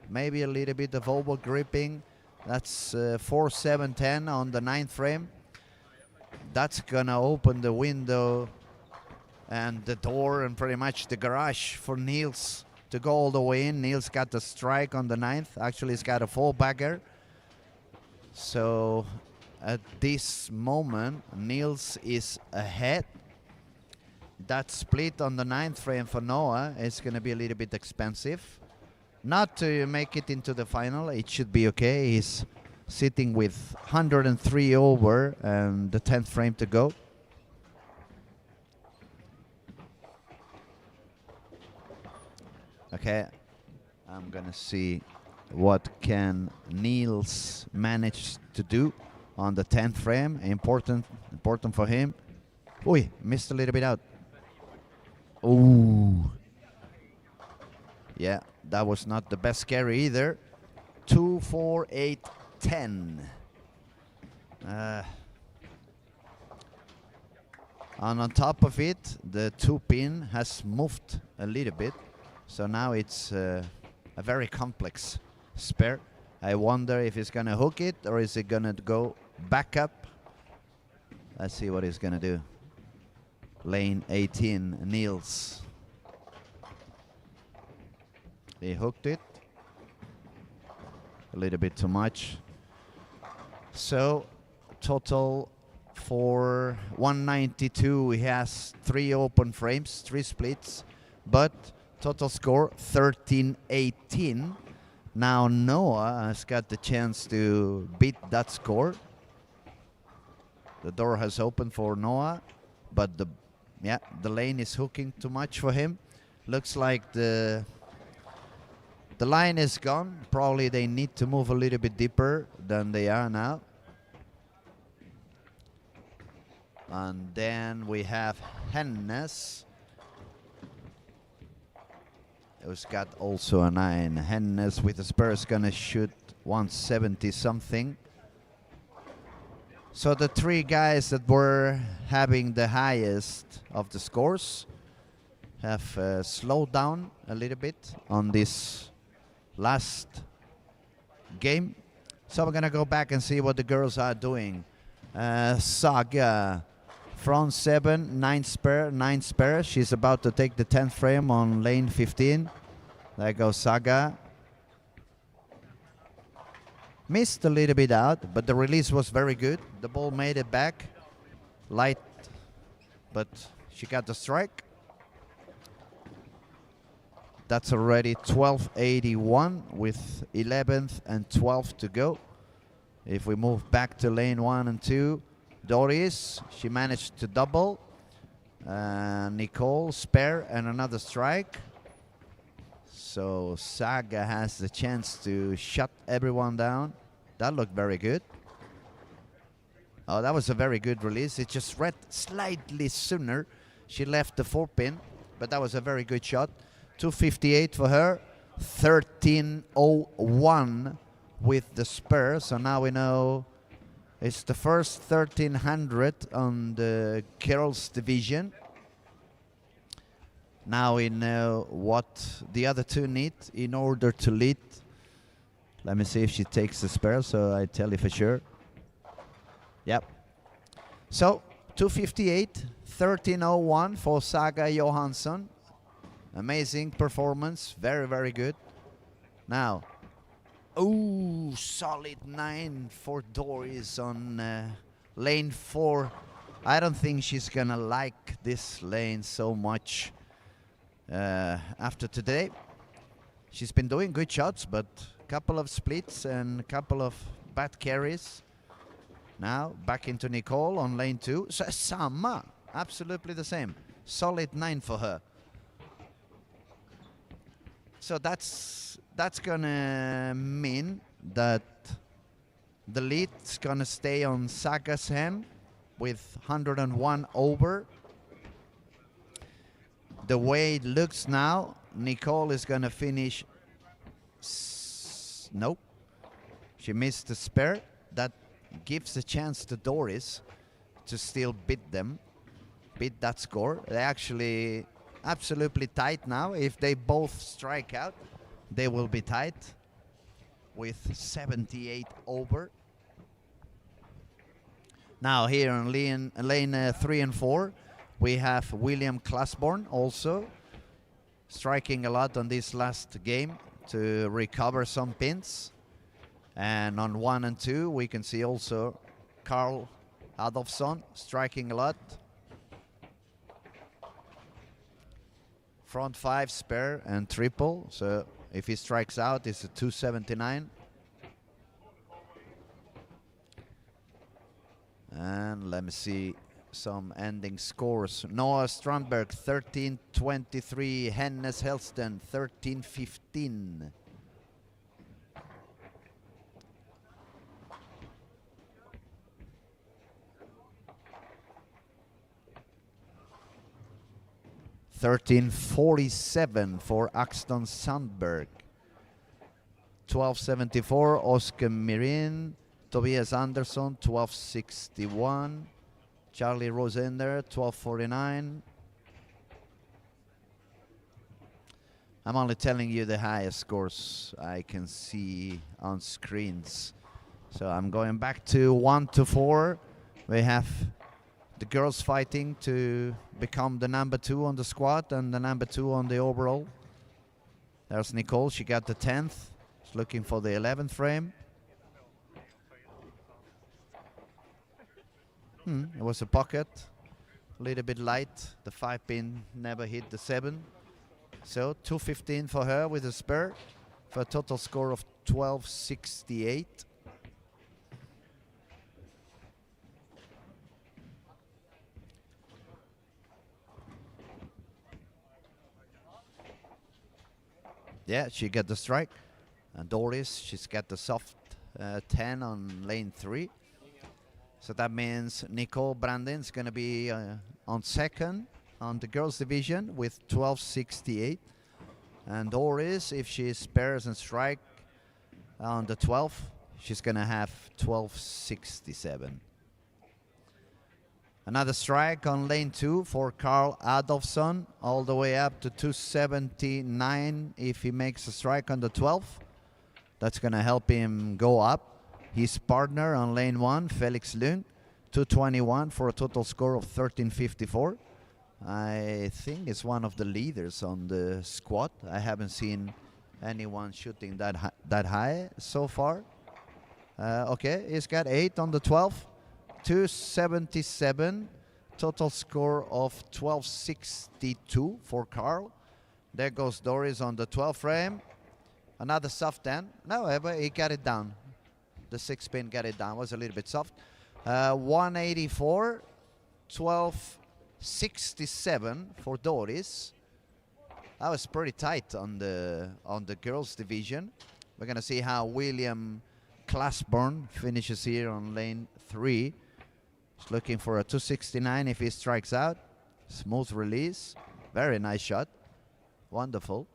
Maybe a little bit of over gripping. That's 4-7-10 on the 9th frame. That's gonna open the window and the door and pretty much the garage for Niels to go all the way in. Niels got the strike on the 9th. Actually, he's got a 4-bagger. So at this moment, Niels is ahead. That split on the 9th frame for Noah is going to be a little bit expensive. Not to make it into the final, it should be okay. He's sitting with 103 over and the 10th frame to go. Okay, I'm going to see what can Niels manage to do on the 10th frame. Important for him. Oi, missed a little bit out. Ooh. Yeah, that was not the best carry either. 2, 4, 8, 10. And on top of it, the 2 pin has moved a little bit. So now it's a very complex spare. I wonder if he's gonna hook it or is it gonna go back up. Let's see what he's gonna do. Lane 18, Niels. He hooked it. A little bit too much. So total for 192, he has 3 open frames, 3 splits, but total score 13-18. Now Noah has got the chance to beat that score. The door has opened for Noah, but the lane is hooking too much for him. Looks like the line is gone. Probably they need to move a little bit deeper than they are now. And then we have Hennes. who's got also a 9. Hennes with the Spurs gonna shoot 170 something. So the 3 guys that were having the highest of the scores have slowed down a little bit on this last game. So we're gonna go back and see what the girls are doing. Saga, front 7, 9 spare, 9 spare. She's about to take the 10th frame on lane 15. There goes Saga. Missed a little bit out, but the release was very good. The ball made it back. Light, but she got the strike. That's already 1281 with 11th and 12th to go. If we move back to lane 1 and 2, Doris, she managed to double. Nicole, spare, and another strike. So Saga has the chance to shut everyone down. That looked very good. Oh, that was a very good release. It just read slightly sooner. She left the 4-pin, but that was a very good shot. 258 for her, 1301 with the spur. So now we know it's the first 1300 on the girls division. Now we know what the other 2 need in order to lead. Let me see if she takes the spare, so I tell you for sure. Yep. So 258, 1301 for Saga Johansson. Amazing performance, very, very good. Now, oh, solid 9 for Doris on lane 4. I don't think she's gonna like this lane so much after today. She's been doing good shots, but a couple of splits and a couple of bad carries. Now back into Nicole on lane 2. So Sama, absolutely the same. Solid 9 for her. So that's gonna mean that the lead's gonna stay on Saga's hand with 101 over. The way it looks now, Nicole is gonna finish. Nope, she missed the spare. That gives a chance to Doris to still beat that score. They actually absolutely tight now. If they both strike out, they will be tight with 78 over. Now here on lane 3 and 4, we have William Classborn also striking a lot on this last game to recover some pins. And on 1 and 2, we can see also Carl Adolfsson striking a lot. Front 5 spare and triple, so if he strikes out, it's a 279. And let me see some ending scores. Noah Strandberg 13-23, Hennes Helston 13-15. $13.47 for Axton Sandberg. 12.74 Oscar Mirin. Tobias Andersson 12.61. Charlie Rosender 12.49. I'm only telling you the highest scores I can see on screens. So I'm going back to 1 to 4. We have the girls fighting to become the number 2 on the squad and the number 2 on the overall. There's Nicole, she got the 10th. She's looking for the 11th frame. It was a pocket, a little bit light. The 5-pin never hit the 7. So 215 for her with a spur for a total score of 1268. Yeah, she got the strike. And Doris, she's got the soft 10 on lane 3. So that means Nicole Brandon's going to be on second on the girls division with 1268. And Doris, if she spares and strike on the 12th, she's going to have 1267. Another strike on lane 2 for Carl Adolfsson, all the way up to 279 if he makes a strike on the 12th. That's going to help him go up. His partner on lane 1, Felix Lund, 221 for a total score of 1354. I think it's one of the leaders on the squad. I haven't seen anyone shooting that high so far. Okay, he's got 8 on the 12th. 277, total score of 1262 for Carl. There goes Doris on the 12th frame. Another soft 10. No, however, he got it down. The 6-pin got it down. Was a little bit soft. 184, 1267 for Doris. That was pretty tight on the girls division. We're gonna see how William Classborn finishes here on lane 3. He's looking for a 269 if he strikes out. Smooth release. Very nice shot. Wonderful.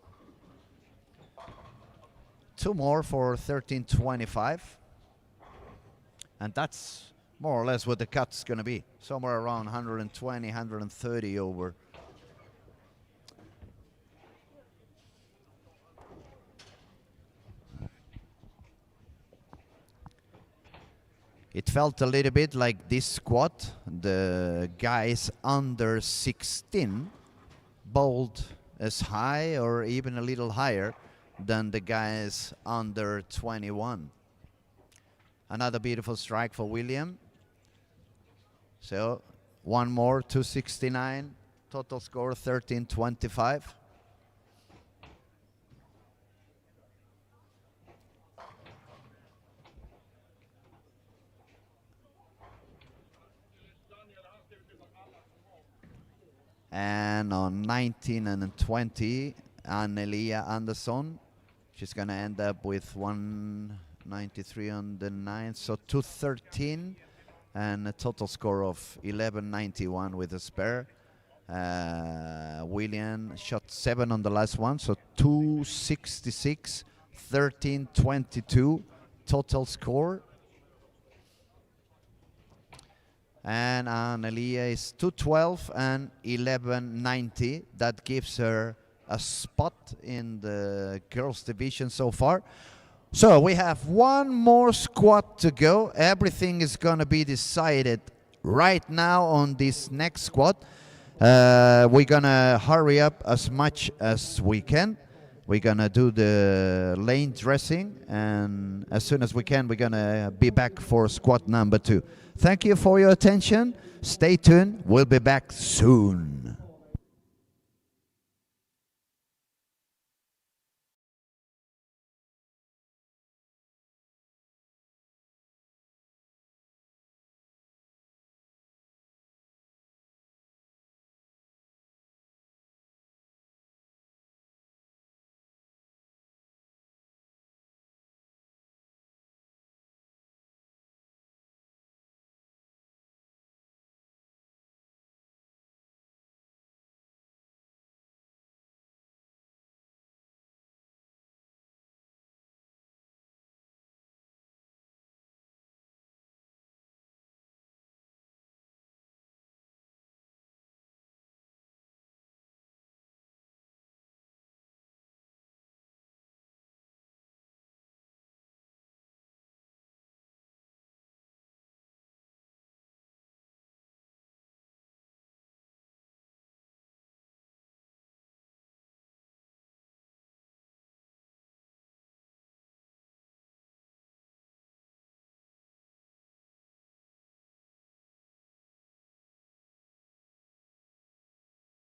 2 more for 1325. And that's more or less what the cut's going to be. Somewhere around 120, 130 over. It felt a little bit like this squad, the guys under 16 bowled as high or even a little higher than the guys under 21. Another beautiful strike for William. So 1 more, 269, total score 1325. And on 19 and 20, Annelia Andersson. She's going to end up with 193 on the 9th, so 213, and a total score of 1191 with a spare. William shot 7 on the last one, so 266, 1322 total score. And Annelia is 212 and 1190. That gives her a spot in the girls division so far. So we have 1 more squad to go. Everything is going to be decided right now on this next squad. We're going to hurry up as much as we can. We're going to do the lane dressing, and as soon as we can, we're going to be back for squad number 2. Thank you for your attention. Stay tuned. We'll be back soon.